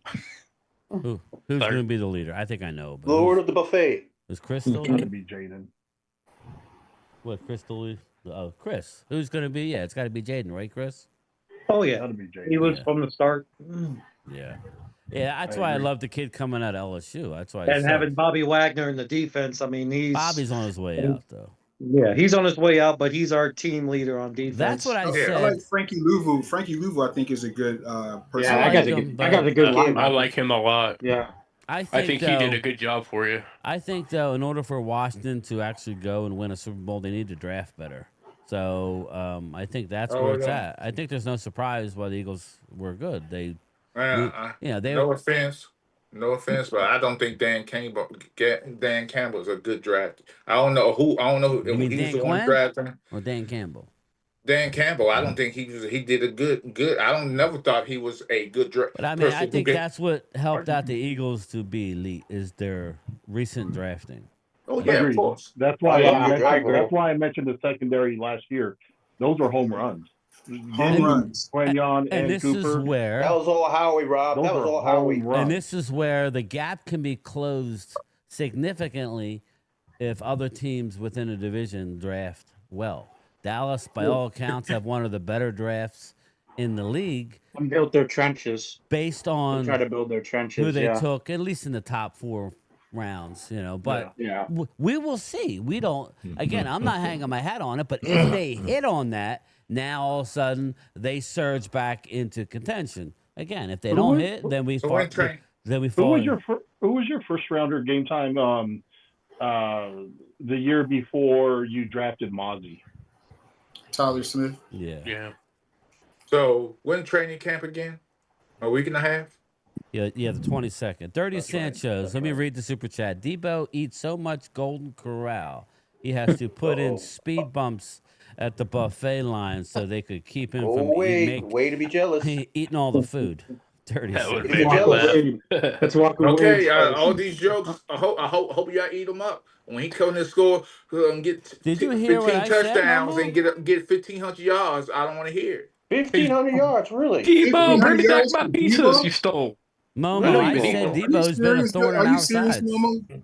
who's going to be the leader? I think I know. But Lord of the buffet. is Chris still It's going to lead? be Jaden. What, Chris still lead? Oh, Chris. Who's going to be? Yeah, it's got to be Jaden, right, Chris? Oh, yeah. Got to be Jaden. He was Yeah. from the start. Yeah. Yeah, that's why I love the kid coming out of LSU. That's why. And having Bobby Wagner in the defense, I mean, Bobby's on his way out, though. Yeah, he's on his way out, but he's our team leader on defense. That's what I I said. like Frankie Louvu. Frankie Louvu, I think, is a good person. Yeah, I got the good line. I like him a lot. Yeah. I think he did a good job for you. I think, though, in order for Washington to actually go and win a Super Bowl, they need to draft better. So I think that's where it's at. I think there's no surprise why the Eagles were good. They No offense, but I don't think Dan Campbell is a good draft. I don't know who. You mean He was Dan the one Quinn drafting or Dan Campbell? Dan Campbell. I don't think he did a good. I never thought he was a good draft. But I mean, I think that's what helped out the Eagles to be elite is their recent drafting. Oh yeah, of course. That's why that's why I mentioned the secondary last year. Those are home runs. Home runs. Quignon And and this Cooper. is where That was all Howie, Rob. Those That was are all Howie. home runs. and this is where the gap can be closed significantly if other teams within a division draft well. Dallas, by all accounts, have one of the better drafts in the league. And built their trenches. Based on Try to build their trenches. who they yeah. took, at least in the top 4 rounds, But Yeah. we will see. We don't. Again, I'm not hanging my hat on it, but if they hit on that, now all of a sudden they surge back into contention. Again, if they don't hit, then we fall. Then we Who fall. was your first rounder game time? The year before you drafted Mozzie. Tyler Smith. Yeah. So when training camp again? A week and a half? Yeah, the 22nd. Dirty Sanchez. Let me read the super chat. Debo eats so much Golden Corral, he has to put in speed bumps at the buffet line so they could keep him from way to be jealous. eating all the food. Dirty That would Sanchez. make me laugh. Let's walk away. Okay, all these jokes. I hope y'all eat them up. When he come to score and get Did you hear 15 what I said, touchdowns Momo? and get 1,500 yards, I don't want to hear it. 1,500 yards, really? Debo, bring me back my Debo? pieces you stole. Momo, I Really? said Are you Debo's been a serious? thorn in Are you our serious, sides. Momo?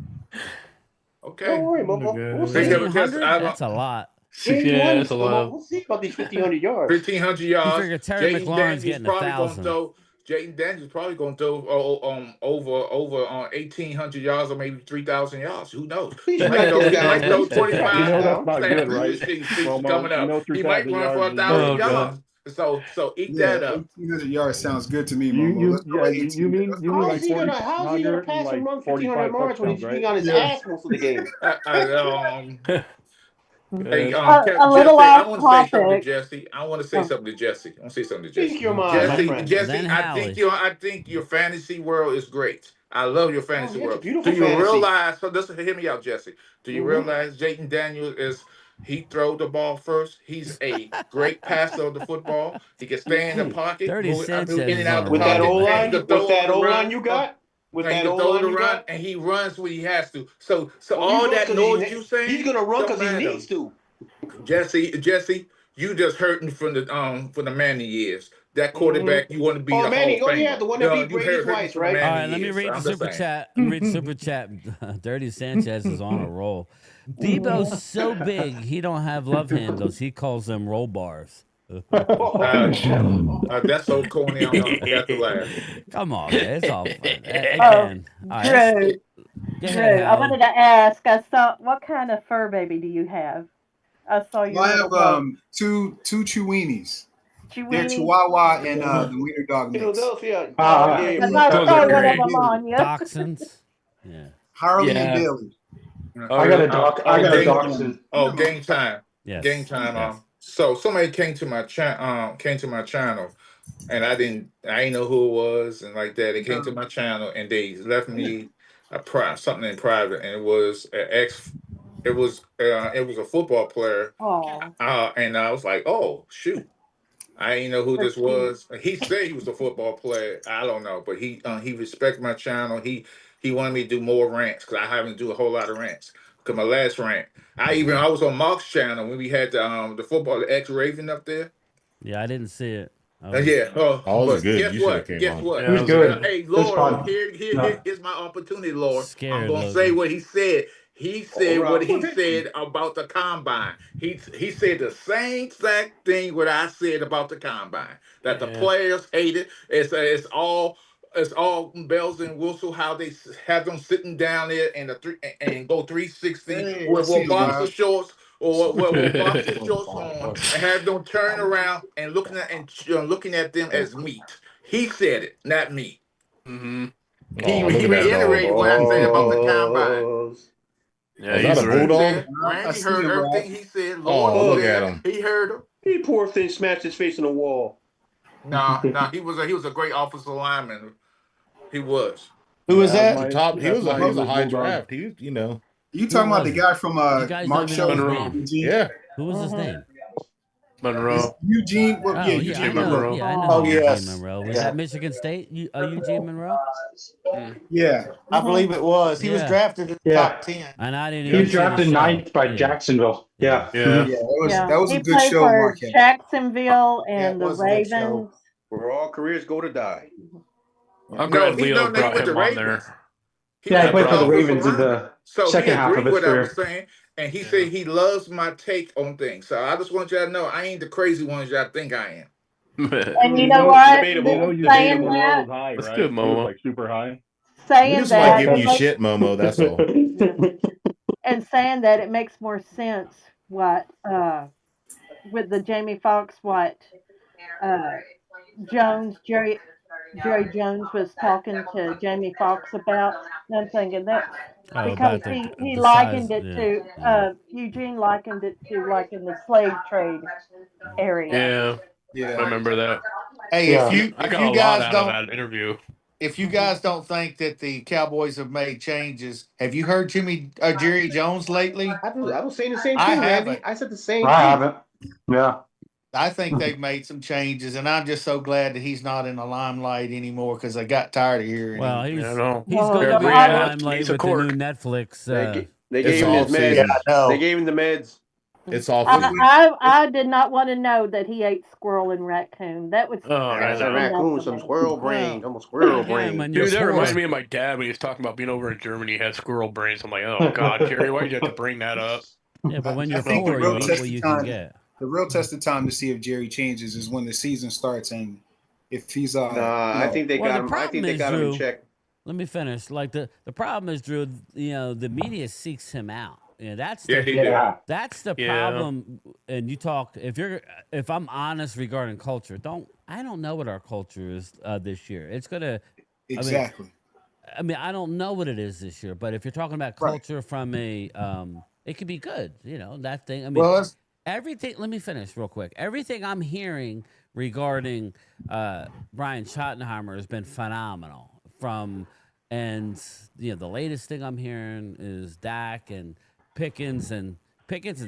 Okay. Don't worry, Momo. We'll see. 1,500? That's a lot. Yeah, that's a lot. We'll see about these 1,500 yards. 1,500 yards. You figure Terry Jayden McLaurin's Daniels getting probably 1,000. Jayden Daniels probably going to throw over 1,800 yards or maybe 3,000 yards. Who knows? He might throw 25. You know that's not good, right? Season Momo, coming up. you know He might 3,000 run for yards is 1,000 good. yards. So eat Yeah, that up. 1,800 yards sounds good to me, Momo. Let's go with 1,800. You mean like 40, How's he gonna 100 and pass and like run 1,500 45 yards when he's touchdowns, being right? on his ass most of the game? Hey, A little Jesse, I off want to say something to topic. Jesse. I want to say Oh. something to Jesse. I want to say something to Speak Jesse. your mind, my friend. Jesse, I think your fantasy world is great. I love your fantasy yeah, it's a world. beautiful Do you fantasy. realize? So listen, hear me out, Jesse. Do you Mhm. realize Jayden Daniels is he throw the ball first? He's a great passer of the football. He can stay in the pocket, Dirty move in Sanchez and is out on of a the With that pocket, roll, O man. and he line, can throw on the run. you got, with And he that can O throw line the you run, got. and he runs when he has to. So Oh, he all runs that because noise you he's saying gonna run don't because he matter. needs to. Jesse, you just hurting from the Manning years. That Mm-hmm. quarterback, you want to be Oh, the Hall Manning. of Oh, yeah, Famer. the one that beat You Brady hurting twice, from the right? All Manning right, let me years. read the I'm just super saying. chat. Read the super chat. Dirty Sanchez is on a roll. Debo's so big, he don't have love handles. He calls them roll bars. That's so corny. I got to laugh. Come on, man. It's all fun. Oh, Again. All right, let's Drew. go Drew, ahead, I Howie. wanted to ask. I saw what kind of fur baby do you have? I saw your Well, I little have boat. two Cheweenies. They're Cheweenie. Chihuahua and the Wiener Dog mix. Philadelphia. Okay, because I Those saw are one of great. them on you. Dachshunds. Yeah. Harley Yeah. and Bailey. I got a doc. I got a dachshund. Oh, game time. Yes. Game time. Yes. So somebody came to my channel, and I didn't know who it was, and like that. They came to my channel and they left me something in private, and it was it was a football player, Oh, and I was like, oh shoot. I didn't know who that's this cute. was. He said he was a football player. I don't know, but he respects my channel. He wanted me to do more rants because I haven't do a whole lot of rants. Because my last rant, I was on Mark's channel when we had the football, the ex Raven up there. Yeah, I didn't see it. Yeah. Oh, Oh, it was but good. guess You should have what? came Guess on. what? Yeah, It was that good. Hey, It was Laura, fun. here's my opportunity, Laura. I'm Scared gonna looking. say what he said. He said what Rob. he said about the combine. He said the same exact thing what I said about the combine. That the Yeah. players hate it. It's all bells and whistles. How they have them sitting down there and go 360 Hey, I with see you, boxer Rob. shorts or with boxer shorts on, and have them turn around and looking at them as meat. He said it, not me. Mm-hmm. He Oh, look at that dog. reiterated what I said about the combine. Yeah, Is that he's a right. bulldog? I Randy see heard him, Rob. everything he said. Lord Oh, was look at there. him. He heard him. He poor thing smashed his face in the wall. Nah, he was a great offensive lineman. He was. Who was That's that? The my top. He that's was my a English high bulldog. draft. He, you know. You talking about the was it? guy from You guys Mark don't even know Show? his name. Eugene? Yeah. Who was his name? Monroe. Eugene. Well, Oh, yeah, yeah, I Eugene know. Monroe. Yeah, I know. Oh, Eugene yes. Monroe. Was Yeah. that Michigan State? Eugene Monroe? Yeah. I believe it was. He was Yeah. drafted in the Yeah. top 10. And I didn't He even was see the drafted show. ninth by Yeah. Jacksonville. Yeah. Yeah. Yeah, Yeah, that was he a good played show, for Mark had. Jacksonville Yeah, and it the was a good show. Ravens. Where all careers go to die. I'm No, glad Leo he brought went to him on Ravens. there. He Yeah, was he a played good for the offensive Ravens in lineman. the So he second half of agreed his what I was career. saying, and he said he loves my take on things. So I just want y'all to know I ain't the crazy ones y'all think I am. And you know what? Debatable. You know, Saying Eugene Monroe that, was high, That's right? good, He was Momo. like super high. We saying just like that, giving it you makes, shit, Momo. That's all. and saying that it makes more sense what with the Jamie Foxx what Jones Jerry Jones was talking to Jamie Foxx about. And I'm thinking that Oh, because about he the likened size. it Yeah. to Yeah. Eugene likened it to like in the slave trade area. Yeah. I Yeah. remember that. Hey, Yeah. I got a lot out of that interview. if you guys don't think that the Cowboys have made changes, have you heard Jerry Jones lately? I was saying the same I thing, Randy. haven't. I said the same I thing. haven't. Yeah. I think they've made some changes, and I'm just so glad that he's not in the limelight anymore because I got tired of hearing Well, him. he's Yeah, I know. he's Well, going to no, be in I- the limelight He's a with the new cork. Netflix. They It's gave him off his meds. season. They gave him the meds. It's off season. I did not want to know that he ate squirrel and raccoon. That would Oh, I That's a know. raccoon, some squirrel brain. I'm a squirrel brain. Dude, that reminded me of my dad when he was talking about being over in Germany. He had squirrel brains. I'm like, oh God, Jerry, why did you have to bring that up? Yeah, but when I you're think the poor, real you eat test what of you can time, get. the real test of time to see if Jerry changes is when the season starts and if he's I think they got him. I think they got him in check. Let me finish. Like the problem is, Drew. You know, the media seeks him out. Yeah, that's Yeah, the he did. that's the Yeah. problem. And you talk if I'm honest regarding culture, I don't know what our culture is this year. It's gonna Exactly. I mean, I don't know what it is this year, but if you're talking about Right. culture from a it could be good, that thing. I mean, Well, it's, everything. Let me finish real quick. Everything I'm hearing regarding Brian Schottenheimer has been phenomenal. And the latest thing I'm hearing is Dak and Pickens and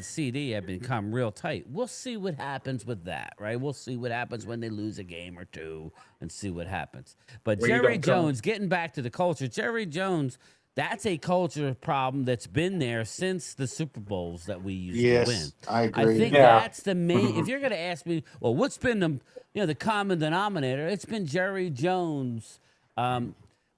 CD have become real tight. We'll see what happens with that, right? We'll see what happens when they lose a game or two and see what happens. But When you Jerry don't come- Jones, getting back to the culture, Jerry Jones, that's a culture problem that's been there since the Super Bowls that we used to win. yes, I I agree. think that's the main. If you're going to ask me, well, what's been the common denominator? It's been Jerry Jones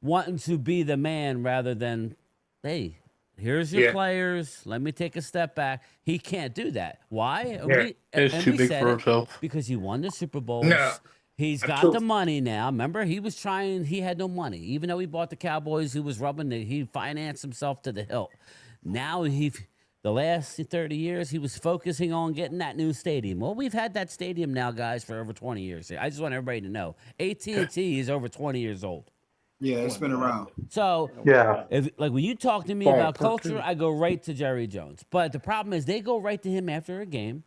wanting to be the man rather than, hey, here's your Yeah. players. Let me take a step back. He can't do that. Why? Yeah. It's too big for himself. Because he won the Super Bowls. No. He's got True. the money now. Remember, he was trying. He had no money, even though he bought the Cowboys. He was he financed himself to the hilt. Now the last 30 years, he was focusing on getting that new stadium. Well, we've had that stadium now, guys, for over 20 years. I just want everybody to know, AT&T is over 20 years old. Yeah, it's been around. So if when you talk to me about culture, I go right to Jerry Jones. But the problem is they go right to him after a game.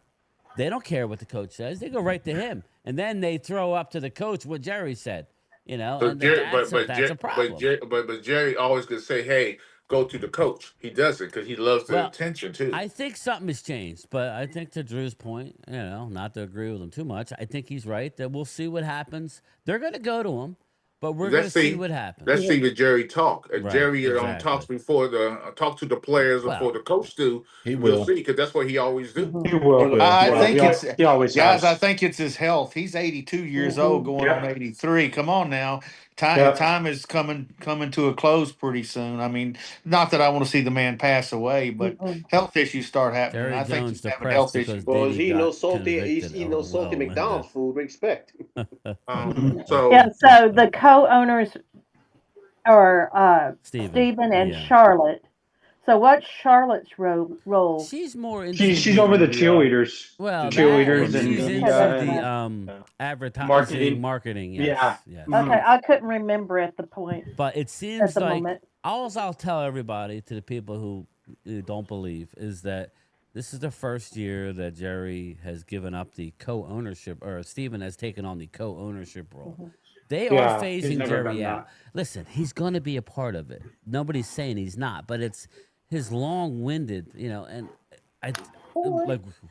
They don't care what the coach says. They go right to him, and then they throw up to the coach what Jerry said. So And Jerry, that's a problem. but Jerry always could say, "Hey, go to the coach." He does it because he loves the attention too. I think something has changed, but I think to Drew's point, not to agree with him too much, I think he's right that we'll see what happens. They're going to go to him, but we're going to see what happens. Let's see what Jerry talk. If Right, Jerry exactly. talks before talk to the players before the coach do, He we'll will. see because that's what he always do. He will. I think he always guys. has. I think it's his health. He's 82 years old, going on 83. Come on now, time is coming to a close pretty soon. I mean, not that I want to see the man pass away, but health issues start happening. Jerry I think Jones he's having depressed health because issues. Well, Diddy he's eating got those salty. He's convicted eating of those salty Linda. McDonald's food. We expect. So Yeah, so the co-owners are Steven. Stephen and Yeah. Charlotte. So what's Charlotte's role? She's more into She's over the cheerleaders. well, the that, cheerleaders and and she's into the advertising, marketing. Yes, yes. Okay, I couldn't remember at the point. But it At seems the like moment. all I'll tell everybody, to the people who don't believe, is that this is the first year that Jerry has given up the co-ownership, or Stephen has taken on the co-ownership role. They are phasing Jerry out. Listen, he's going to be a part of it. Nobody's saying he's not, but it's his long-winded, and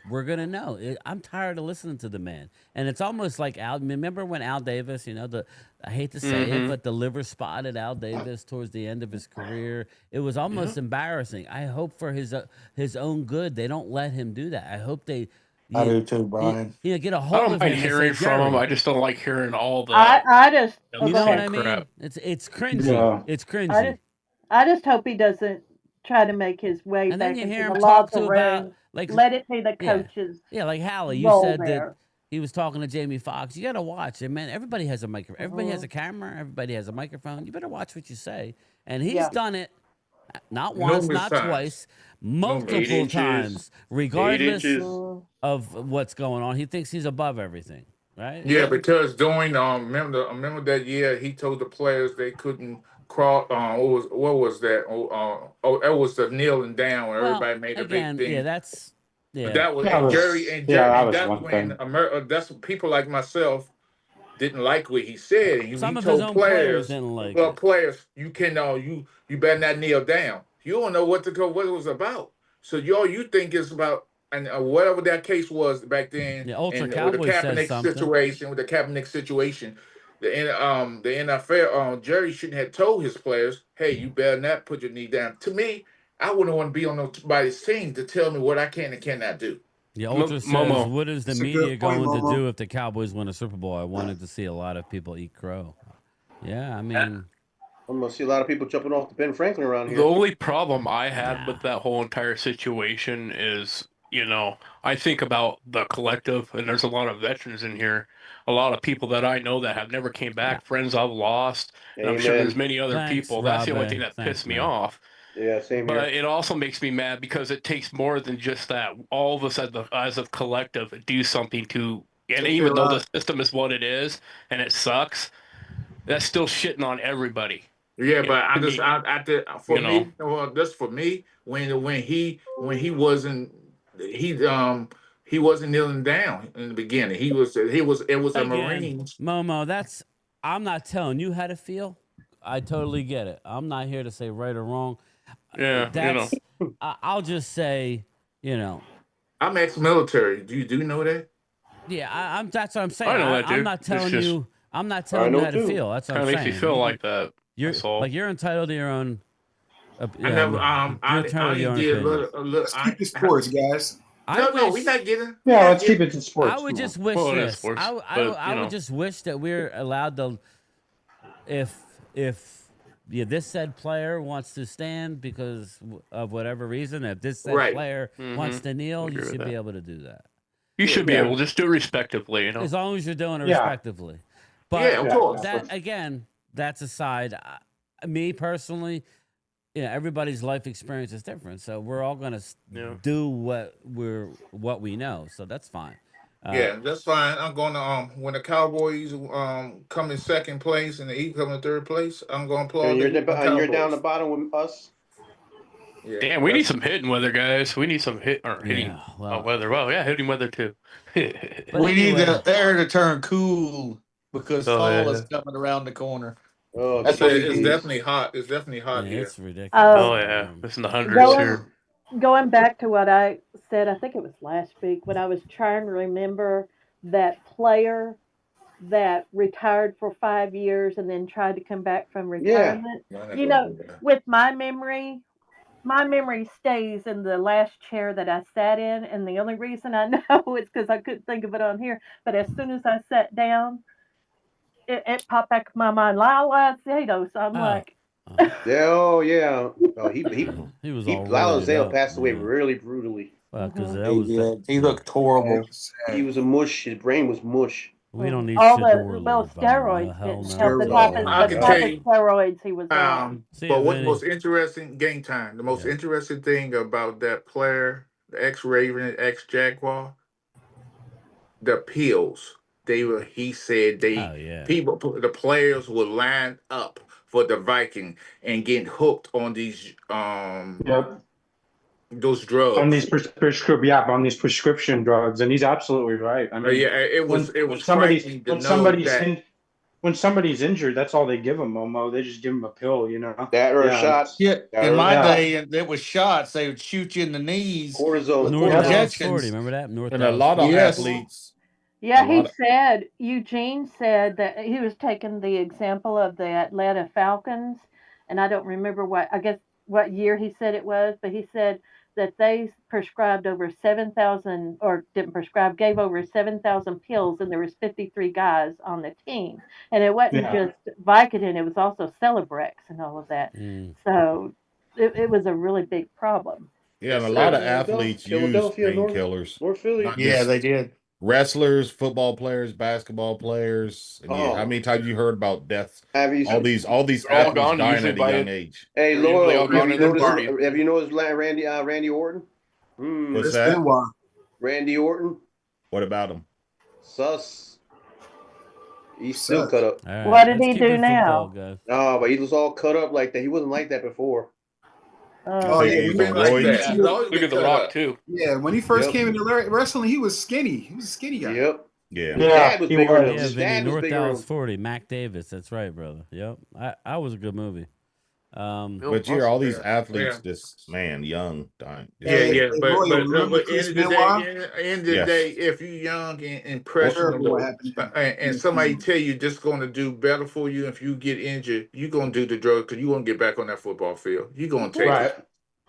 we're going to know. I'm tired of listening to the man. And it's almost like remember when Al Davis, I hate to say it, but the liver spotted Al Davis towards the end of his career. It was almost embarrassing. I hope for his own good they don't let him do that. I hope they I do too, Brian. get a I hold don't of him. mind and hearing say, from him. "Jerry." I just don't like hearing all the. I just You know what I same mean? crap. It's cringy. Yeah. It's cringy. I just hope he doesn't try to make his way And back then you into hear the him talk locker to about room. like Let it be the yeah. coaches. Yeah, like Hallie, you role said there. that he was talking to Jamie Foxx. You got to watch it, man. Everybody has a microphone. Everybody has a camera. Everybody has a microphone. You better watch what you say. And he's done it not once, Numerous not times. twice, 8 multiple inches, times, 8 regardless inches. of what's going on. He thinks he's above everything, right? Yeah, because during remember that year he told the players they couldn't crawl. What was that? It was the kneeling down where Well, everybody made a again, big thing. that's But that was That was- Jerry and yeah, Jerry. that And was that's one when thing. that's what people like myself didn't like what he said. He Some of told his own players didn't like well, it. players, you can you better not kneel down. You don't know what it was about. So you think it's about and whatever that case was back then. Yeah, Ultra and Cowboy with the says Kaepernick something. situation, the NFL, Jerry shouldn't have told his players, "Hey, you better not put your knee down." To me, I wouldn't want to be on nobody's team to tell me what I can and cannot do. Yeah, Ultra says, Momo. what is the That's a media good point, going to Momo. do if the Cowboys win a Super Bowl? I wanted to see a lot of people eat crow. Yeah, I mean, I'm gonna see a lot of people jumping off the Ben Franklin around The here. only problem I had with that whole entire situation is, I think about the collective, and there's a lot of veterans in here, a lot of people that I know that have never came back, friends I've lost, and I'm sure Amen. there's many other Thanks, people. That's the only Robbie. thing that Thanks, pissed me man. off. Yeah, same But here. it also makes me mad because it takes more than just that. All of us as a collective do something to, and Take even your though the system is what it is and it sucks, that's still shitting on everybody. Yeah, You know but what I mean? for You know. me, well, just for me, when he wasn't he wasn't kneeling down in the beginning. It was a Again, Marines. Momo, I'm not telling you how to feel. I totally get it. I'm not here to say right or wrong. Yeah, I'll just say, I'm ex-military. Do you know that? yeah, that's what I'm saying. I know that, I'm dude. not It's telling just you. I'm not telling you how to feel. That's what kind I'm of makes saying. me feel like that. That's all. You're entitled to your own. I never you're entitled to your own did opinion. let's keep it sports, guys. No, we're not getting. Yeah, let's keep it to sports. I would just wish Well, it is this. sports, I would just wish that we're allowed to, if this said player wants to stand because of whatever reason, if this said player wants to kneel, you should be able to do that. You should be able to just do it respectively, As long as you're doing it respectively. But yeah, of course. That's aside. Me personally, everybody's life experience is different, so we're all gonna do what we know. So that's fine. Yeah, that's fine. I'm going to when the Cowboys come in second place and the Eagles come in third place, I'm going to applaud And the you're down Cowboys. the bottom with us. Yeah, damn, we need some hitting weather, guys. We need some hitting weather. Well, yeah, hitting weather too. We need the air to turn cool because fall is coming around the corner. Oh, it's definitely hot. It's definitely hot here. It's ridiculous. Oh yeah, it's in the hundreds here. Going back to what I said, I think it was last week when I was trying to remember that player that retired for 5 years and then tried to come back from retirement. With my memory stays in the last chair that I sat in, and the only reason I know is because I couldn't think of it on here. But as soon as I sat down, it popped back in my mind. Lyle Zado. So I'm like, Oh yeah. Oh, he was all Lyle roided Zale up, passed away really brutally. He looked horrible. He was a mush. His brain was mush. We don't need all Shador the Lord, steroids hell didn't no. help. The type of steroids he was on. But what's the most interesting game time? The most interesting thing about that player, the ex-Raven, ex-Jaguar, the pills. He said the players would line up for the Viking and get hooked on these those drugs. On these prescription drugs, and he's absolutely right. I mean, it was when somebody's injured, that's all they give them, Momo. They just give them a pill, That or a shot. Yeah, in my day, it was shots. They would shoot you in the knees. Cortisone. North Dallas 40, remember that? North And Dallas a lot of athletes. Yeah, Eugene said that he was taking the example of the Atlanta Falcons, and I don't remember what year he said it was, but he said that they prescribed over 7,000, or didn't prescribe, gave over 7,000 pills, and there was 53 guys on the team. And it wasn't just Vicodin, it was also Celebrex and all of that. So it was a really big problem. Yeah, and a lot of athletes use painkillers. North Philly. Yeah, they did. Wrestlers, football players, basketball players. And how many times you heard about deaths? All these athletes dying at a young age. Hey, Loyal, have you noticed Randy Orton? What's that? Randy Orton. What about him? Sus. He's still cut up. Right, what did he do now? No, but he was all cut up like that. He wasn't like that before. Oh yeah, he's been like that. He's always Look been at The cut Rock up. too. Yeah, when he first came into wrestling, he was skinny. He was a skinny guy. Yep. Yeah. His dad was bigger than him. Yeah, His Vinny, dad was North bigger than Dallas him. 40, Mac Davis. That's right, brother. Yep. I was a good movie. But you hear all these athletes, young, dying. But end of the day, if you're young and impressionable, and somebody tell you this is going to do better for you, if you get injured, you're going to do the drug because you want to get back on that football field. You're going to take it.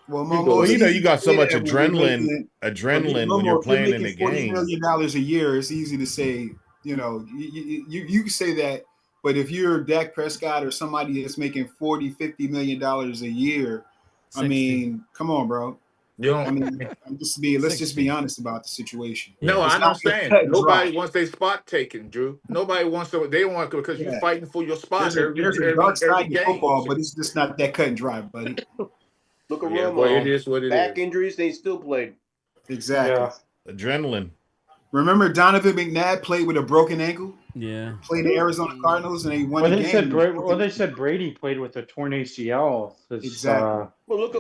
Well, you got so much adrenaline when you're playing in the game. $40 million a year, it's easy to say, you can say that, but if you're Dak Prescott or somebody that's making $40-50 million a year, 60. I mean, come on, bro. Let's just be honest about the situation. No, I understand. Nobody wants their spot taken, Drew. Nobody wants to. They want to because you're fighting for your spot. There's a dark side to football, but it's just not that cut and dry, buddy. Look at Yeah, boy, it Romo. is what it Back is. injuries, they still played. Exactly. Adrenaline. Remember Donovan McNabb played with a broken ankle? Yeah. Played the Arizona Cardinals and they won Well, the they game. said Brady played with a torn ACL. Exactly.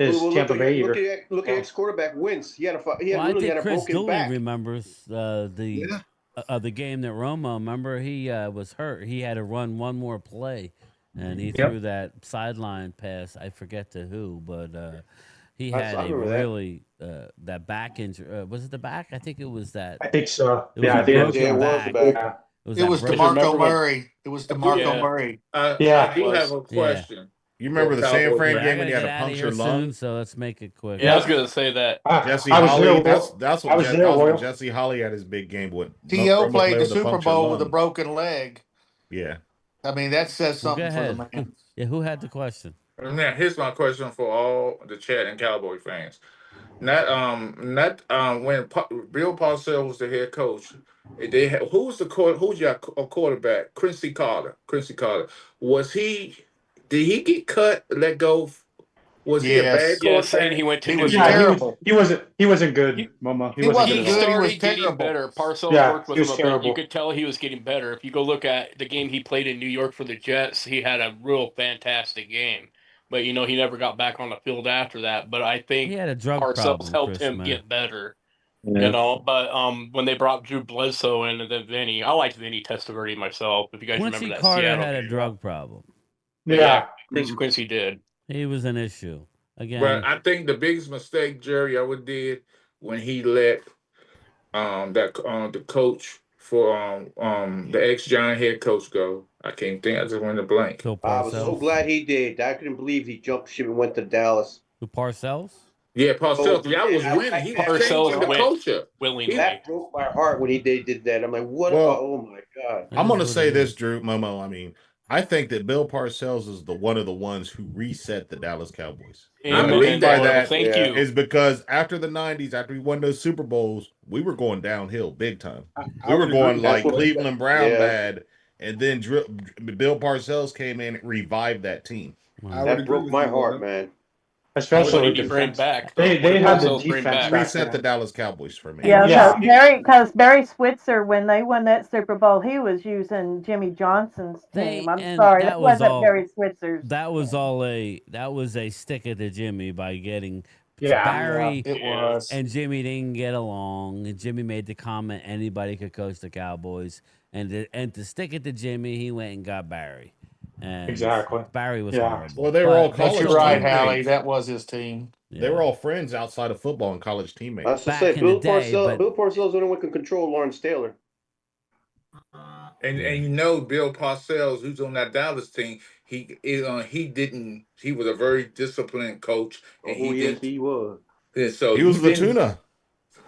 His Tampa Bay year. Look at ex-quarterback Wentz. He Well, I literally think had a Chris broken Dooley back. remembers the game that Romo. Remember, he was hurt. He had to run one more play, and he threw that sideline pass. I forget to who, but he had I a remember really that back injury. Was it the back? I think it was that. I think so. It was Yeah, a I think broken it was the back. Yeah. It It was that DeMarco broken. Murray. It was DeMarco Murray. I do have a question. You remember the San Cowboys Fran Yeah, I game when gotta he had get a out of here punctured lung? soon, so let's make it quick. Yeah, I was gonna say that. Jesse I was Holly. there. That's I what was there, that was when Royal. Jesse Holly had his big game with T.O. Romo played the with a Super punctured Bowl with a lung. broken leg. Yeah. I mean, that says Well, go something for the ahead. man. Yeah, who had the question? Now, here's my question for all the chat and Cowboy fans. When Bill Parcells was the head coach, they had, who's your quarterback? Quincy Carter. Did he get cut, let go? Was he a bad Yes. Yes, quarterback? and he went to He New was York. terrible. He wasn't good, Momo. He He wasn't wasn't good at all. good. He was Started getting terrible. better. Parcells Yeah, worked with he him was a bit. You terrible. could tell he was getting better. If you go look at the game he played in New York for the Jets, he had a real fantastic game. But he never got back on the field after that. But I think He had a drug Parcells problem, helped Chris, him man. get better. Yeah. But when they brought Drew Bledsoe in and then Vinny, I liked Vinny Testaverde myself. If you guys Quincy remember that Carter Seattle had a game. drug problem. But Yeah. Quincy did. He was an issue. Again, But I think the biggest mistake Jerry ever did when he let the coach for the ex-Giant head coach go. I can't think. I just went to blank. Bill I was so Parcells. glad he did. I couldn't believe he jumped ship and went to Dallas. Who Parcells? Yeah, Parcells. Oh, That was yeah, winning. He was Parcells changing the went culture. willingly. That broke my heart when he did that. I'm like, what? Well, Oh my god! I'm going to say this, Drew Momo. I mean, I think that Bill Parcells is one of the ones who reset the Dallas Cowboys. What I mean by that Thank you. is because after the 90s, after we won those Super Bowls, we were going downhill big time. We were going like Cleveland Brown bad, and then Bill Parcells came in and revived that team. That broke my heart, man. Especially the bring back. They had the defense back Reset then. the Dallas Cowboys for me. Yeah, because Barry Switzer, when they won that Super Bowl, he was using Jimmy Johnson's team. I'm sorry, that wasn't Barry Switzer's. That was a stick at the Jimmy by getting Yeah, Barry. It was. And Jimmy didn't get along. And Jimmy made the comment anybody could coach the Cowboys. And to stick it to Jimmy, he went and got Barry. And exactly. Barry was horrible. Well, they were all But college you're right, teammates. Hallie. That was his team. They were all friends outside of football and college teammates. I was to Back say, in Bill the day, Parcells was the one who could control Lawrence Taylor. And Bill Parcells, who's on that Dallas team, he was a very disciplined coach, and he was. And so He was the tuna.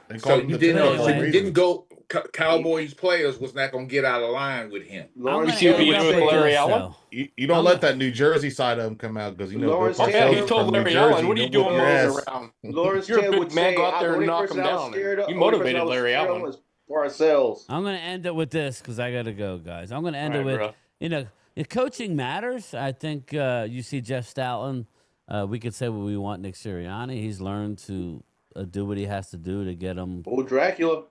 They So called him you the tuna for some didn't reason. go. Cowboys players was not going to get out of line with him. Lawrence see what he Taylor did with was- Larry Allen. You don't let that New Jersey side of him come out because you know Lawrence Bill Taylor- Parcells He is told from New Larry Jersey. Allen, "What are you He'll doing whoop your rolling ass. around? Lawrence You're a Taylor big would man. say, Go out there the and only knock him person I was down." scared of- You the only person motivated I was Larry scared of Allen. was Parcells. I'm going to end it with this because I got to go, guys. I'm going to end All it right, with, bro. if coaching matters. I think you see Jeff Stoutland. We could say what we want Nick Sirianni. He's learned to do what he has to do to get him. Oh, Dracula.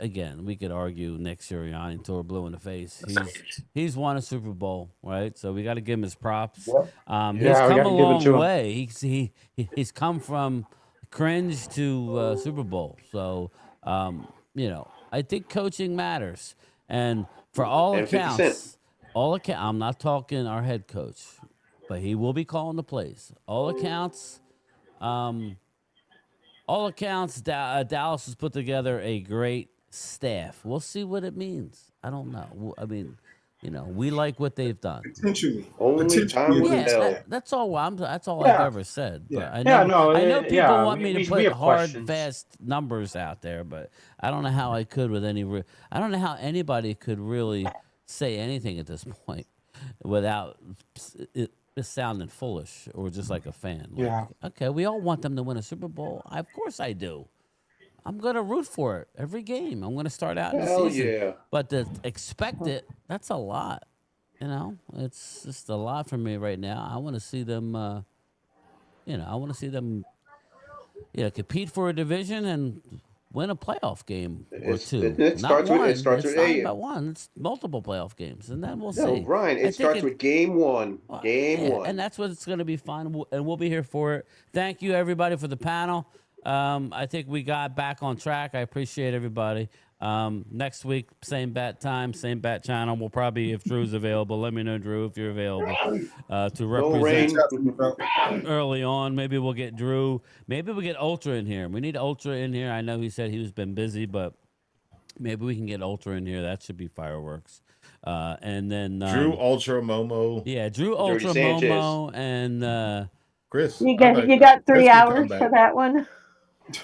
Again, we could argue Nick Sirianni until we're blue in the face. He's won a Super Bowl, right? So we got to give him his props. He's come a long way. He's come from cringe to Super Bowl. So I think coaching matters, and for all And 50 accounts, I'm not talking our head coach, but he will be calling the plays. All accounts. Dallas has put together a great staff. We'll see what it means. I don't know. I mean, we like what they've done. Potentially. Only time will tell. That's all. That's all Yeah. I've ever said. Yeah. But I know people yeah, want me to we put have hard, questions. fast numbers out there, but I don't know how I could with any. I don't know how anybody could really say anything at this point without it sounding foolish or just like a fan. Yeah. Okay, we all want them to win a Super Bowl. Of course I do. I'm going to root for it every game. I'm going to start out in the Hell season. yeah. But to expect it, that's a lot. It's just a lot for me right now. I want to see them, I want to see them, compete for a division and win a playoff game or two. It Not starts one. with It's not A. about one. It's multiple playoff games, and then we'll No, see. Ryan, I it think starts with game one. Game one. and that's what it's going to be fun, and we'll be here for it. Thank you, everybody, for the panel. I think we got back on track. I appreciate everybody. Next week, same bat time, same bat channel. We'll probably, if Drew's available, let me know, Drew, if you're available to represent early on. Maybe we'll get Drew. Maybe we'll get Ultra in here. We need Ultra in here. I know he said he's been busy, but maybe we can get Ultra in here. That should be fireworks. And then Drew, Ultra, Momo. Yeah, Drew, Ultra, Momo, and Chris. You got 3 Chris hours for that one.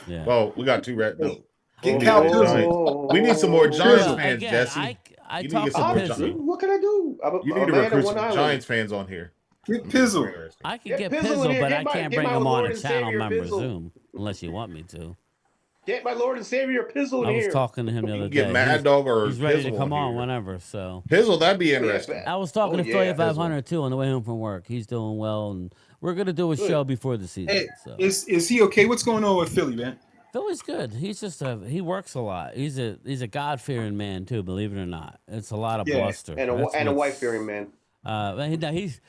Yeah. Well, we got 2 right now. Get Cal We need some more Giants fans, again, Jesse. I You need to talked get some to more Pizzle. Giants. What can I do? You need to recruit some Giants fans on here. Get Pizzle. I can Get get Pizzle in Pizzle, here. but Get I my- can't get bring my him on Lord a and channel Savior member Pizzle. Zoom unless you want me to. Get my Lord and Savior Pizzle in I here. was talking to him the other Get day. Mad Dog or he's ready to Pizzle come on on here. whenever. So Pizzle, that'd be interesting. I was talking to yeah, Philly 500 too on the way home from work. He's doing well, and we're gonna do a show before the season. Hey, So is he okay? What's going on with Philly, man? Philly's good. He's just he works a lot. He's a God fearing man too. Believe it or not, it's a lot of bluster And a wife fearing man. He's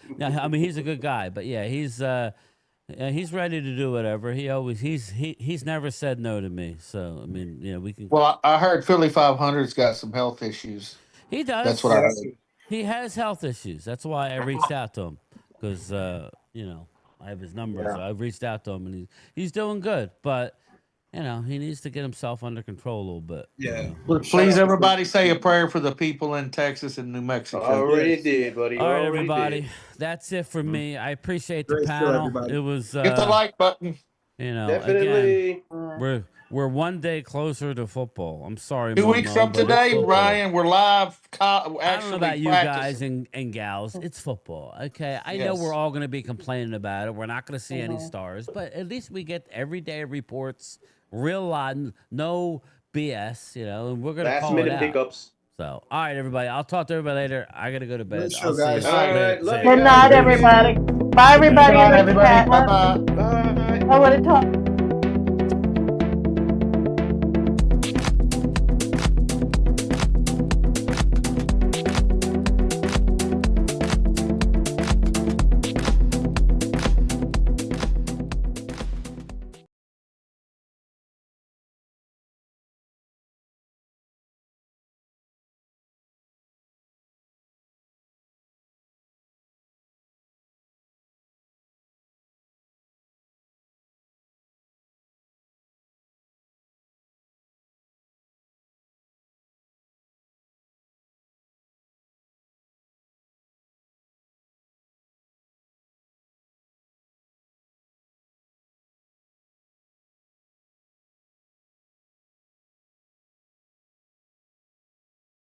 a good guy, but yeah, he's ready to do whatever. He's never said no to me. So I mean, we can. Well, I heard Philly 500's got some health issues. He does. That's what I heard. He has health issues. That's why I reached out to him because I have his number. So I reached out to him, and he's doing good, but. He needs to get himself under control a little bit. Yeah. Please, everybody, say a prayer for the people in Texas and New Mexico. Already did, buddy. All right, Already everybody. did. That's it for me. I appreciate the Great show, panel. everybody. It was Hit the like button. Definitely. again, we're one day closer to football. I'm sorry, 2 weeks Momo, from but it's today, football. Ryan, we're live. I don't know Actually, about you practicing. guys and gals. It's football, okay? I know Yes. we're all going to be complaining about it. We're not going to see any stars, but at least we get everyday reports, real lot, no BS, and we're going to Last call it minute out. pickups. So, all right, everybody. I'll talk to everybody later. I got to go to bed. Great show, I'll see guys. you All later. right, love See you ya. Good night, everybody. Bye, everybody. Good night, in the everybody. chat. Bye-bye. Bye. I want to talk.